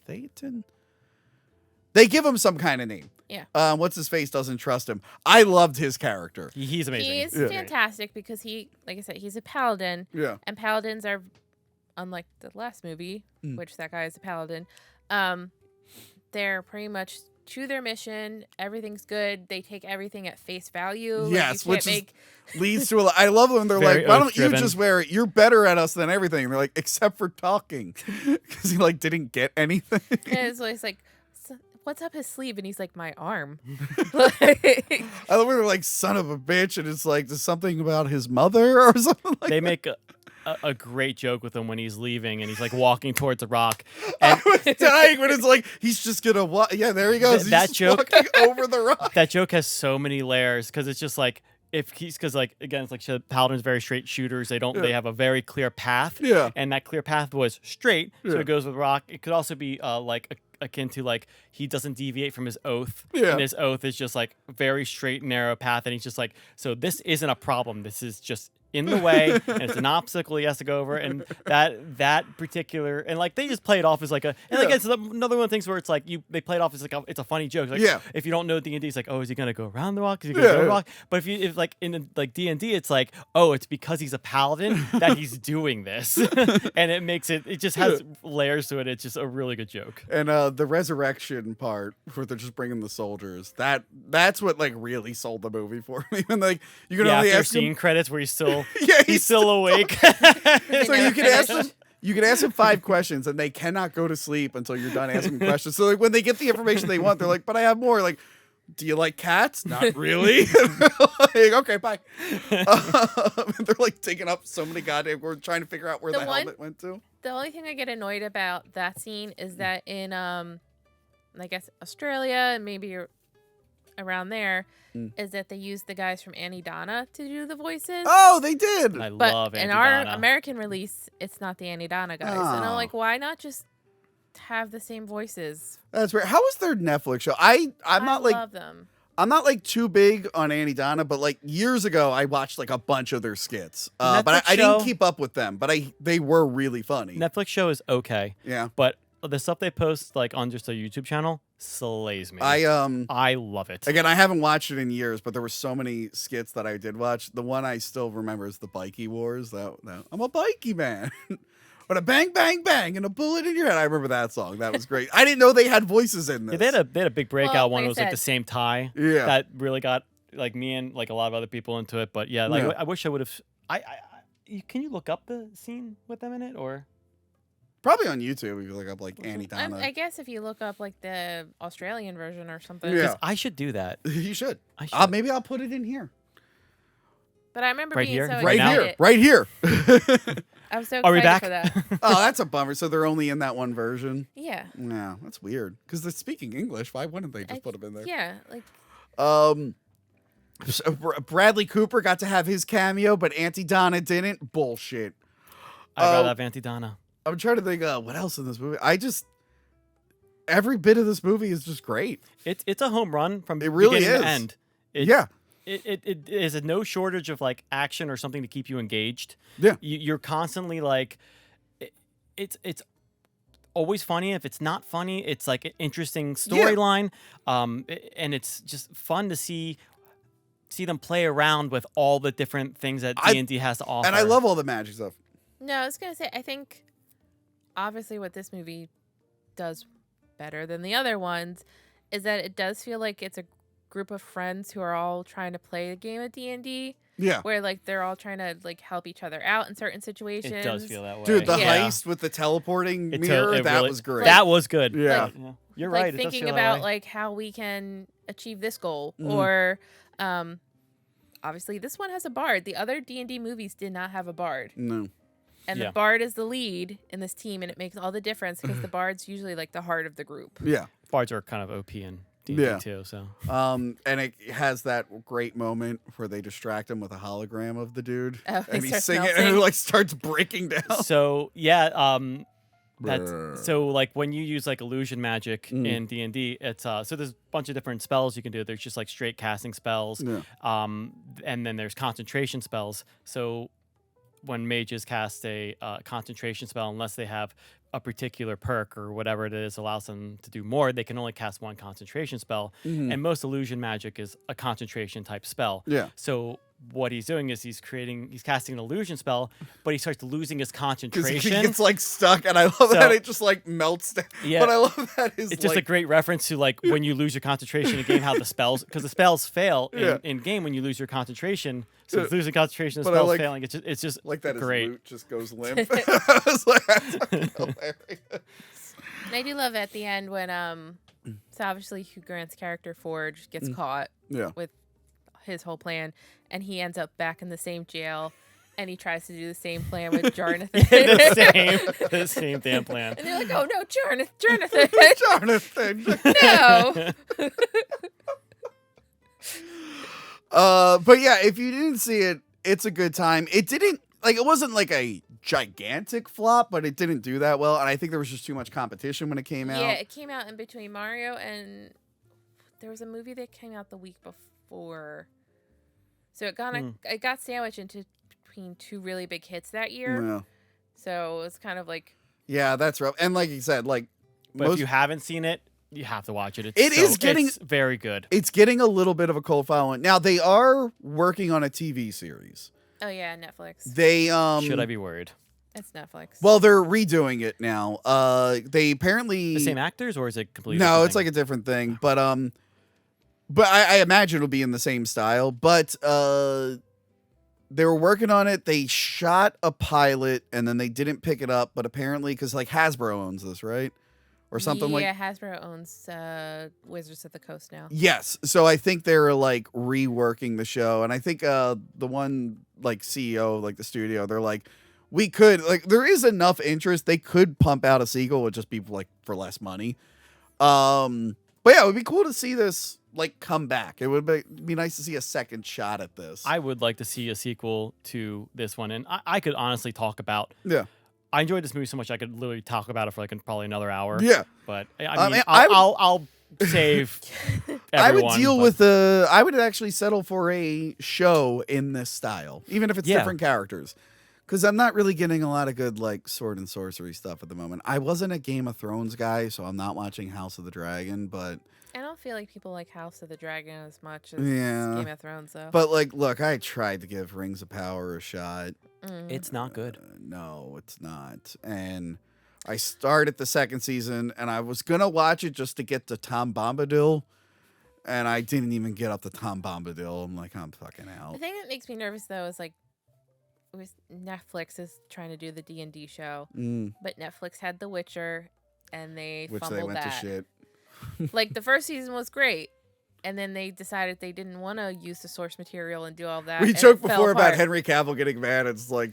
They give him some kind of name. Yeah. What's his face doesn't trust him. I loved his character. He's amazing. He is fantastic because like I said, he's a paladin. Yeah. And paladins are, unlike the last movie, which that guy is a paladin, they're pretty much to their mission. Everything's good. They take everything at face value. Yes, like, which leads to I love when they're Very like, why don't you oath-driven. just wear it? You're better at us than everything. And they're like, except for talking, because he like didn't get anything. And it's always like, what's up his sleeve? And he's like, my arm. I love when they're like, son of a bitch, and it's like, there's something about his mother or something like They that. make a great joke with him when he's leaving and he's like walking towards a rock. I And was dying when it's like, he's just gonna walk. Yeah, there he goes. He's That just joke- walking over the rock. that joke has so many layers because it's just like, because like again, it's like Paladin's very straight shooters. They have a very clear path. Yeah. And that clear path was straight, so Yeah. it goes with rock. It could also be akin to like he doesn't deviate from his oath. Yeah. And his oath is just like very straight, narrow path, and he's just like, so this isn't a problem. This is just in the way, and it's an obstacle he has to go over. And that particular, and like they just play it off as like a, and like Yeah. it's another one of the things where it's like they play it off as like it's a funny joke. Like, Yeah. if you don't know D&D, it's like, oh, is he gonna go around the rock? Is he gonna go Yeah. the rock? But if like in like D&D, it's like, oh, it's because he's a paladin that he's doing this, and it makes it just has layers to it. It's just a really good joke. And the resurrection part, where they're just bringing the soldiers, that's what like really sold the movie for me. And like you can Yeah, only after ask him, scene credits where he's still yeah, he's still awake. so never you can ask them. finished. You can ask them 5 questions, and they cannot go to sleep until you're done asking questions. So like when they get the information they want, they're like, "But I have more." Like, do you like cats? Not really. Like, okay, bye. They're like taking up so many goddamn. We're trying to figure out where The the one- helmet went to. The only thing I get annoyed about that scene is that in I guess Australia and maybe around there is that they use the guys from Annie Donna to do the voices. Oh, they did. I but love in Auntie our Donna. American release, it's not the Annie Donna guys. And I'm Oh. like, why not just have the same voices? That's weird. How was their Netflix show? I'm not like love them. I'm not like too big on Annie Donna, but like years ago, I watched like a bunch of their skits. But Netflix I didn't show- keep up with them. But they were really funny. Netflix show is okay, Yeah. but the stuff they post like on just their YouTube channel slays me. I love it. Again, I haven't watched it in years, but there were so many skits that I did watch. The one I still remember is the Bikey Wars. That I'm a bikey man. But a bang, bang, bang, and a bullet in your head. I remember that song. That was great. I didn't know they had voices in this. Yeah, they had a big breakout Well, one. like It I was like the said- same tie. Yeah. That really got like me and like a lot of other people into it. But yeah, like Yeah. I wish I would have. Can you look up the scene with them in it or? Probably on YouTube. If you look up like Annie Donna. I guess if you look up like the Australian version or something. Yeah. 'Cause I should do that. You should. I should. Maybe I'll put it in here. But I remember Right being here? so Right Right excited. here. Right here. I was so Are we excited back? for that. Oh, that's a bummer. So they're only in that one version. Yeah. Yeah, that's weird. Because they're speaking English. Why wouldn't they just put them in there? Yeah, like So Bradley Cooper got to have his cameo, but Auntie Donna didn't. Bullshit. I'd rather have Auntie Donna. I'm trying to think. What else in this movie? Every bit of this movie is just great. It's a home run from It really beginning is. to end. Yeah. It is a no shortage of like action or something to keep you engaged. Yeah. You're constantly like, it's always funny. If it's not funny, it's like an interesting storyline. And it's just fun to see them play around with all the different things that D&D has to offer. And I love all the magic stuff. no, I was gonna say I think obviously what this movie does better than the other ones is that it does feel like it's a group of friends who are all trying to play a game of D&D Yeah. where like they're all trying to like help each other out in certain situations. It does feel that way. Dude, the Yeah. heist with the teleporting It mirror, it that really- was great. That was good. Yeah. Like- You're like right. it does thinking feel that about way. like how we can achieve this goal Mhm. or obviously this one has a bard. The other D&D movies did not have a bard. No. And Yeah. the bard is the lead in this team and it makes all the difference because the bard's usually like the heart of the group. Yeah. Bards are kind of OP in D&D Yeah. too. So And it has that great moment where they distract him with a hologram of the dude. Oh, And he he's starts singing and melting. it like starts breaking down. so yeah. Brr. That's so like when you use like illusion magic Mm. in D&D, it's so there's a bunch of different spells you can do. There's just like straight casting spells, Yeah. and then there's concentration spells. So when mages cast a concentration spell, unless they have a particular perk or whatever it is allows them to do more, they can only cast one concentration spell. Mhm. And most illusion magic is a concentration type spell. Yeah. So what he's doing is he's casting an illusion spell, but he starts losing his Because concentration. he gets like stuck, and I love that it just like melts down. Yeah. But I love that his It's just a great reference to like when you lose your concentration in game, how the spells, because the spells fail in game when you lose your concentration. So it's losing concentration, the spells failing. It's just like that. great. His loot just goes limp. I was like, that's fucking hilarious. And I do love at the end when so obviously Hugh Grant's character Forge gets caught with his whole plan, and he ends up back in the same jail, and he tries to do the same plan with Jonathan. the same damn plan. And they're like, "Oh no, Jonathan, Jonathan, no." But yeah, if you didn't see it, it's a good time. It wasn't like a gigantic flop, but it didn't do that well, and I think there was just too much competition when it came out. Yeah, it came out in between Mario and there was a movie that came out the week before, so it got sandwiched into between two really big hits that year. Yeah. So it's kind of like, yeah, that's rough. And like you said, like, but if you haven't seen it, you have to watch it. It's very good. It's getting a little bit of a cold following. Now they are working on a TV series. oh yeah, Netflix. They Should I be worried? It's Netflix. Well, they're redoing it now. They apparently The same actors, or is it completely? No, different it's thing? like a different thing. But I imagine it'll be in the same style. But they were working on it. They shot a pilot and then they didn't pick it up. But apparently, because like Hasbro owns this, right? Or something like. Yeah, Hasbro owns Wizards of the Coast now. Yes. So I think they're like reworking the show. And I think the one like CEO, like the studio, they're like, we could, like, there is enough interest. They could pump out a sequel with just people like for less money. But yeah, it would be cool to see this like come back. It would be nice to see a second shot at this. I would like to see a sequel to this one, and I could honestly talk about. Yeah. I enjoyed this movie so much I could literally talk about it for like probably another hour. Yeah. But I mean, I would- I'll save. I would everyone, deal but- with I would actually settle for a show in this style, even if it's different characters. Because I'm not really getting a lot of good like sword and sorcery stuff at the moment. I wasn't a Game of Thrones guy, so I'm not watching House of the Dragon, but I don't feel like people like House of the Dragon as much as Yeah. Game of Thrones, though. but like look, I tried to give Rings of Power a shot. It's not good. No, it's not. And I started the second season and I was gonna watch it just to get to Tom Bombadil. And I didn't even get up to Tom Bombadil. I'm like, I'm fucking The out. thing that makes me nervous, though, is like, Netflix is trying to do the D&D show, but Netflix had The Witcher, and they Which fumbled they went that. to shit. Like, the first season was great, and then they decided they didn't want to use the source material and do all that. We and joked it fell before about apart. Henry Cavill getting mad. It's like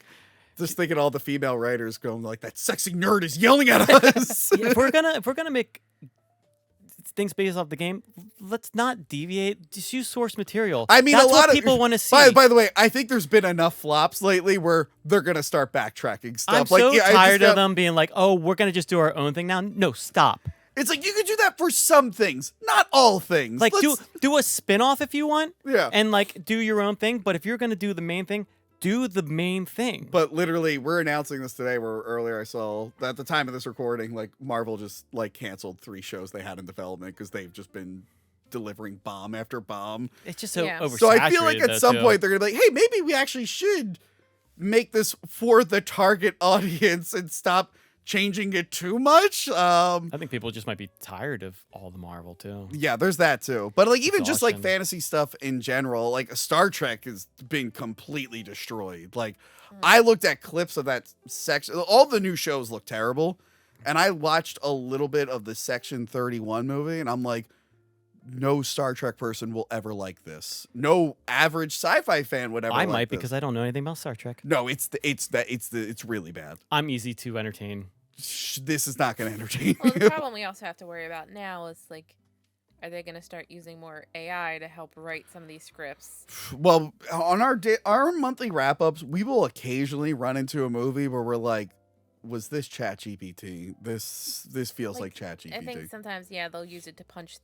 just thinking all the female writers going like, that sexy nerd is yelling at us. if we're gonna make things based off the game, let's not deviate. Just use source material. I mean, that's a lot what of people want to see. By the way, I think there's been enough flops lately where they're gonna start backtracking stuff. I'm like, so yeah, I just tired of got- them being like, "Oh, we're gonna just do our own thing now." No, stop. It's like you could do that for some things, not all things. Like, Let's- do a spin-off if you want. Yeah. And like do your own thing. But if you're gonna do the main thing, do the main thing. But literally, we're announcing this today. Where earlier I saw that at the time of this recording, like Marvel just like canceled 3 shows they had in development because they've just been delivering bomb after bomb. It's just so Yeah. oversaturated. So I feel like at though, some too. point they're gonna be like, hey, maybe we actually should make this for the target audience and stop changing it too much. I think people just might be tired of all the Marvel too. Yeah, there's that too. But like even just like Exhaustion. fantasy stuff in general, like Star Trek has been completely destroyed. Like I looked at clips of that section. All the new shows look terrible. And I watched a little bit of the Section 31 movie and I'm like, no Star Trek person will ever like this. No average sci-fi fan would ever I like might this. because I don't know anything about Star Trek. No, it's really bad. I'm easy to entertain. This is not going to entertain Well, you. the problem we also have to worry about now is like, are they going to start using more AI to help write some of these scripts? Well, on our monthly wrap-ups, we will occasionally run into a movie where we're like, was this ChatGPT? This feels like ChatGPT. I think sometimes, yeah, they'll use it to punch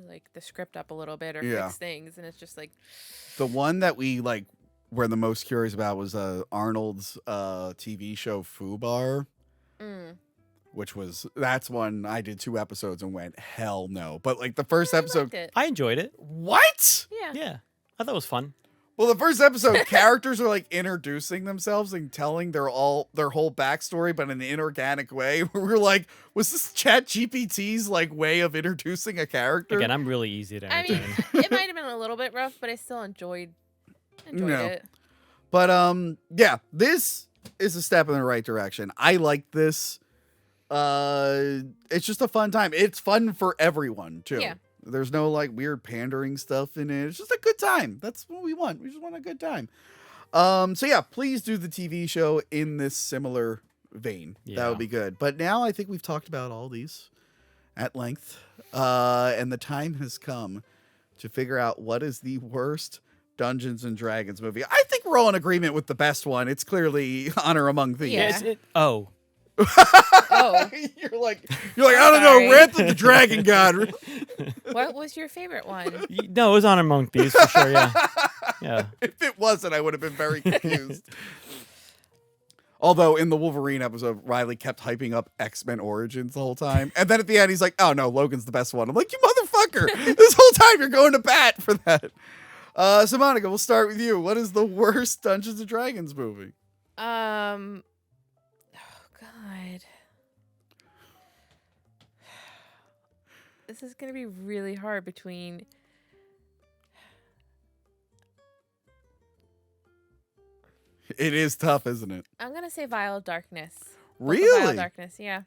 like the script up a little bit or Yeah. fix things, and it's just like, The one that we like were the most curious about was Arnold's TV show Fubar, which that's one I did 2 episodes and went, hell no. But like the first I episode, liked it. I enjoyed it. what? Yeah. Yeah, I thought it was fun. Well, the first episode, characters are like introducing themselves and telling their whole backstory, but in an inorganic way. We were like, was this Chat GPT's like way of introducing a character? Again, I'm really easy to I entertain. mean, it might have been a little bit rough, but I still enjoyed it. But yeah, this is a step in the right direction. I like this. It's just a fun time. It's fun for everyone too. Yeah. There's no like weird pandering stuff in it. It's just a good time. That's what we want. We just want a good time. So yeah, please do the TV show in this similar vein. That Yeah. would be good. But now I think we've talked about all these at length. And the time has come to figure out what is the worst Dungeons and Dragons movie. I think we're all in agreement with the best one. It's clearly Honor Among Thieves. Yeah. Oh. Oh, You're like, I don't know, Sorry. Wrath of the Dragon God. what was your favorite one? No, it was on Among Thieves for sure. Yeah. Yeah. If it wasn't, I would have been very confused. Although in the Wolverine episode, Riley kept hyping up X-Men Origins the whole time. And then at the end, he's like, oh no, Logan's the best one. I'm like, you motherfucker. This whole time you're going to bat for that. So Monica, we'll start with you. What is the worst Dungeons and Dragons movie? Oh God. This is gonna be really hard between. It is tough, isn't it? I'm gonna say Vile Darkness. Book of Really? Vile Darkness, yeah.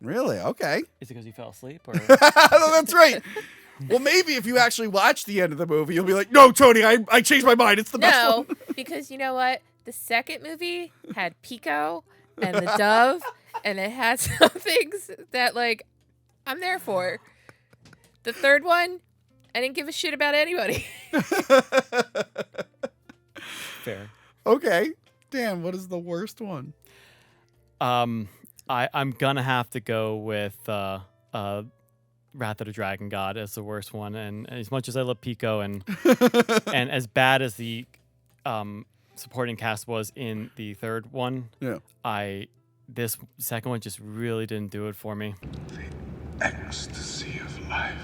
Really? Okay. Is it because you fell asleep or? No, that's right. Well, maybe if you actually watch the end of the movie, you'll be like, no, Tony, I changed my mind. It's the best No, one. because you know what? The second movie had Pico and the dove, and it had some things that, like, I'm there for. The third one, I didn't give a shit about anybody. Fair. Okay. Dan, what is the worst one? I'm gonna have to go with Wrath of the Dragon God as the worst one, and as much as I love Pico and and as bad as the supporting cast was in the third one, this second one just really didn't do it for me. The ecstasy of life.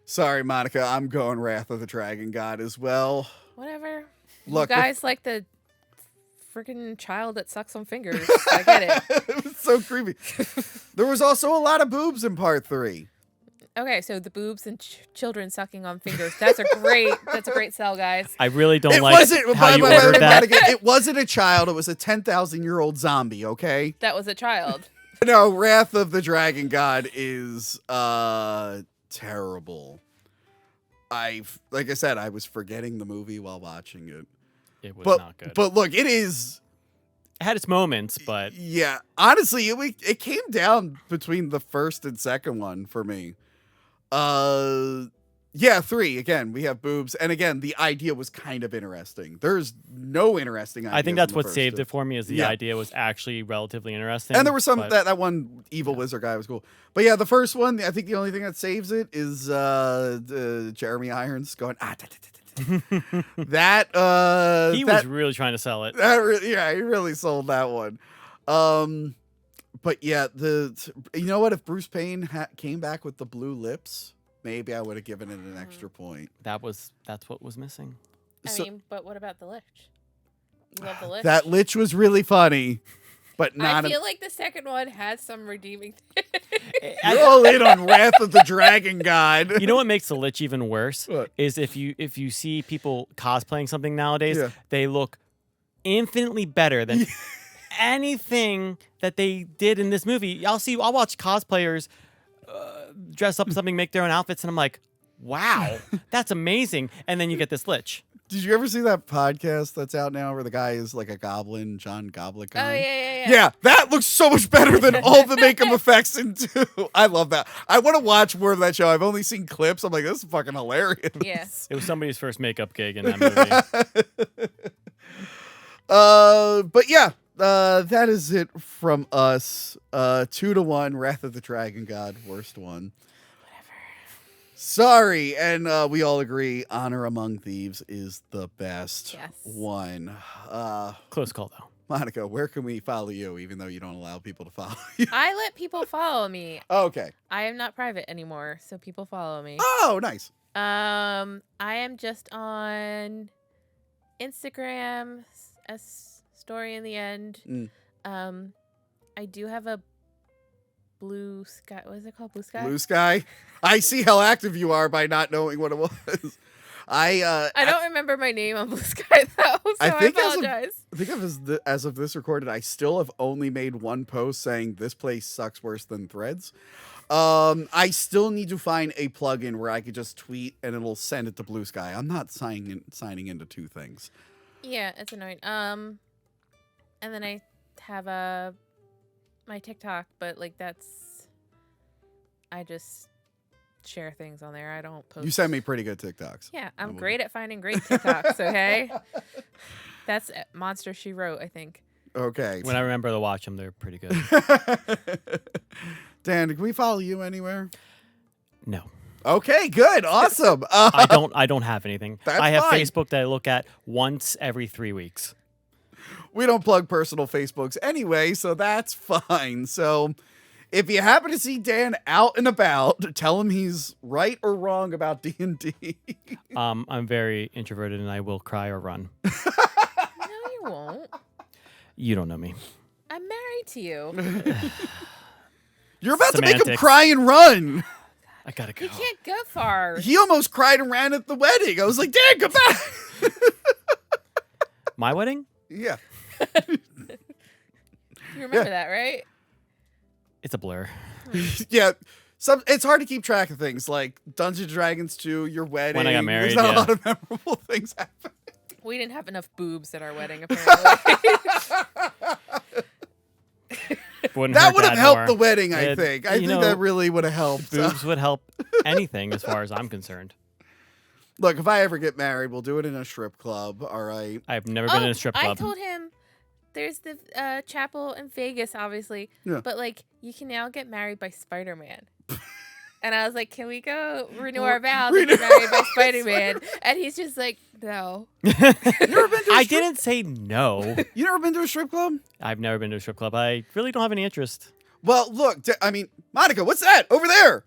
Sorry, Monica, I'm going Wrath of the Dragon God as well. Whatever. Look, you guys like the freaking child that sucks on fingers. I get it. It was so creepy. There was also a lot of boobs in part 3. Okay, so the boobs and children sucking on fingers. That's a great sell, guys. I really don't It like wasn't, how you ordered that. It wasn't a child. It was a 10,000-year-old zombie, okay? That was a child. No, Wrath of the Dragon God is terrible. Like I said, I was forgetting the movie while watching it. It was But, not good. but look, it is... It had its moments, but Yeah, honestly, it came down between the first and second one for me. Yeah, 3, again, we have boobs. And again, the idea was kind of interesting. There's no interesting idea. I think that's what saved it for me is the idea was actually relatively interesting. And there was some, but- that one evil wizard guy was cool. But yeah, the first one, I think the only thing that saves it is Jeremy Irons going, that he was really trying to sell it. yeah, he really sold that one. But yeah, you know what? If Bruce Payne came back with the blue lips, maybe I would have given it an extra point. That's what was missing. I So- mean, but what about the Lich? You love the Lich? That Lich was really funny, but not. I feel like the second one has some redeeming You're all in on Wrath of the Dragon God. You know what makes the Lich even worse What? is if you see people cosplaying something nowadays, Yeah. they look infinitely better than anything that they did in this movie. I'll watch cosplayers dress up in something, make their own outfits, and I'm like, wow, that's amazing. And then you get this Lich. Did you ever see that podcast that's out now where the guy is like a goblin, John Goblikon? Oh, yeah. Yeah, that looks so much better than all the makeup effects in 2. I love that. I want to watch more of that show. I've only seen clips. I'm like, this is fucking hilarious. Yes. It was somebody's first makeup gig in that movie. But yeah, that is it from us. 2-1, Wrath of the Dragon God, worst one. Sorry, and we all agree Honor Among Thieves is the best Yes. one. Close call, though. Monica, where can we follow you, even though you don't allow people to follow you? I let people follow me. Okay. I am not private anymore, so people follow me. Oh, nice. I am just on Instagram as story in the end. I do have a blue sky. What is it called? Blue sky. Blue Sky. I see how active you are by not knowing what it was. I don't remember my name on Blue Sky though, so I apologize. I think as of this recorded, I still have only made one post saying this place sucks worse than Threads. I still need to find a plugin where I could just tweet and it'll send it to Blue Sky. I'm not signing into two things. Yeah, it's annoying. And then I have my TikTok, but like I just share things on there. I don't post. You send me pretty good TikToks. Yeah, I'm great at finding great TikToks. Okay, that's Monster She Wrote, I think. Okay. When I remember to watch them, they're pretty good. Dan, can we follow you anywhere? No. Okay, good, awesome. I don't have anything. That's I have fine. Facebook that I look at once every 3 weeks. We don't plug personal Facebooks anyway, so that's fine. So if you happen to see Dan out and about, tell him he's right or wrong about D&D. I'm very introverted and I will cry or run. No, you won't. You don't know me. I'm married to you. You're about to make him Semantics. cry and run. I gotta go. You can't go far. He almost cried and ran at the wedding. I was like, Dan, come back. My wedding? Yeah. You remember that, right? It's a blur. Yeah. It's hard to keep track of things like Dungeons & Dragons 2, your wedding. When I got married, There's not yeah. a lot of memorable things happen. We didn't have enough boobs at our wedding, apparently. That would have helped the wedding, I It- think. I you think know, that really would have helped. Boobs would help anything as far as I'm concerned. Look, if I ever get married, we'll do it in a strip club, all right? I've never been in a strip club. I told him there's the chapel in Vegas, obviously, Yeah. but like you can now get married by Spider-Man. And I was like, can we go renew our vows and get married by Spider-Man? And he's just like, no. You never been to a I strip- didn't say no. You never been to a strip club? I've never been to a strip club. I really don't have any interest. Well, look, I mean, Monica, what's that over there?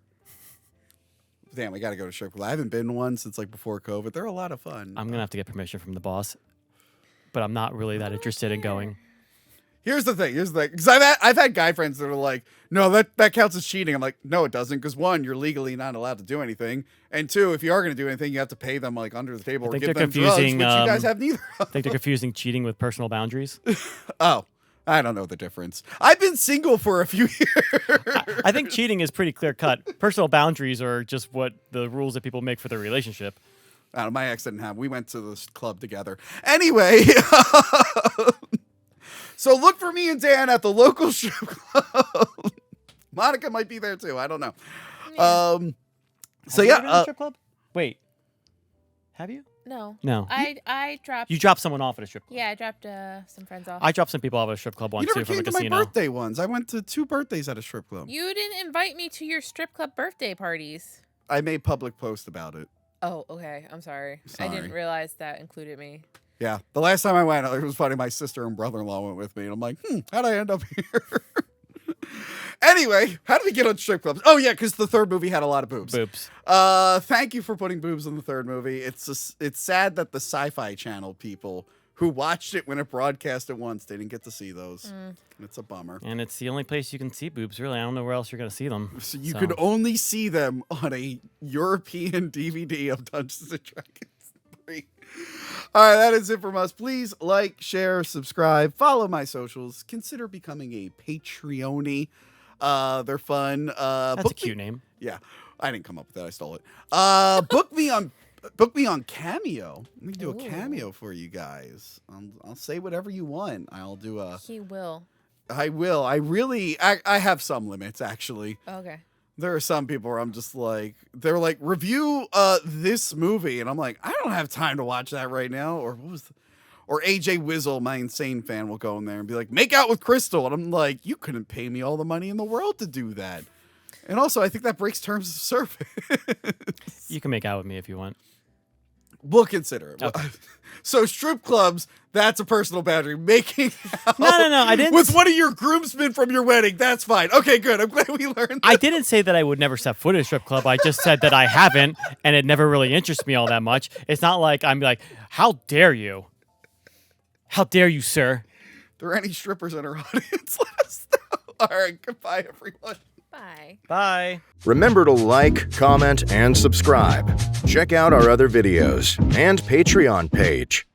Damn, I got to go to a strip club. I haven't been to one since like before COVID. They're a lot of fun. I'm gonna have to get permission from the boss, but I'm not really that interested in going. Here's the thing. Because I've had guy friends that are like, no, that counts as cheating. I'm like, no, it doesn't. Because one, you're legally not allowed to do anything. And two, if you are going to do anything, you have to pay them like under the table or think give they're them drugs, which confusing, you guys have neither I of. think they're confusing cheating with personal boundaries. Oh, I don't know the difference. I've been single for a few years. I think cheating is pretty clear cut. Personal boundaries are just what the rules that people make for their relationship. I don't know, my ex didn't have. We went to this club together. Anyway, so look for me and Dan at the local strip club. Monica might be there too. I don't know. Yeah. So Have you ever been to yeah, a strip club? Wait, have you? No. No. I dropped. You dropped someone off at a strip club. Yeah, I dropped some friends off. I dropped some people off at a strip club you once never too from came a to my casino. birthday ones. I went to 2 birthdays at a strip club. You didn't invite me to your strip club birthday parties. I made public post about it. Oh, okay. I'm sorry. I Sorry. didn't realize that included me. Yeah, the last time I went, it was funny. My sister and brother-in-law went with me, and I'm like, how'd I end up here? Anyway, how did we get on strip clubs? Oh yeah, because the third movie had a lot of boobs. Boobs. Thank you for putting boobs in the third movie. It's sad that the Sci-Fi Channel people who watched it when it broadcast at once didn't get to see those. It's a bummer. And it's the only place you can see boobs, really. I don't know where else you're going to see them. So you could only see them on a European DVD of Dungeons & Dragons 3. All right, that is it from us. Please like, share, subscribe, follow my socials. Consider becoming a Patreon-y. They're fun. That's a cute name. Yeah, I didn't come up with that. I stole it. Book me on Cameo. Let me do a cameo for you guys. I'll say whatever you want. I'll do a. He will. I will. I have some limits actually. Okay. There are some people where I'm just like, they're like, review this movie, and I'm like, I don't have time to watch that right now. Or what was, or AJ Wizzle, my insane fan, will go in there and be like, make out with Crystal, and I'm like, you couldn't pay me all the money in the world to do that. And also, I think that breaks terms of service. You can make out with me if you want. We'll consider it. Okay. So strip clubs, that's a personal boundary. Making out No, I didn't. with one of your groomsmen from your wedding, that's fine. Okay, good. I'm glad we learned that. I didn't say that I would never step foot in a strip club. I just said that I haven't, and it never really interests me all that much. It's not like I'm like, how dare you? How dare you, sir? If there are any strippers in our audience, let us know. All right, goodbye, everyone. Bye. Bye. Remember to like, comment, and subscribe. Check out our other videos and Patreon page.